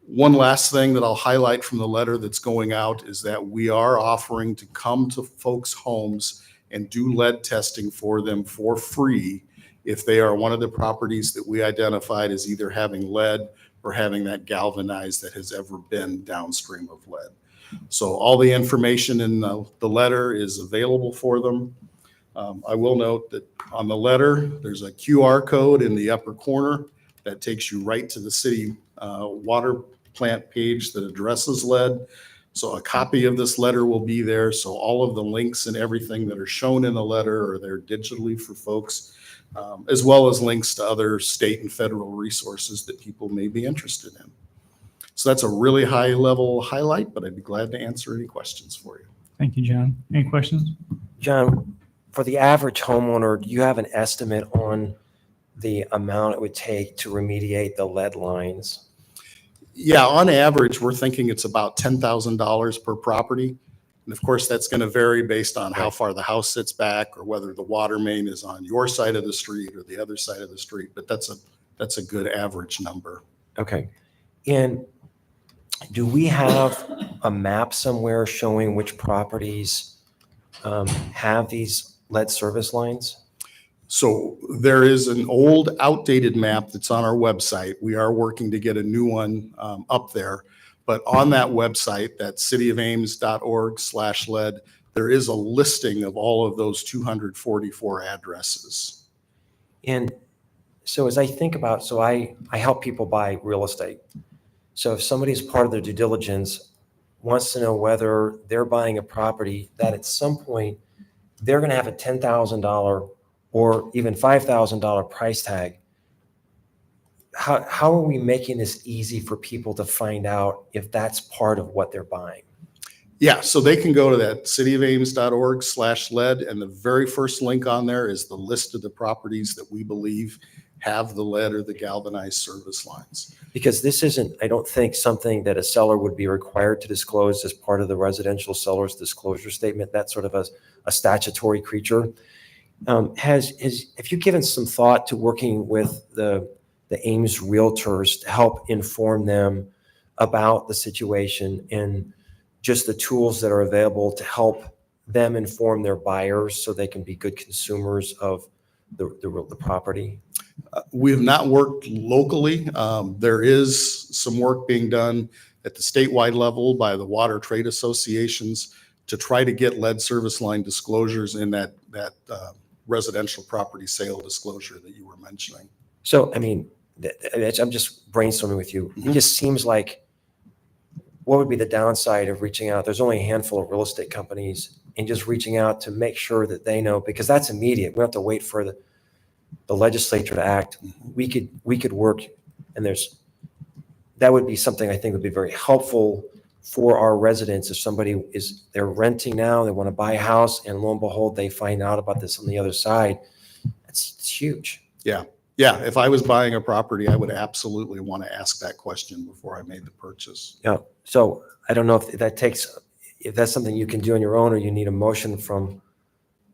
One last thing that I'll highlight from the letter that's going out is that we are offering to come to folks' homes and do lead testing for them for free if they are one of the properties that we identified as either having lead or having that galvanized that has ever been downstream of lead. So all the information in the letter is available for them. I will note that on the letter, there's a QR code in the upper corner that takes you right to the city water plant page that addresses lead. So a copy of this letter will be there. So all of the links and everything that are shown in the letter are there digitally for folks, as well as links to other state and federal resources that people may be interested in. So that's a really high level highlight, but I'd be glad to answer any questions for you. Thank you, John. Any questions? John, for the average homeowner, do you have an estimate on the amount it would take to remediate the lead lines? Yeah, on average, we're thinking it's about $10,000 per property. And of course, that's going to vary based on how far the house sits back or whether the water main is on your side of the street or the other side of the street. But that's a good average number. Okay. And do we have a map somewhere showing which properties have these lead service lines? So there is an old outdated map that's on our website. We are working to get a new one up there. But on that website, that cityofames.org/lead, there is a listing of all of those 244 addresses. And so as I think about, so I help people buy real estate. So if somebody, as part of their due diligence, wants to know whether they're buying a property that at some point they're going to have a $10,000 or even $5,000 price tag, how are we making this easy for people to find out if that's part of what they're buying? Yeah, so they can go to that cityofames.org/lead, and the very first link on there is the list of the properties that we believe have the lead or the galvanized service lines. Because this isn't, I don't think, something that a seller would be required to disclose as part of the residential seller's disclosure statement. That's sort of a statutory creature. Have you given some thought to working with the Ames realtors to help inform them about the situation and just the tools that are available to help them inform their buyers so they can be good consumers of the property? We have not worked locally. There is some work being done at the statewide level by the water trade associations to try to get lead service line disclosures in that residential property sale disclosure that you were mentioning. So, I mean, I'm just brainstorming with you. It just seems like, what would be the downside of reaching out? There's only a handful of real estate companies, and just reaching out to make sure that they know, because that's immediate. We don't have to wait for the legislature to act. We could work, and that would be something I think would be very helpful for our residents. If somebody they're renting now, they want to buy a house, and lo and behold, they find out about this on the other side. It's huge. Yeah. Yeah. If I was buying a property, I would absolutely want to ask that question before I made the purchase. Yeah. So I don't know if if that's something you can do on your own, or you need a motion from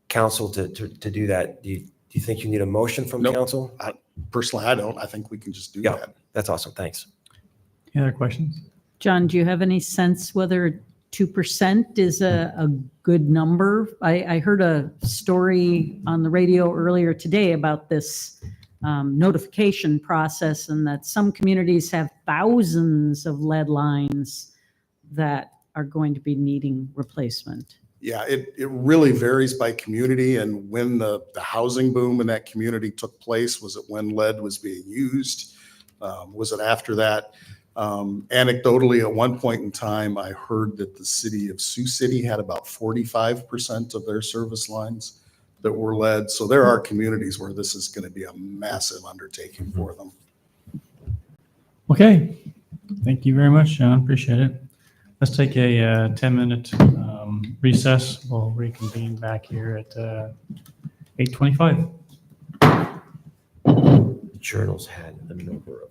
council to do that. Do you think you need a motion from council? Personally, I don't. I think we can just do that. That's awesome. Thanks. Any other questions? John, do you have any sense whether 2% is a good number? I heard a story on the radio earlier today about this notification process, and that some communities have thousands of lead lines that are going to be needing replacement. Yeah, it really varies by community and when the housing boom in that community took place. Was it when lead was being used? Was it after that? Anecdotally, at one point in time, I heard that the city of Sioux City had about 45% of their service lines that were lead. So there are communities where this is going to be a massive undertaking for them. Okay. Thank you very much, John. Appreciate it. Let's take a 10-minute recess. We'll reconvene back here at 8:25. The journals had a number of.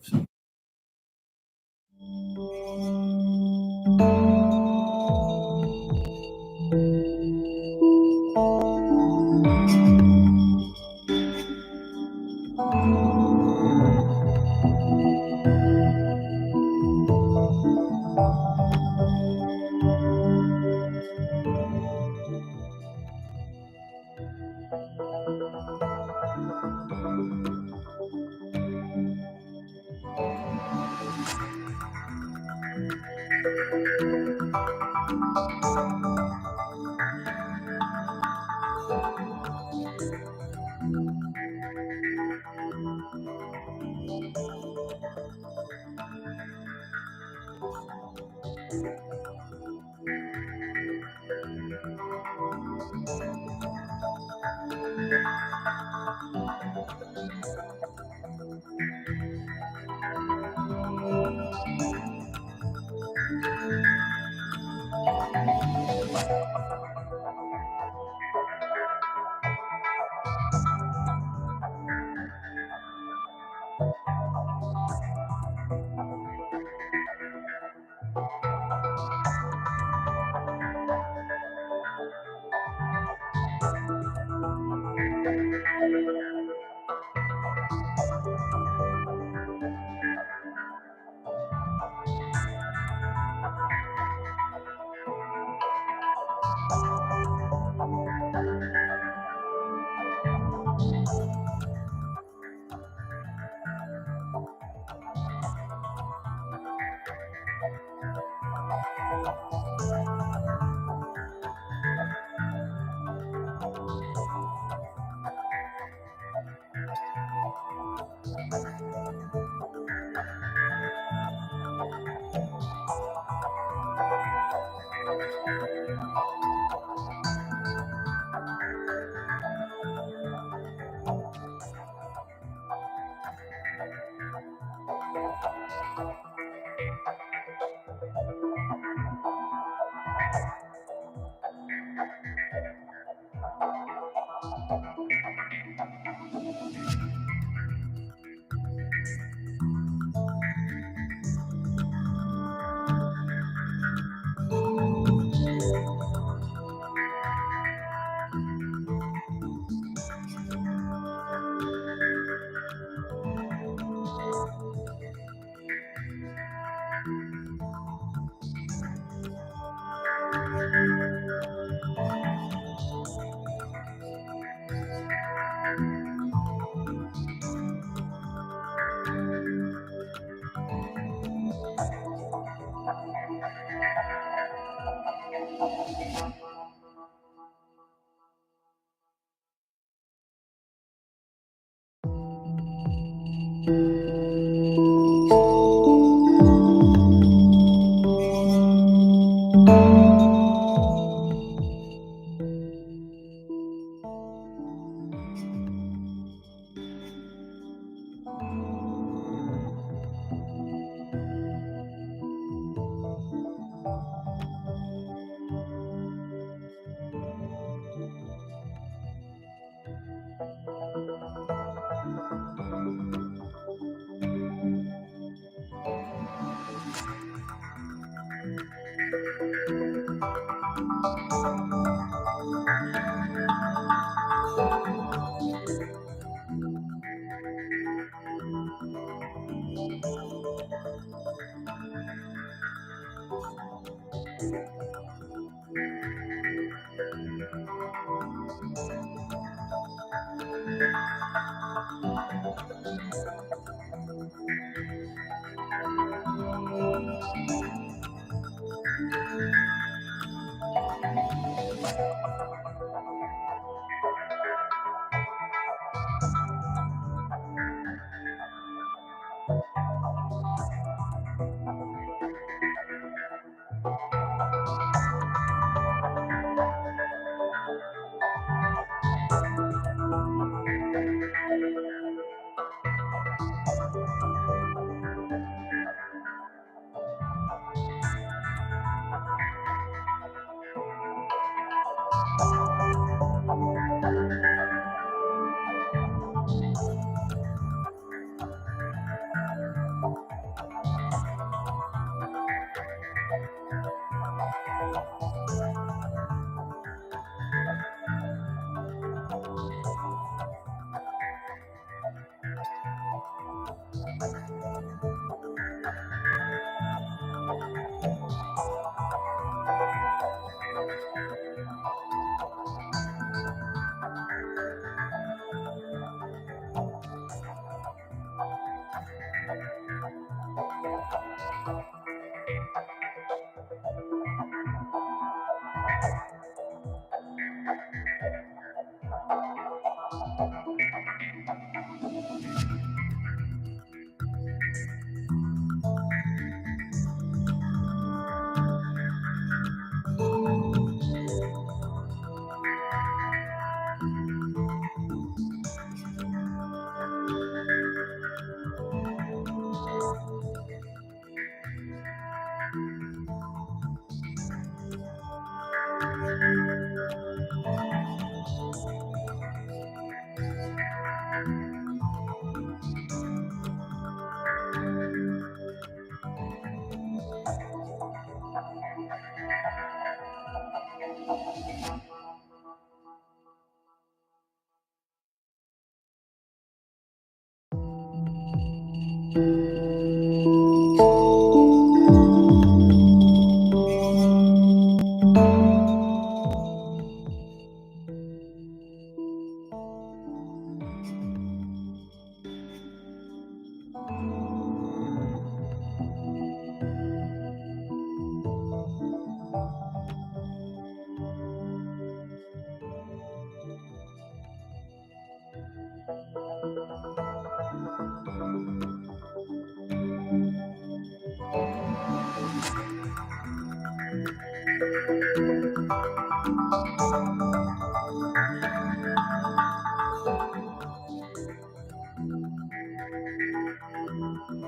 Yeah.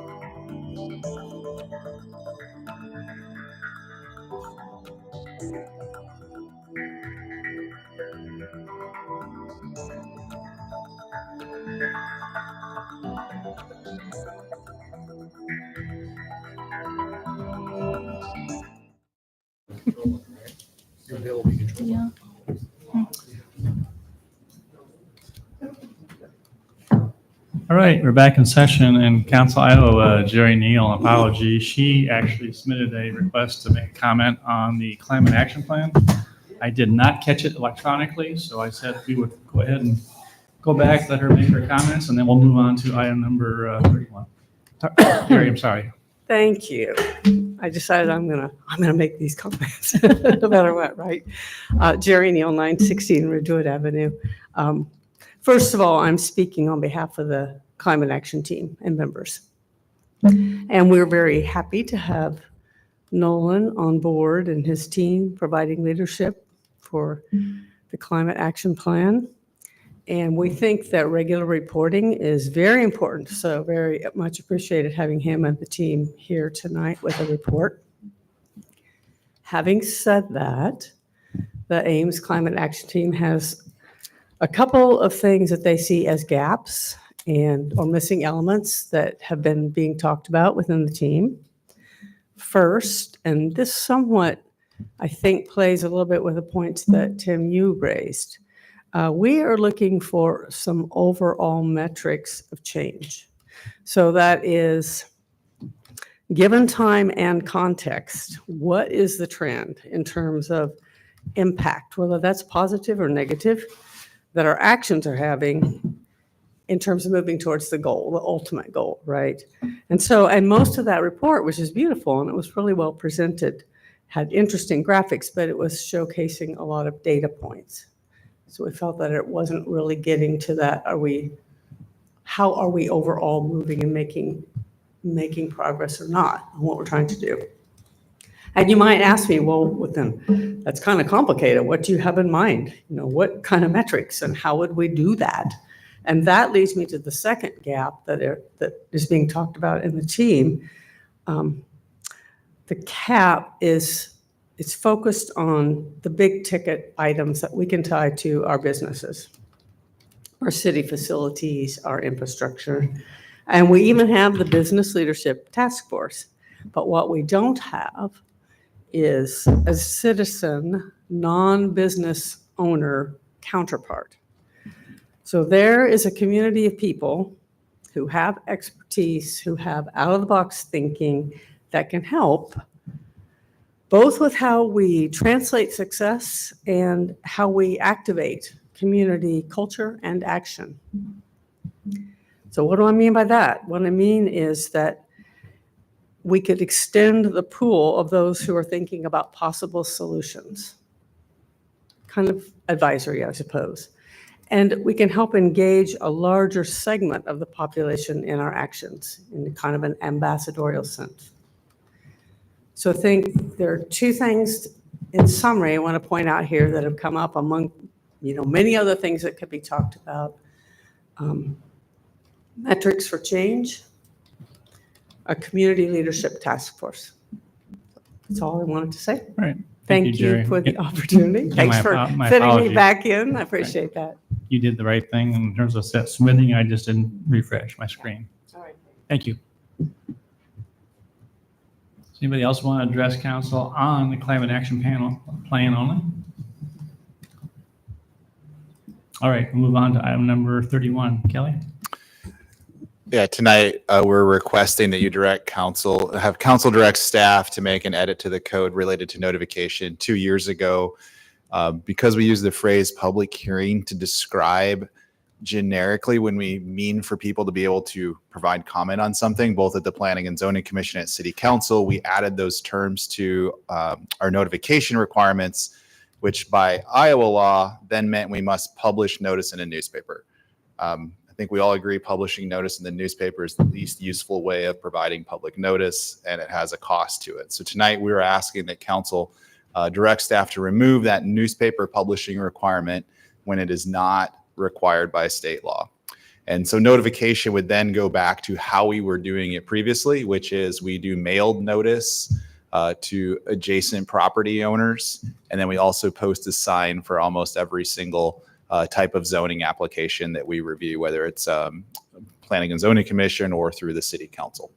All right, we're back in session, and Council, I owe Jerry Neal an apology. She actually submitted a request to make a comment on the climate action plan. I did not catch it electronically, so I said we would go ahead and go back, let her make her comments, and then we'll move on to item number 31. Jerry, I'm sorry. Thank you. I decided I'm gonna make these comments no matter what, right? Jerry Neal, 916 Ridgewood Avenue. First of all, I'm speaking on behalf of the Climate Action Team and members. And we're very happy to have Nolan on board and his team providing leadership for the Climate Action Plan. And we think that regular reporting is very important. So very much appreciated having him and the team here tonight with a report. Having said that, the Ames Climate Action Team has a couple of things that they see as gaps or missing elements that have been being talked about within the team. First, and this somewhat, I think, plays a little bit with the points that Tim, you raised. We are looking for some overall metrics of change. So that is, given time and context, what is the trend in terms of impact, whether that's positive or negative, that our actions are having in terms of moving towards the goal, the ultimate goal, right? And most of that report, which is beautiful and it was really well presented, had interesting graphics, but it was showcasing a lot of data points. So we felt that it wasn't really getting to that, how are we overall moving and making progress or not on what we're trying to do? And you might ask me, well, then that's kind of complicated. What do you have in mind? What kind of metrics and how would we do that? And that leads me to the second gap that is being talked about in the team. The CAP it's focused on the big ticket items that we can tie to our businesses, our city facilities, our infrastructure. And we even have the Business Leadership Task Force. But what we don't have is a citizen, non-business owner counterpart. So there is a community of people who have expertise, who have out-of-the-box thinking that can help both with how we translate success and how we activate community culture and action. So what do I mean by that? What I mean is that we could extend the pool of those who are thinking about possible solutions. Kind of advisory, I suppose. And we can help engage a larger segment of the population in our actions in kind of an ambassadorial sense. So I think there are two things in summary I want to point out here that have come up among many other things that could be talked about. Metrics for change, a community leadership task force. That's all I wanted to say. All right. Thank you for the opportunity. Thanks for fitting me back in. I appreciate that. You did the right thing in terms of submitting. I just didn't refresh my screen. All right. Thank you. Does anybody else want to address council on the climate action plan only? All right, we'll move on to item number 31. Kelly? Yeah, tonight we're requesting that you have council direct staff to make an edit to the code related to notification. 2 years ago, because we use the phrase public hearing to describe generically when we mean for people to be able to provide comment on something, both at the Planning and Zoning Commission at City Council, we added those terms to our notification requirements, which by Iowa law then meant we must publish notice in a newspaper. I think we all agree publishing notice in the newspaper is the least useful way of providing public notice, and it has a cost to it. So tonight we were asking that council direct staff to remove that newspaper publishing requirement when it is not required by state law. And so notification would then go back to how we were doing it previously, which is we do mailed notice to adjacent property owners. And then we also post a sign for almost every single type of zoning application that we review, whether it's Planning and Zoning Commission or through the City Council.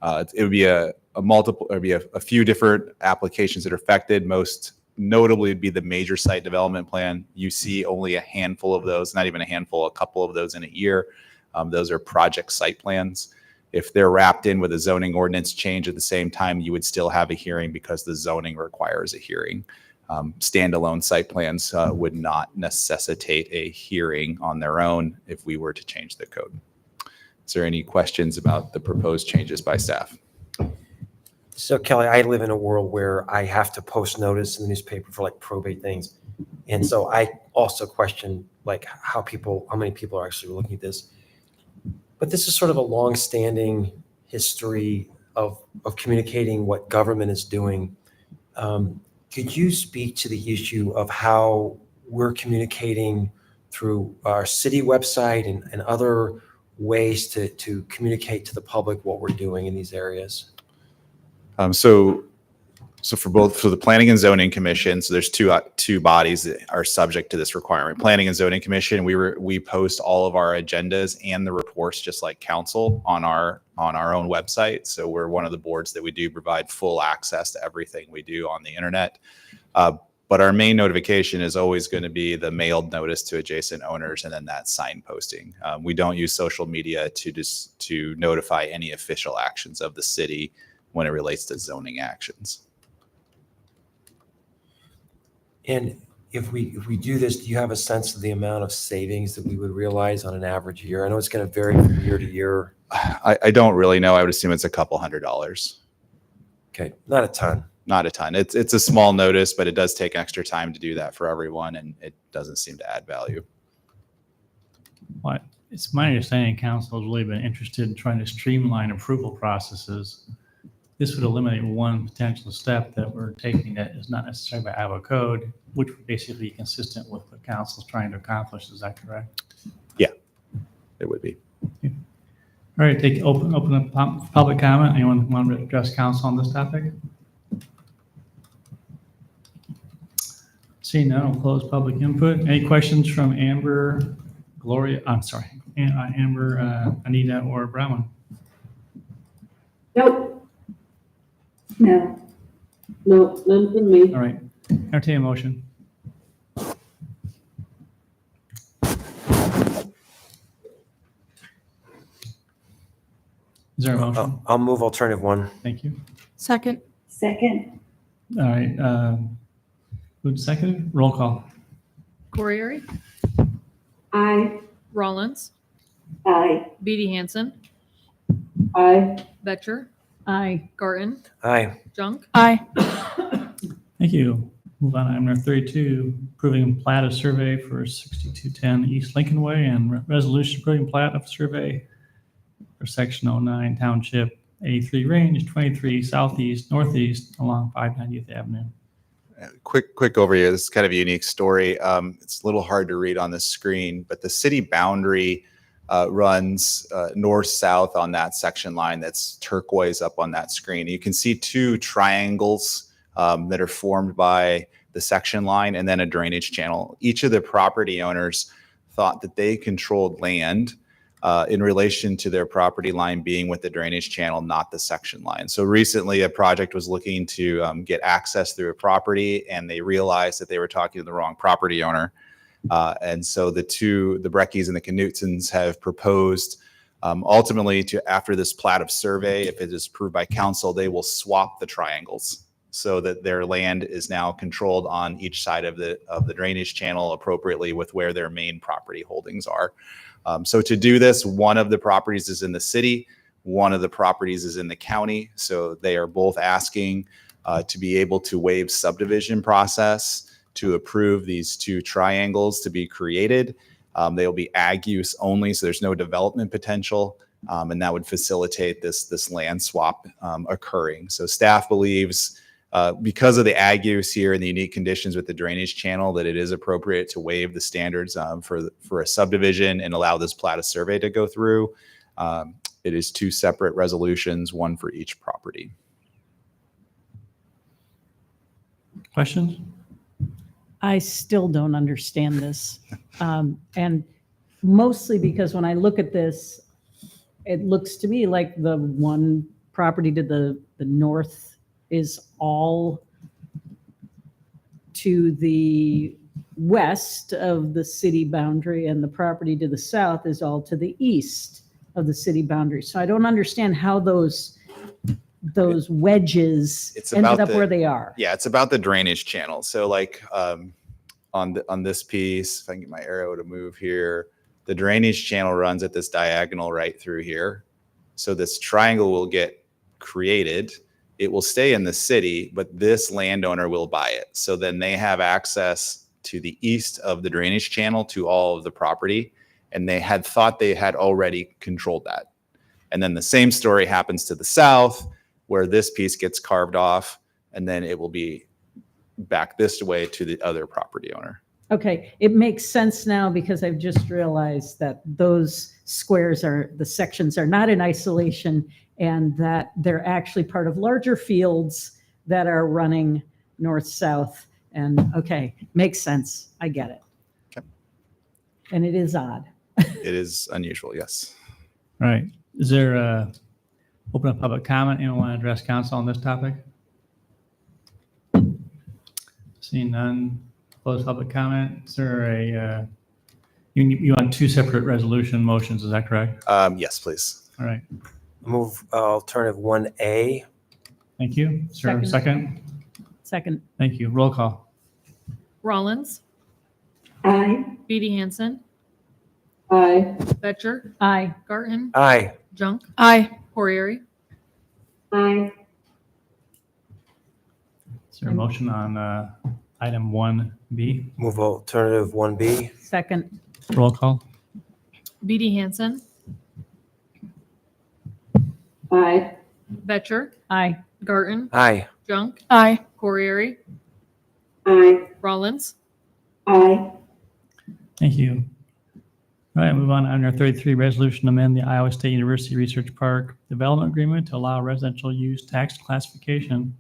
It would be a few different applications that are affected. Most notably would be the major site development plan. You see only a handful of those, not even a handful, a couple of those in a year. Those are project site plans. If they're wrapped in with a zoning ordinance change at the same time, you would still have a hearing because the zoning requires a hearing. Standalone site plans would not necessitate a hearing on their own if we were to change the code. Is there any questions about the proposed changes by staff? So Kelly, I live in a world where I have to post notice in the newspaper for like probate things. And so I also question like how many people are actually looking at this. But this is sort of a long-standing history of communicating what government is doing. Could you speak to the issue of how we're communicating through our city website and other ways to communicate to the public what we're doing in these areas? So for the Planning and Zoning Commission, so there's two bodies that are subject to this requirement. Planning and Zoning Commission, we post all of our agendas and the reports just like council on our own website. So we're one of the boards that we do provide full access to everything we do on the internet. But our main notification is always going to be the mailed notice to adjacent owners and then that sign posting. We don't use social media to notify any official actions of the city when it relates to zoning actions. And if we do this, do you have a sense of the amount of savings that we would realize on an average year? I know it's going to vary from year to year. I don't really know. I would assume it's a couple $100. Okay, not a ton. Not a ton. It's a small notice, but it does take extra time to do that for everyone, and it doesn't seem to add value. What it's my understanding council has really been interested in trying to streamline approval processes. This would eliminate one potential step that we're taking that is not necessarily by Iowa code, which would basically be consistent with what council is trying to accomplish. Is that correct? Yeah, it would be. All right, open up public comment. Anyone want to address council on this topic? Seeing none, we'll close public input. Any questions from Amber, Gloria? I'm sorry, Amber, Anita, or Brown? Nope. No. No, none from me. All right, entertain a motion. Is there a motion? I'll move alternative one. Thank you. Second. Second. All right, who's seconded? Roll call. Corriere, Aye. Rollins, Aye. Beatty Hansen, Aye. Betcher, Aye. Garten, Aye. Junk. Aye. Thank you. Move on to item number 32, approving plat of survey for 6210 East Lincoln Way and resolution approving plat of survey for section 09 Township 83 Range 23 Southeast Northeast along 590th Avenue. Quick overview. This is kind of a unique story. It's a little hard to read on the screen, but the city boundary runs north-south on that section line that's turquoise up on that screen. You can see two triangles that are formed by the section line and then a drainage channel. Each of the property owners thought that they controlled land in relation to their property line being with the drainage channel, not the section line. So recently a project was looking to get access through a property and they realized that they were talking to the wrong property owner. And so the Breckys and the Knutsons have proposed ultimately to, after this plat of survey, if it is approved by council, they will swap the triangles so that their land is now controlled on each side of the drainage channel appropriately with where their main property holdings are. So to do this, one of the properties is in the city, one of the properties is in the county. So they are both asking to be able to waive subdivision process to approve these two triangles to be created. They'll be ag use only, so there's no development potential, and that would facilitate this land swap occurring. So staff believes because of the ag use here and the unique conditions with the drainage channel, that it is appropriate to waive the standards for a subdivision and allow this plat of survey to go through. It is 2 separate resolutions, one for each property. Questions? I still don't understand this. And mostly because when I look at this, it looks to me like the one property to the north is all to the west of the city boundary, and the property to the south is all to the east of the city boundary. So I don't understand how those wedges ended up where they are. Yeah, it's about the drainage channel. So like on this piece, if I can get my arrow to move here, the drainage channel runs at this diagonal right through here. So this triangle will get created. It will stay in the city, but this landowner will buy it. So then they have access to the east of the drainage channel to all of the property. And they had thought they had already controlled that. And then the same story happens to the south, where this piece gets carved off, and then it will be back this way to the other property owner. Okay, it makes sense now because I've just realized that those squares the sections are not in isolation, and that they're actually part of larger fields that are running north-south. And okay, makes sense. I get it. Okay. And it is odd. It is unusual, yes. All right. Is there open up public comment? Anyone want to address council on this topic? Seeing none, close public comment. Is there you want 2 separate resolution motions, is that correct? Yes, please. All right. Move alternative 1A. Thank you. Is there a second? Second. Thank you. Roll call. Rollins, Aye. Beatty Hansen, Aye. Betcher, Aye. Garten, Aye. Junk, Aye. Corriere. Aye. Is there a motion on item 1B? Move alternative 1B. Second. Roll call. Beatty Hansen, Aye. Betcher, Aye. Garten, Aye. Junk, Aye. Corriere, Aye. Rollins, Aye. Thank you. All right, move on to item 33, resolution to amend the Iowa State University Research Park Development Agreement to allow residential use tax classification.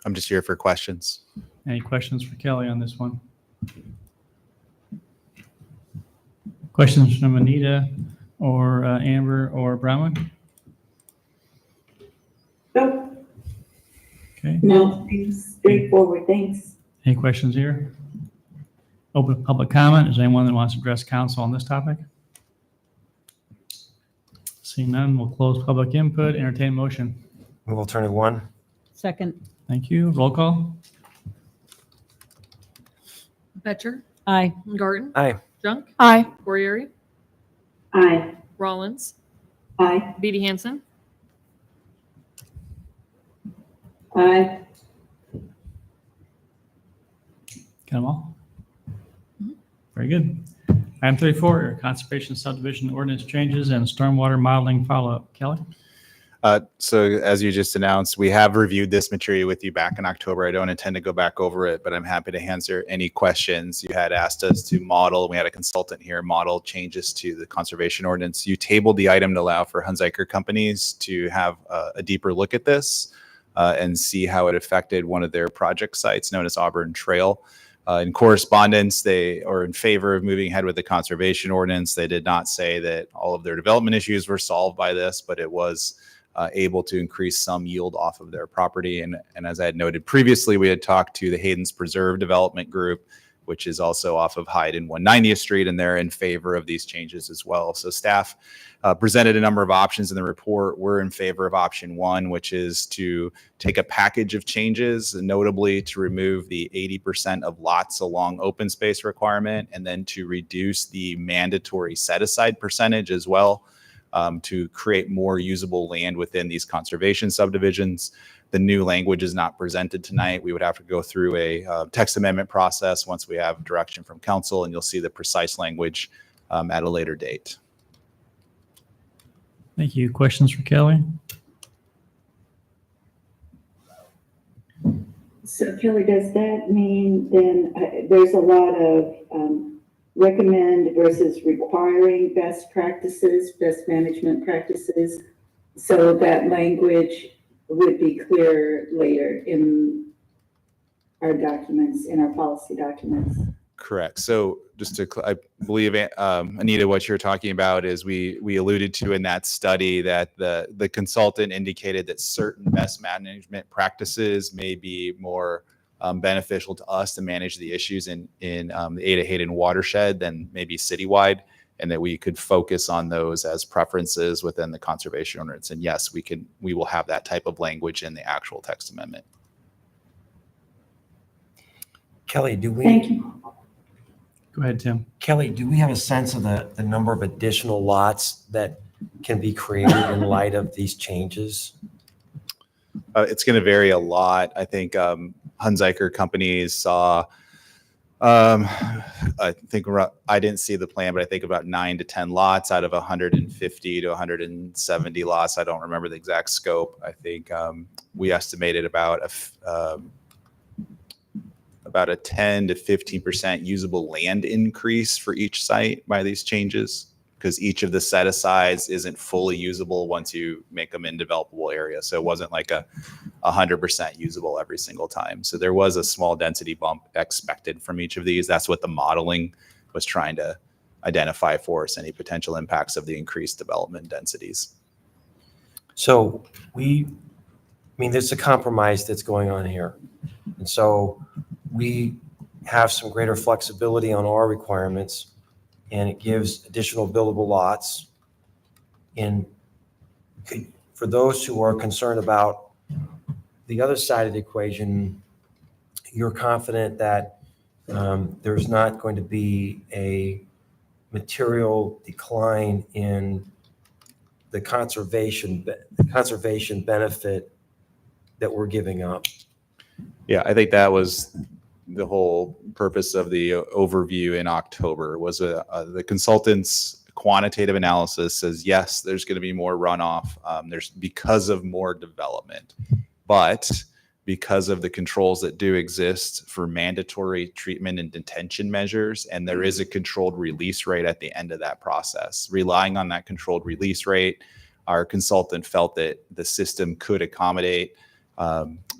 I'm just here for questions. Any questions for Kelly on this one? Questions from Anita or Amber or Brown? Nope. Okay. No, seems straightforward. Thanks. Any questions here? Open public comment. Is there anyone that wants to address council on this topic? Seeing none, we'll close public input. Entertain motion. Move alternative 1. Second. Thank you. Roll call. Betcher, Aye. Garten, Aye. Junk, Aye. Corriere, Aye. Rollins, Aye. Beatty Hansen, Aye. Got them all? Very good. Item 34, conservation subdivision ordinance changes and stormwater modeling follow-up. Kelly? So as you just announced, we have reviewed this material with you back in October. I don't intend to go back over it, but I'm happy to answer any questions. You had asked us to model, we had a consultant here, model changes to the conservation ordinance. You tabled the item to allow for Hunziker companies to have a deeper look at this and see how it affected one of their project sites known as Auburn Trail. In correspondence, they are in favor of moving ahead with the conservation ordinance. They did not say that all of their development issues were solved by this, but it was able to increase some yield off of their property. And as I had noted previously, we had talked to the Hayden's Preserve Development Group, which is also off of Hyde and 190th Street, and they're in favor of these changes as well. So staff presented a number of options in the report. We're in favor of option 1, which is to take a package of changes, notably to remove the 80% of lots along open space requirement, and then to reduce the mandatory set-aside percentage as well, to create more usable land within these conservation subdivisions. The new language is not presented tonight. We would have to go through a text amendment process once we have direction from council, and you'll see the precise language at a later date. Thank you. Questions for Kelly? Kelly, does that mean then there's a lot of recommend versus requiring best practices, best management practices? So that language would be clear later in our documents, in our policy documents. Correct. So just to, I believe, Anita, what you're talking about is we alluded to in that study that the consultant indicated that certain best management practices may be more beneficial to us to manage the issues in the Ada Hayden watershed than maybe citywide, and that we could focus on those as preferences within the conservation ordinance. And yes, we will have that type of language in the actual text amendment. Kelly, do we? Thank you. Go ahead, Tim. Kelly, do we have a sense of the number of additional lots that can be created in light of these changes? It's going to vary a lot. I think Hunziker companies saw, I think I didn't see the plan, but I think about 9 to 10 lots out of 150 to 170 lots. I don't remember the exact scope. I think we estimated about a 10 to 15% usable land increase for each site by these changes, because each of the set asides isn't fully usable once you make them in developable area. So it wasn't like a 100% usable every single time. So there was a small density bump expected from each of these. That's what the modeling was trying to identify for us, any potential impacts of the increased development densities. So there's a compromise that's going on here. And so we have some greater flexibility on our requirements, and it gives additional buildable lots. And for those who are concerned about the other side of the equation, you're confident that there's not going to be a material decline in the conservation benefit that we're giving up. Yeah, I think that was the whole purpose of the overview in October, was the consultant's quantitative analysis says, yes, there's going to be more runoff. There's because of more development, but because of the controls that do exist for mandatory treatment and detention measures, and there is a controlled release rate at the end of that process. Relying on that controlled release rate, our consultant felt that the system could accommodate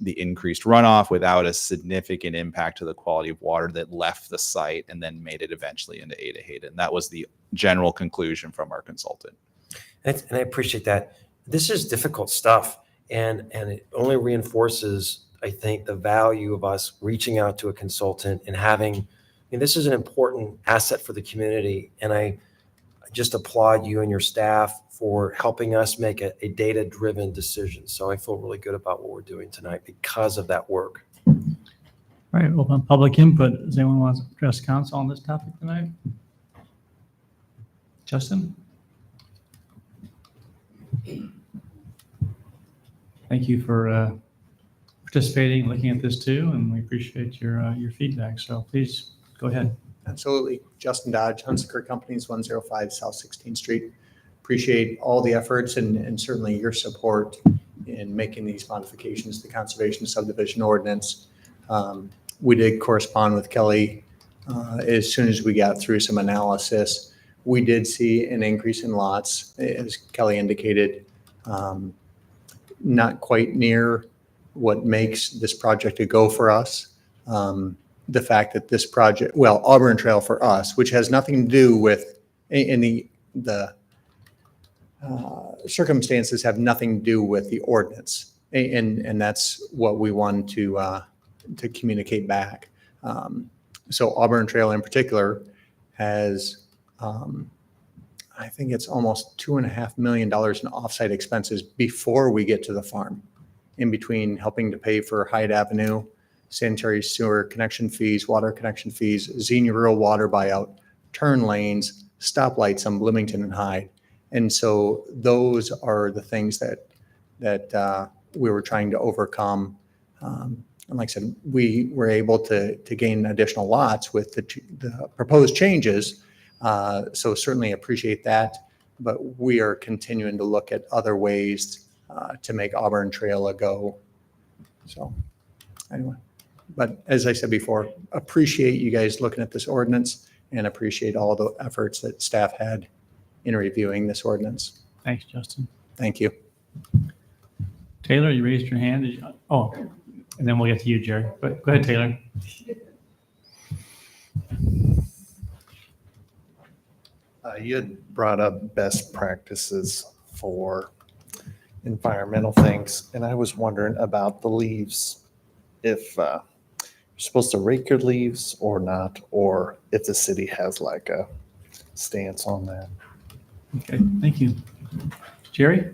the increased runoff without a significant impact to the quality of water that left the site and then made it eventually into Ada Hayden. That was the general conclusion from our consultant. And I appreciate that. This is difficult stuff, and it only reinforces, I think, the value of us reaching out to a consultant and having, this is an important asset for the community. And I just applaud you and your staff for helping us make a data-driven decision. So I feel really good about what we're doing tonight because of that work. All right, open public input. Does anyone want to address council on this topic tonight? Justin? Thank you for participating, looking at this too, and we appreciate your feedback. So please go ahead. Absolutely. Justin Dodge, Hunziker Companies, 105 South 16th Street. Appreciate all the efforts and certainly your support in making these modifications to the Conservation Subdivision Ordinance. We did correspond with Kelly as soon as we got through some analysis. We did see an increase in lots, as Kelly indicated, not quite near what makes this project a go for us. The fact that this project, well, Auburn Trail for us, which has nothing to do with, in the circumstances have nothing to do with the ordinance. And that's what we wanted to communicate back. So Auburn Trail in particular has, I think it's almost $2.5 million in offsite expenses before we get to the farm, in between helping to pay for Hyde Avenue, sanitary sewer connection fees, water connection fees, Xenia Rural Water buyout, turn lanes, stoplights on Bloomington and Hyde. And so those are the things that we were trying to overcome. And like I said, we were able to gain additional lots with the proposed changes. So certainly appreciate that. But we are continuing to look at other ways to make Auburn Trail a go. So anyway. But as I said before, appreciate you guys looking at this ordinance and appreciate all the efforts that staff had in reviewing this ordinance. Thanks, Justin. Thank you. Taylor, you raised your hand. Oh, and then we'll get to you, Jerry. But go ahead, Taylor. You had brought up best practices for environmental things, and I was wondering about the leaves. If you're supposed to rake your leaves or not, or if the city has like a stance on that. Okay, thank you. Jerry?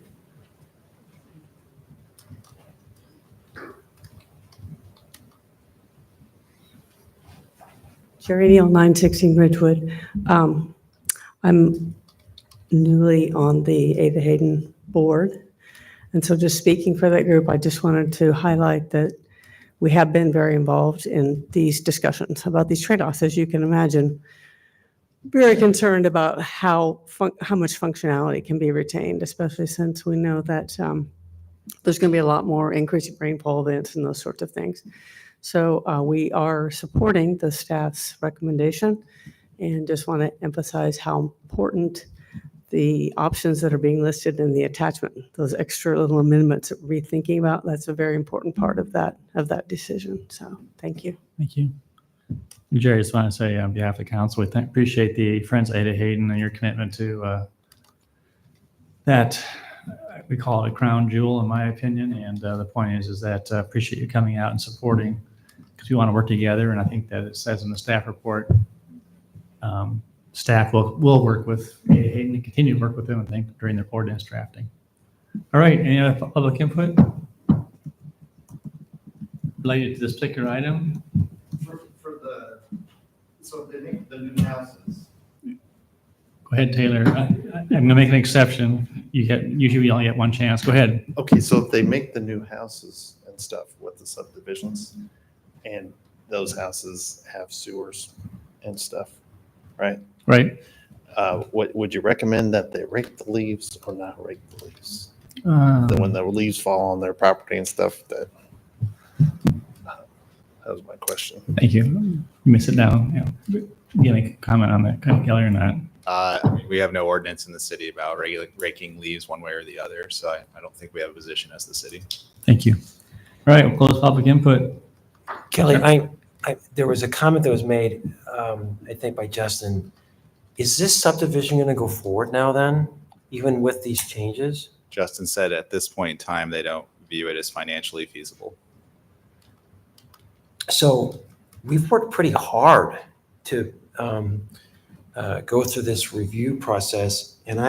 Jerry Neal, 916 Ridgewood. I'm newly on the Ava Hayden board. And so just speaking for that group, I just wanted to highlight that we have been very involved in these discussions about these trade-offs, as you can imagine. Very concerned about how much functionality can be retained, especially since we know that there's going to be a lot more increasing rainfall events and those sorts of things. So we are supporting the staff's recommendation and just want to emphasize how important the options that are being listed in the attachment, those extra little amendments that we're thinking about, that's a very important part of that decision. So thank you. Thank you. Jerry, I just want to say on behalf of the council, we appreciate the Friends of Ada Hayden and your commitment to that. We call it a crown jewel, in my opinion. And the point is that appreciate you coming out and supporting, because we want to work together. And I think that it says in the staff report, staff will work with Ada Hayden and continue to work with them, I think, during their ordinance drafting. All right, any other public input related to this particular item? So they make the new houses. Go ahead, Taylor. I'm going to make an exception. Usually you only get one chance. Go ahead. Okay, so if they make the new houses and stuff with the subdivisions, and those houses have sewers and stuff, right? Right. Would you recommend that they rake the leaves or not rake the leaves? Um, Then when the leaves fall on their property and stuff, that was my question. Thank you. Let me sit down. Yeah. You make a comment on that, Kelly, or not? We have no ordinance in the city about raking leaves one way or the other, so I don't think we have a position as the city. Thank you. All right, we'll close public input. Kelly, there was a comment that was made, I think by Justin. Is this subdivision going to go forward now then, even with these changes? Justin said at this point in time, they don't view it as financially feasible. So we've worked pretty hard to go through this review process, and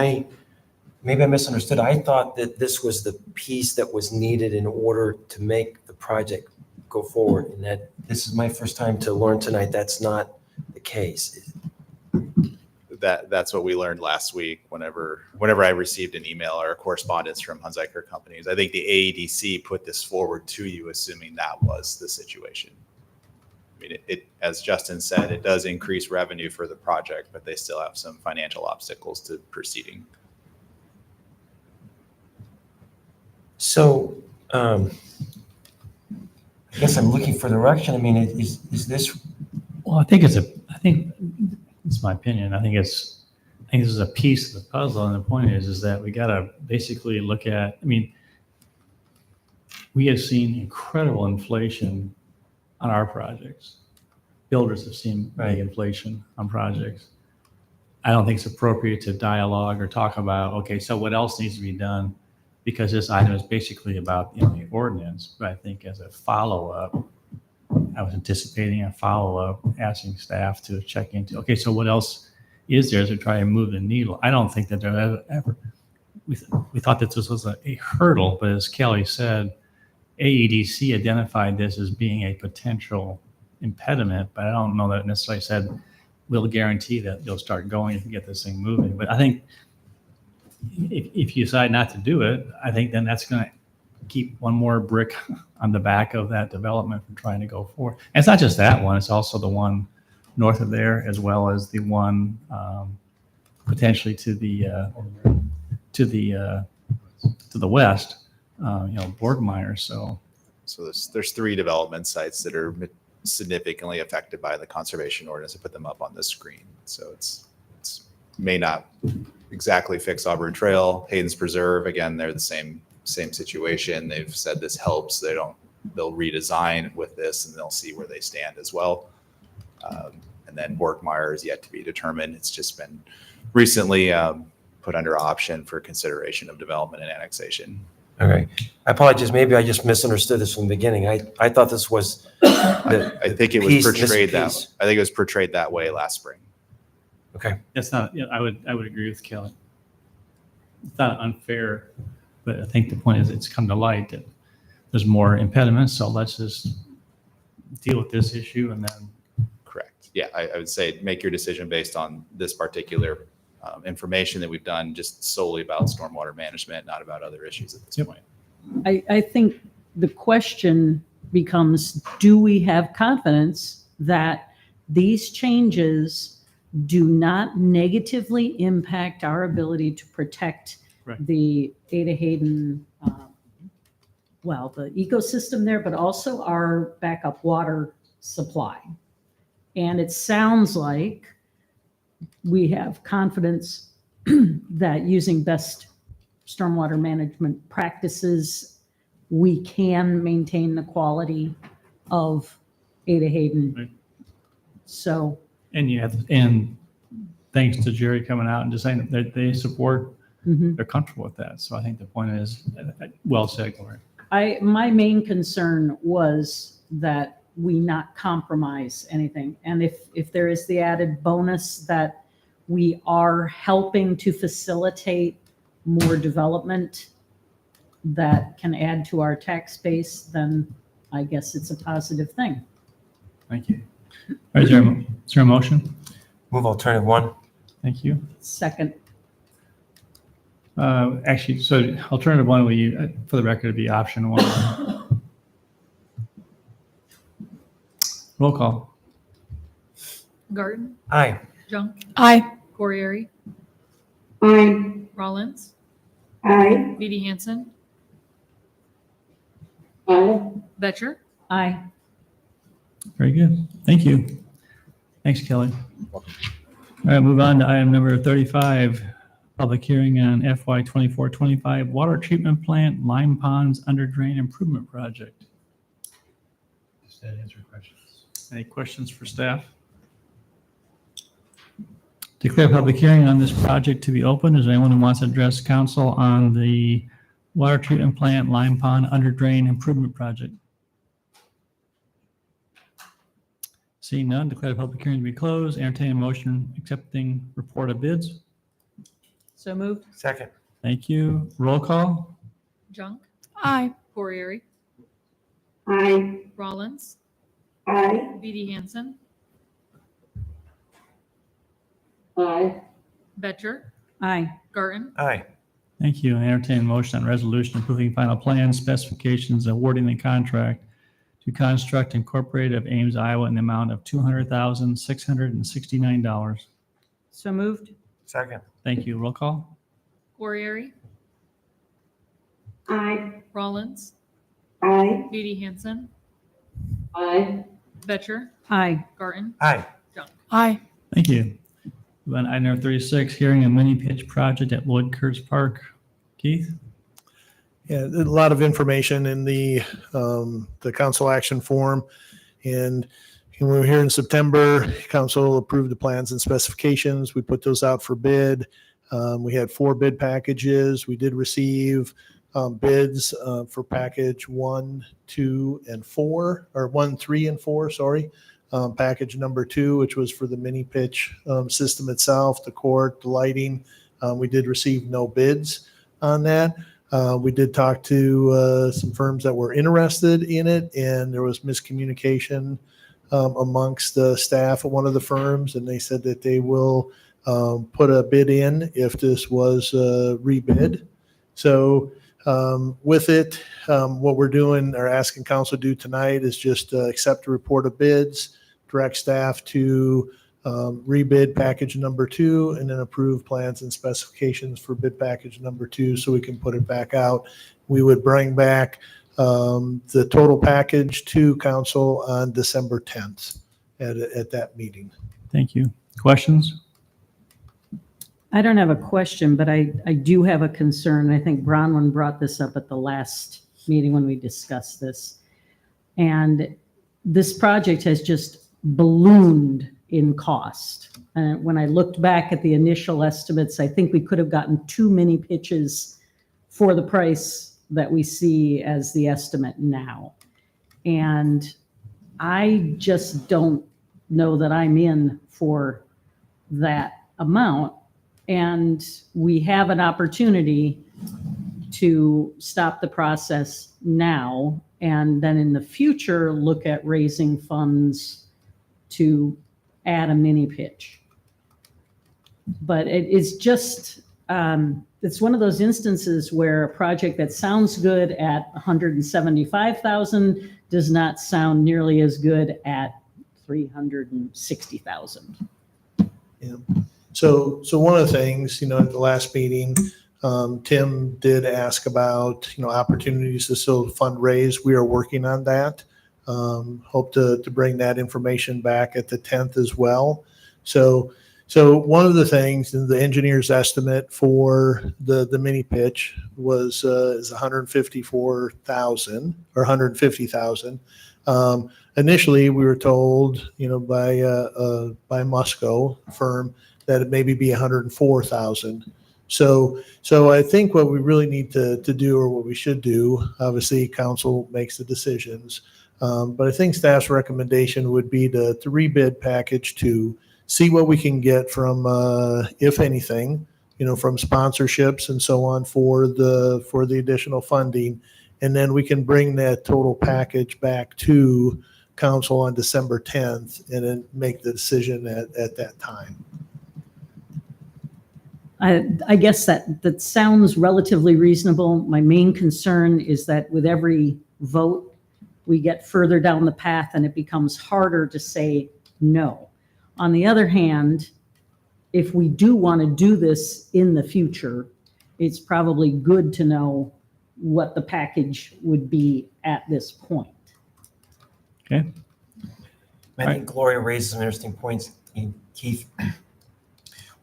maybe I misunderstood. I thought that this was the piece that was needed in order to make the project go forward, and that this is my first time to learn tonight that's not the case. That's what we learned last week whenever I received an email or a correspondence from Hunziker Companies. I think the AEDC put this forward to you assuming that was the situation. I mean, it as Justin said, it does increase revenue for the project, but they still have some financial obstacles to proceeding. So I guess I'm looking for direction. I mean, is this? Well, I think it's my opinion. I think this is a piece of the puzzle. And the point is that we got to basically look at, I mean, we have seen incredible inflation on our projects. Builders have seen big inflation on projects. I don't think it's appropriate to dialogue or talk about, okay, so what else needs to be done? Because this item is basically about the ordinance. But I think as a follow-up, I was anticipating a follow-up, asking staff to check into, okay, so what else is there to try and move the needle? I don't think that there ever, we thought that this was a hurdle, but as Kelly said, AEDC identified this as being a potential impediment, but I don't know that it necessarily said we'll guarantee that you'll start going if you get this thing moving. But I think if you decide not to do it, I think then that's going to keep one more brick on the back of that development from trying to go forward. And it's not just that one; it's also the one north of there, as well as the one potentially to the west. Borgmeyer. So So there's 3 development sites that are significantly affected by the conservation ordinance. I put them up on this screen. So it's may not exactly fix Auburn Trail. Hayden's Preserve, again, they're the same situation. They've said this helps. They'll redesign with this and they'll see where they stand as well. And then Borkmeyer is yet to be determined. It's just been recently put under option for consideration of development and annexation. Okay. I apologize. Maybe I just misunderstood this from the beginning. I thought this was I think it was portrayed that. I think it was portrayed that way last spring. Okay. That's not, yeah, I would agree with Kelly. It's not unfair, but I think the point is it's come to light that there's more impediments. So let's just deal with this issue and then. Correct. Yeah, I would say make your decision based on this particular information that we've done, just solely about stormwater management, not about other issues at this point. I think the question becomes, do we have confidence that these changes do not negatively impact our ability to protect the Ada Hayden, the ecosystem there, but also our backup water supply? And it sounds like we have confidence that using best stormwater management practices, we can maintain the quality of Ada Hayden. Right. So. And thanks to Jerry coming out and just saying that they support, they're comfortable with that. So I think the point is, well said, Gloria. My main concern was that we not compromise anything. And if there is the added bonus that we are helping to facilitate more development that can add to our tax base, then I guess it's a positive thing. Thank you. All right, is there a motion? Move alternative 1. Thank you. Second. Actually, so alternative 1, for the record, it'd be option 1. Roll call. Garten, Aye. Junk, Aye. Corriere, Aye. Rollins, Aye. Beatty Hansen, Aye. Betcher, Aye. Very good. Thank you. Thanks, Kelly. All right, move on to item number 35, public hearing on FY 24-25 water treatment plant lime ponds under drain improvement project. Does that answer questions? Any questions for staff? Declare public hearing on this project to be open. Is there anyone who wants to address council on the water treatment plant lime pond under drain improvement project? Seeing none, declare the public hearing to be closed. Entertain a motion accepting report of bids. So moved. Second. Thank you. Roll call. Junk, Aye. Corriere, Aye. Rollins, Aye. Beatty Hansen, Aye. Betcher, Aye. Garten, Aye. Thank you. And entertain a motion on resolution approving final plan specifications awarding the contract to Construct Incorporated of Ames, Iowa in the amount of $200,669. So moved. Second. Thank you. Roll call. Corriere, Aye. Rollins, Aye. Beatty Hansen, Aye. Betcher, Aye. Garten, Aye. Junk. Aye. Thank you. Then item number 36, hearing a mini pitch project at Lloyd Kurtz Park. Keith? Yeah, a lot of information in the council action form. And we were here in September, council approved the plans and specifications. We put those out for bid. We had 4 bid packages. We did receive bids for package 1, 2, and 4, or 1, 3, and 4, sorry. Package number 2, which was for the mini pitch system itself, the court, the lighting. We did receive no bids on that. We did talk to some firms that were interested in it, and there was miscommunication amongst the staff at one of the firms, and they said that they will put a bid in if this was rebid. So with it, what we're doing or asking council to do tonight is just accept a report of bids, direct staff to rebid package number 2, and then approve plans and specifications for bid package number 2 so we can put it back out. We would bring back the total package to council on December 10th at that meeting. Thank you. Questions? I don't have a question, but I do have a concern. I think Bronwyn brought this up at the last meeting when we discussed this. And this project has just ballooned in cost. When I looked back at the initial estimates, I think we could have gotten too many pitches for the price that we see as the estimate now. And I just don't know that I'm in for that amount. And we have an opportunity to stop the process now and then in the future look at raising funds to add a mini pitch. But it is just, it's one of those instances where a project that sounds good at 175,000 does not sound nearly as good at 360,000. Yeah. So one of the things, at the last meeting, Tim did ask about, opportunities to still fundraise. We are working on that. Hope to bring that information back at the 10th as well. So one of the things in the engineer's estimate for the mini pitch is 154,000 or 150,000. Initially, we were told, by Musco firm that it maybe be 104,000. So I think what we really need to do, or what we should do, obviously council makes the decisions, but I think staff's recommendation would be to rebid package 2, see what we can get from, if anything, from sponsorships and so on for the additional funding, and then we can bring that total package back to council on December 10th and then make the decision at that time. I guess that sounds relatively reasonable. My main concern is that with every vote, we get further down the path and it becomes harder to say no. On the other hand, if we do want to do this in the future, it's probably good to know what the package would be at this point. Okay. I think Gloria raises some interesting points, Keith.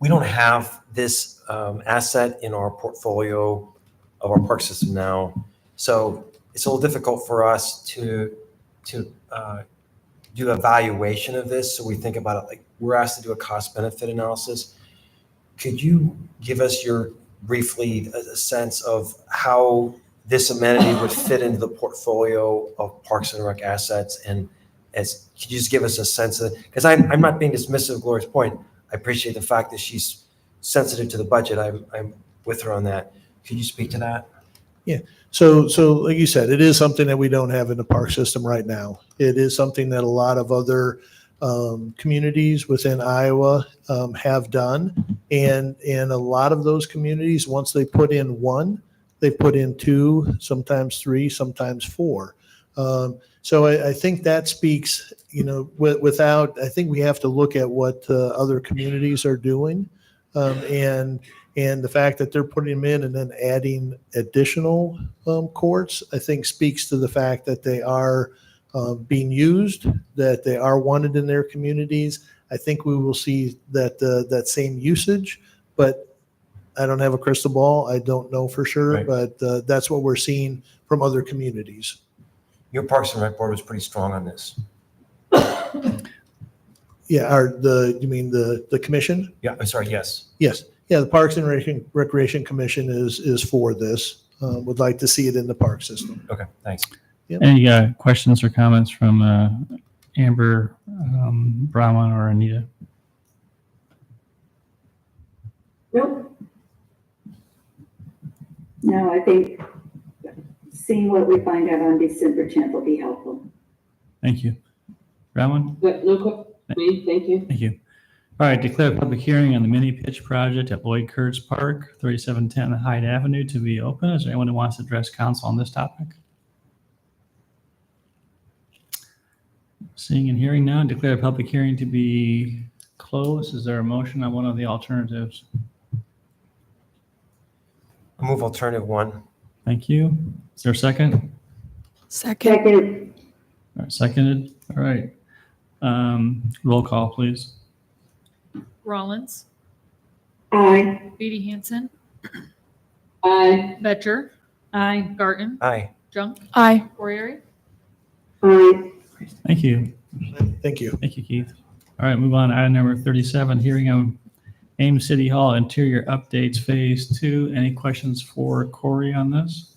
We don't have this asset in our portfolio of our park system now. So it's a little difficult for us to do evaluation of this. So we think about it like we're asked to do a cost benefit analysis. Could you give us briefly a sense of how this amenity would fit into the portfolio of Parks and Rec assets? And could you just give us a sense of, because I'm not being dismissive of Gloria's point. I appreciate the fact that she's sensitive to the budget. I'm with her on that. Could you speak to that? Yeah. So like you said, it is something that we don't have in the park system right now. It is something that a lot of other communities within Iowa have done. And a lot of those communities, once they put in one, they put in 2, sometimes 3, sometimes 4. So I think that speaks, without, I think we have to look at what other communities are doing. And the fact that they're putting them in and then adding additional courts, I think speaks to the fact that they are being used, that they are wanted in their communities. I think we will see that same usage, but I don't have a crystal ball. I don't know for sure, Right. but that's what we're seeing from other communities. Your Parks and Rec board was pretty strong on this. Yeah, you mean the commission? Yeah, I'm sorry, yes. Yes. Yeah, the Parks and Recreation Commission is for this. Would like to see it in the park system. Okay, thanks. Yep. Any questions or comments from Amber, Brahman, or Anita? Nope. No, I think seeing what we find out on December 10th will be helpful. Thank you. Brahman? No, me, thank you. Thank you. All right, declare a public hearing on the mini pitch project at Lloyd Kurtz Park, 3710 Hyde Avenue to be open. Is there anyone who wants to address council on this topic? Seeing and hearing now, declare a public hearing to be closed. Is there a motion on one of the alternatives? I'll move alternative 1. Thank you. Is there a second? Second. All right, seconded. All right. Roll call, please. Rollins, Aye. Beatty Hansen, Aye. Betcher, Aye. Garten, Aye. Junk, Aye. Orieri. Aye. Thank you. Thank you. Thank you, Keith. All right, move on to item number 37, hearing on Ames City Hall interior updates phase 2. Any questions for Corey on this?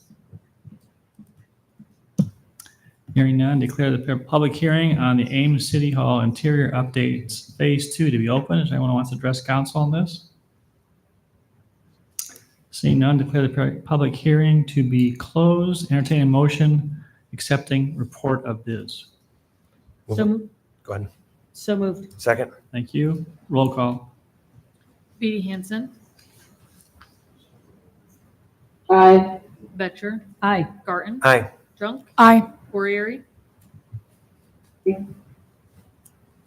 Hearing none, declare the public hearing on the Ames City Hall interior updates phase 2 to be open. Is anyone who wants to address council on this? Seeing none, declare the public hearing to be closed. Entertain a motion accepting report of bids. Go ahead. So moved. Second. Thank you. Roll call. Beatty Hansen, Aye. Betcher, Aye. Garten, Aye. Junk, Aye. Orieri. Yeah.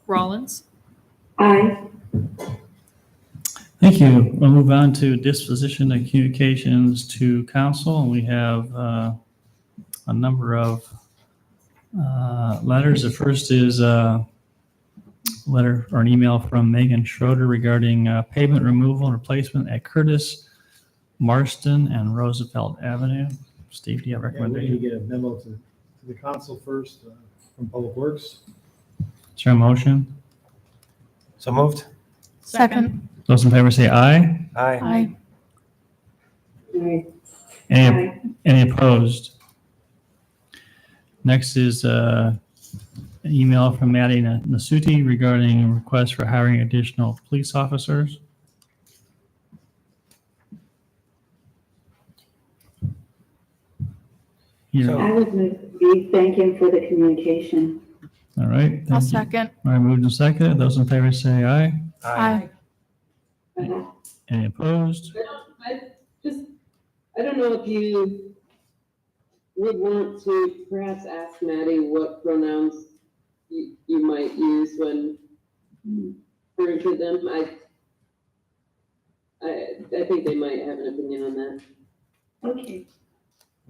Rollins, Aye. Thank you. We'll move on to disposition of communications to council. And we have a number of letters. The first is a letter or an email from Megan Schroeder regarding pavement removal and replacement at Curtis, Marston, and Roosevelt Avenue. Steve, do you have a Yeah, we need to recommendation? get a memo to the council first from Public Works. Is there a motion? So moved. Second. Those in favor say aye. Aye. Aye. Any opposed? Next is an email from Maddie Nasuti regarding a request for hiring additional police officers. Here. I would be thanking for the communication. All right. I'll thank you. second. All right, moved and seconded. Those in favor say aye. Aye. Any opposed? I don't know if you would want to perhaps ask Maddie what pronouns you might use when referring to them. I think they might have an opinion on that. Okay.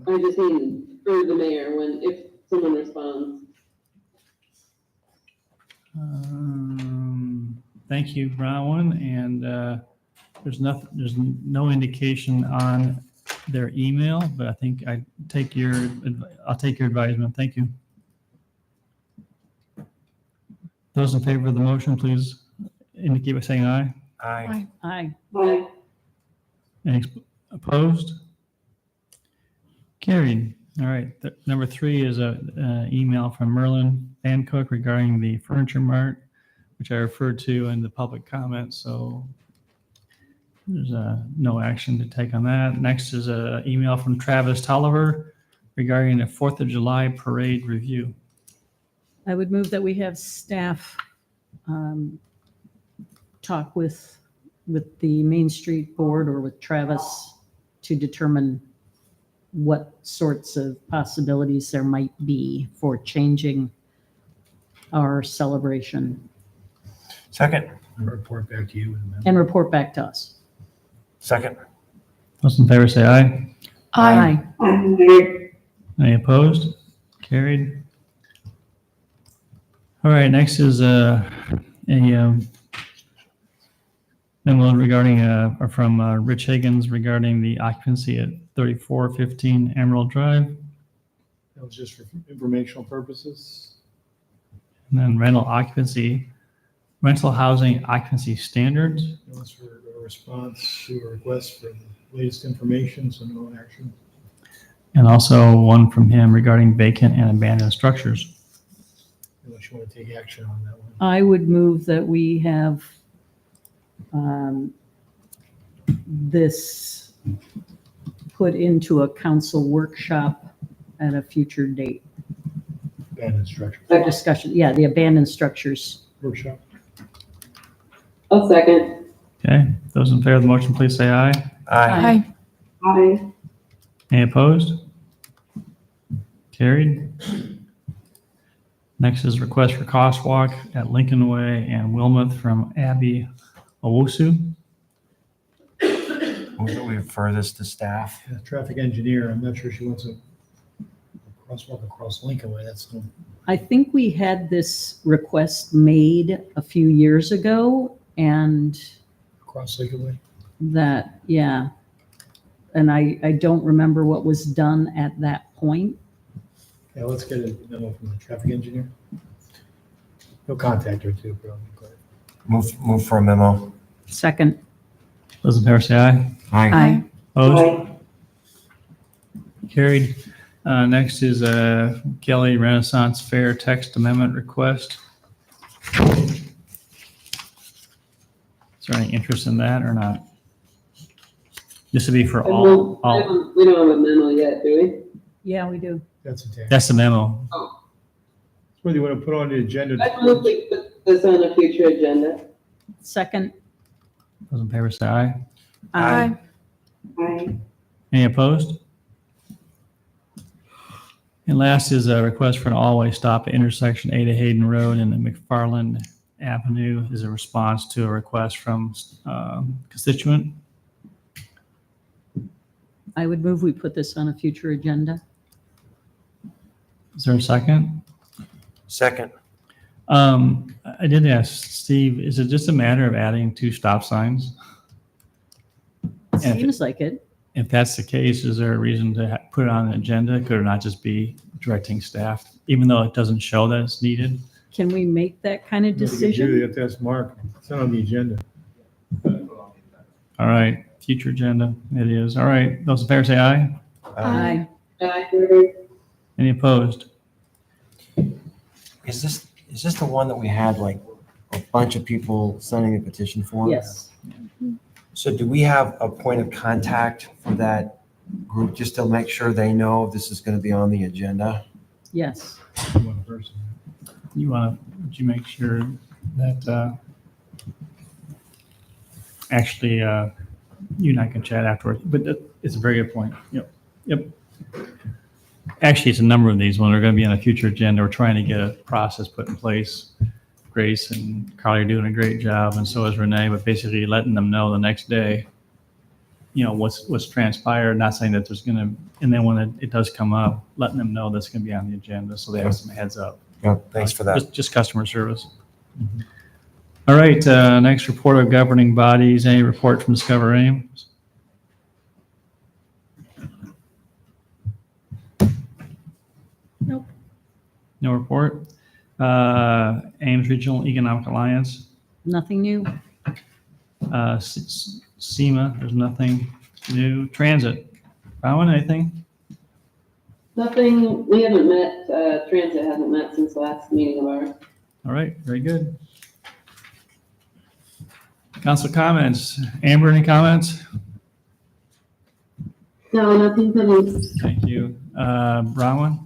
I just mean for the mayor if someone responds. Thank you, Bronwyn. And there's no indication on their email, but I think I'll take your advisement. Thank you. Those in favor of the motion, please indicate by saying aye. Aye. Aye. Aye. Any opposed? Carried. All right. Number 3 is a email from Merlin Hancock regarding the Furniture Mart, which I referred to in the public comment. So there's no action to take on that. Next is an email from Travis Tolliver regarding the 4th of July parade review. I would move that we have staff talk with the Main Street Board or with Travis to determine what sorts of possibilities there might be for changing our celebration Second. Report back to you. and report back to us. Second. Those in favor say aye. Aye. Aye. Any opposed? Carried. All right, next is a memo regarding, from Rich Higgins regarding the occupancy at 3415 Emerald Drive, That was just for informational purposes. and then rental housing occupancy standards. It was for a response to a request for the latest information, so no action. And also one from him regarding vacant and abandoned structures. Unless you want to take action on that one. I would move that we have this put into a council workshop at a future date. Abandoned structure. For discussion, yeah, the abandoned structures. Workshop. I'll second. Okay, those in favor of the motion, please say aye. Aye. Aye. Any opposed? Carried. Next is request for crosswalk at Lincoln Way and Wilmouth from Abby Owusu. Move that we refer this to staff. Yeah, traffic engineer, I'm not sure she wants a Crosswalk across Lincoln Way, that's no. I think we had this request made a few years ago and Across Lincoln Way? that, yeah. And I don't remember what was done at that point. Yeah, let's get a memo from the traffic engineer. He'll contact her too, probably. Move for a memo. Second. Those in favor say aye. Aye. Opposed? Carried. Next is Kelly Renaissance Fair text amendment request. Is there any interest in that or not? This would be for all. We don't have a memo yet, do we? Yeah, we do. That's a tax. That's the memo. Oh, That's what you want to put on the agenda. I move we put this on a future agenda. Second. Those in favor say aye. Aye. Aye. Any opposed? And last is a request for an all-way stop at intersection Ada Hayden Road and the McFarland Avenue is a response to a request from constituent. I would move we put this on a future agenda. Is there a second? Second. I did ask Steve, is it just a matter of adding 2 stop signs? And Seems like it. if that's the case, is there a reason to put it on an agenda? Could it not just be directing staff, even though it doesn't show that it's needed? Can we make that kind of You decision? have to ask Mark. It's not on the agenda. All right, future agenda, it is. All right, those in favor say aye. Aye. Any opposed? Is this the one that we had like a bunch of people sending a petition for? Yes. So do we have a point of contact for that group just to make sure they know this is going to be on the agenda? Yes. Would you make sure that actually you and I can chat afterwards, but it's a very good point. Yep. Actually, it's a number of these when they're going to be on a future agenda. We're trying to get a process put in place. Grace and Carly are doing a great job, and so is Renee, but basically letting them know the next day, what's transpired, not saying that there's going to, and then when it does come up, letting them know that's going to be on the agenda so they have some heads up. Yeah, thanks for that. Just customer service. All right, next report of governing bodies. Any report from Discover Ames? Nope. No report. Ames Regional Economic Alliance. Nothing new. SEMA, there's nothing new. Transit. Rowan, anything? Nothing, we haven't met, Transit hasn't met since last meeting of ours. All right, very good. Council comments. Amber, any comments? No, nothing for me. Thank you. Rowan?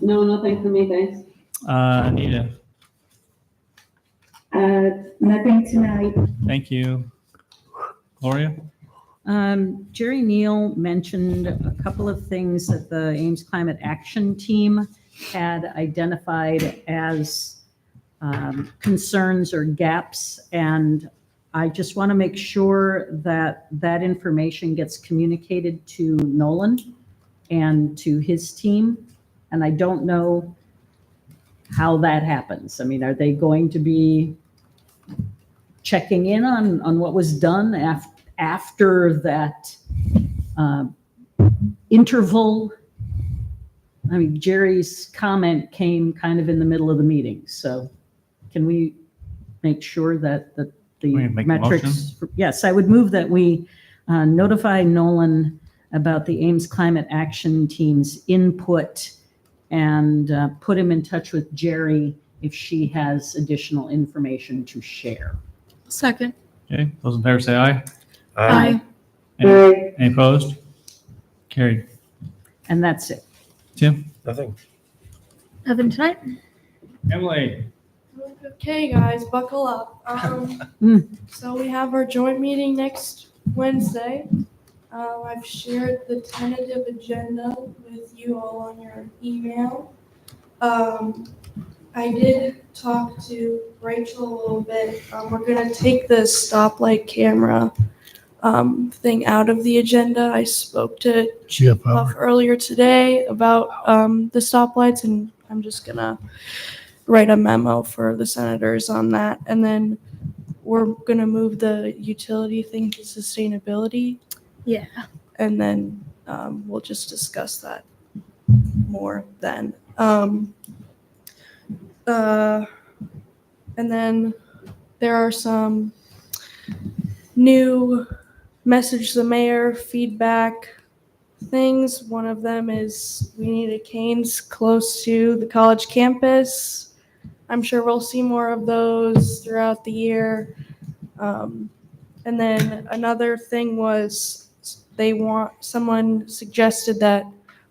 No, nothing for me, thanks. Anita? Nothing tonight. Thank you. Gloria? Jerry Neal mentioned a couple of things that the Ames Climate Action Team had identified as concerns or gaps, and I just want to make sure that that information gets communicated to Nolan and to his team. And I don't know how that happens. I mean, are they going to be checking in on what was done after that interval? I mean, Jerry's comment came kind of in the middle of the meeting. So can we make sure that the Make a metrics? Yes, I would move that we notify Nolan about the Ames Climate Action Team's input and put him in touch with Jerry if she has additional information to share. Second. Okay, those in favor say aye. Aye. Any opposed? Carried. And that's it. Tim? Nothing. Nothing tonight. Emily? Okay, guys, buckle up. So we have our joint meeting next Wednesday. I've shared the tentative agenda with you all on your email. I did talk to Rachel a little bit. We're gonna take the stoplight camera thing out of the agenda. I spoke to Chief Chief Puff earlier today about the stoplights, and I'm just gonna write a memo for the senators on that. And then we're gonna move the utility thing to sustainability. Yeah. And then we'll just discuss that more then. And then there are some new message the mayor feedback things. One of them is we need a Canes close to the college campus. I'm sure we'll see more of those throughout the year. And then another thing was someone suggested that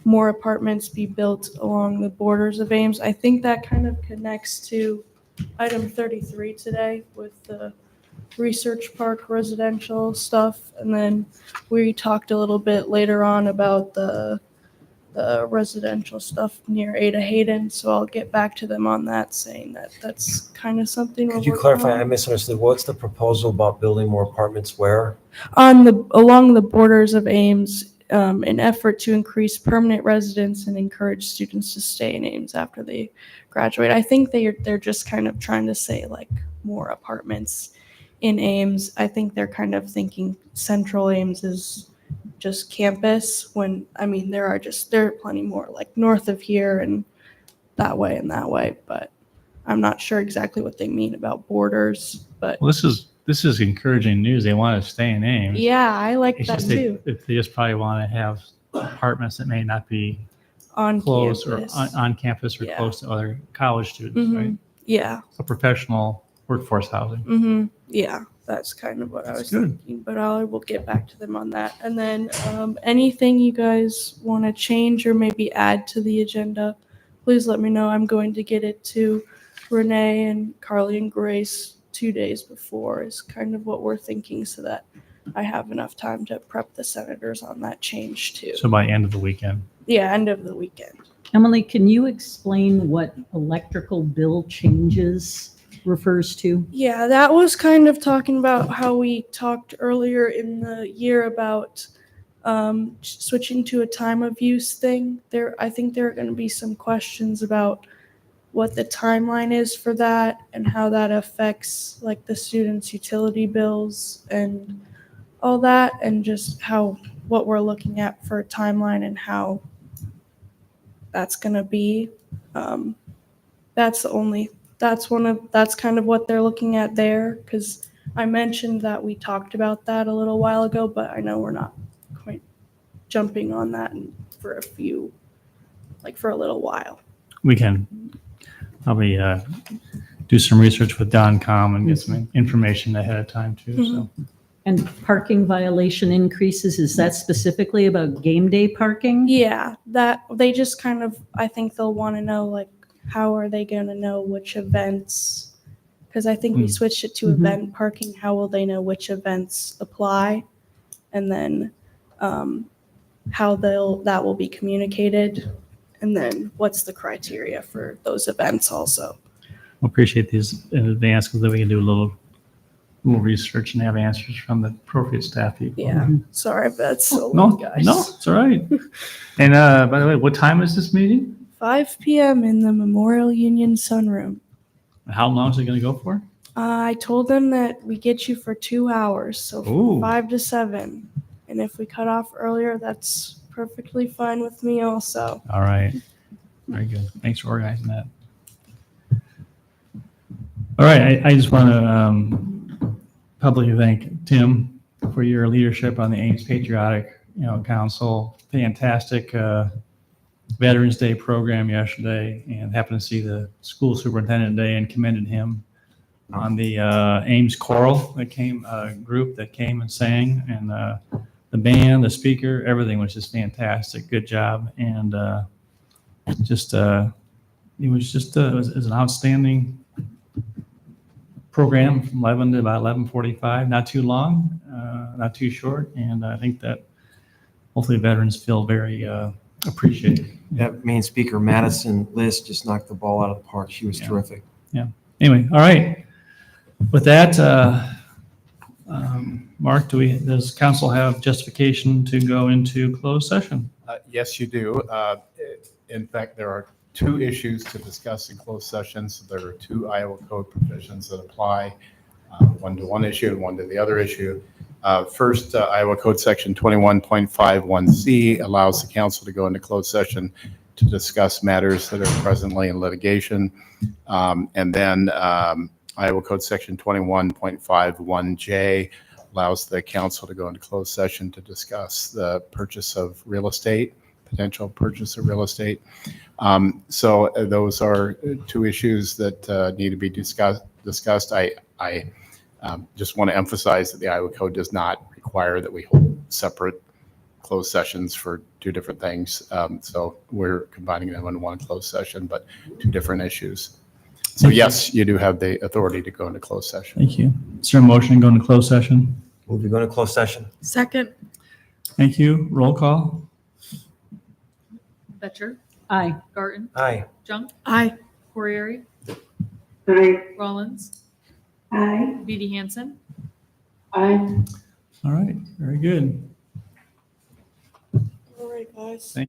more apartments be built along the borders of Ames. I think that kind of connects to item 33 today with the Research Park residential stuff. And then we talked a little bit later on about the residential stuff near Ada Hayden. So I'll get back to them on that, saying that that's kind of something. Could you clarify? I misunderstood. What's the proposal about building more apartments where? Along the borders of Ames, an effort to increase permanent residence and encourage students to stay in Ames after they graduate. I think they're just kind of trying to say like more apartments in Ames. I think they're kind of thinking Central Ames is just campus, when I mean there are plenty more like north of here and that way, but I'm not sure exactly what they mean about borders. But Well, this is encouraging news. They want to stay in Ames. yeah, I like It's that just too. they just probably want to have apartments that may not be On close campus. or on campus or Yeah. close to other college students, Mhm. right? Yeah. So professional workforce housing. Yeah, that's kind of what I was good. thinking, but I will get back to them on that. And then anything you guys want to change or maybe add to the agenda, please let me know. I'm going to get it to Renee and Carly and Grace 2 days before is kind of what we're thinking, so that I have enough time to prep the senators on that change too. So by end of the weekend. Yeah, end of the weekend. Emily, can you explain what electrical bill changes refers to? Yeah, that was kind of talking about how we talked earlier in the year about switching to a time of use thing. I think there are going to be some questions about what the timeline is for that and how that affects like the students' utility bills and all that, and just what we're looking at for a timeline and how that's going to be. That's kind of what they're looking at there, because I mentioned that we talked about that a little while ago, but I know we're not quite jumping on that for a little while. We can probably do some research with Don.com and get some information ahead of time too. So. And parking violation increases, is that specifically about game day parking? Yeah, that they just kind of, I think they'll want to know like, how are they going to know which events? Because I think we switched it to event parking. How will they know which events apply? And then how that will be communicated. And then what's the criteria for those events also? I appreciate these in advance because then we can do a little research and have answers from the appropriate staff people. Yeah, sorry, but that's so No, long, guys. no, it's all right. And by the way, what time is this meeting? 5 p.m. in the Memorial Union Sunroom. How long is it going to go for? I told them that we get you for 2 hours, so Ooh. 5 to 7. And if we cut off earlier, that's perfectly fine with me also. All right. Very good. Thanks for organizing that. All right. I just want to publicly thank Tim for your leadership on the Ames Patriotic Council. Fantastic Veterans Day program yesterday, and happened to see the school superintendent today and commended him on the Ames choral group that came and sang, and the band, the speaker, everything was just fantastic. Good job. And it was an outstanding program from 11 to about 11:45. Not too long, not too short. And I think that hopefully veterans feel very appreciated. That main speaker, Madison Liz, just knocked the ball out of the park. She was terrific. Yeah. Anyway, all right. With that, Mark, does council have justification to go into closed session? Yes, you do. In fact, there are two issues to discuss in closed sessions. There are two Iowa code provisions that apply, one to one issue and one to the other issue. First, Iowa Code Section 21.51C allows the council to go into closed session to discuss matters that are presently in litigation. And then Iowa Code Section 21.51J allows the council to go into closed session to discuss the purchase of real estate, potential purchase of real estate. So those are two issues that need to be discussed. I just want to emphasize that the Iowa Code does not require that we hold separate closed sessions for two different things. So we're combining them in one closed session, but two different issues. So yes, you do have the authority to go into closed session. Thank you. Is there a motion to go into closed session? Move to go into closed session. Second. Thank you. Roll call. Betcher. Aye. Garten. Aye. Junk. Aye. Corriere. Aye. Rollins. Aye. Beatty Hansen. Aye. All right. Very good. All right, guys. Thank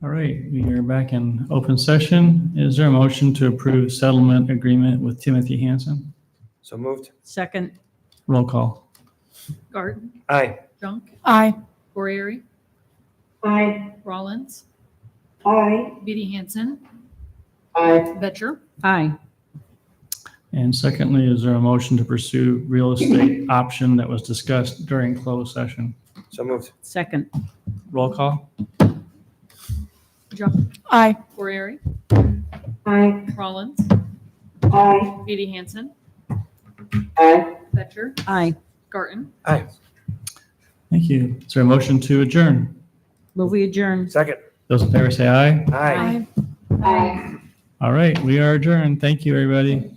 All right, we are back in open session. Is there a motion to approve settlement agreement with Timothy Hansen? So moved. Second. Roll call. Garten, Aye. Junk, Aye. Corriere, Aye. Rollins, Aye. Beatty Hansen, Aye. Betcher, Aye. And secondly, is there a motion to pursue real estate option that was discussed during closed session? So moved. Second. Roll call. Junk, Aye. Corriere, Aye. Rollins, Aye. Beatty Hansen, Aye. Betcher, Aye. Garten. Aye. Thank you. Is there a motion to adjourn? Move we adjourn. Second. Those in favor say aye. Aye. Aye. All right, we are adjourned. Thank you, everybody.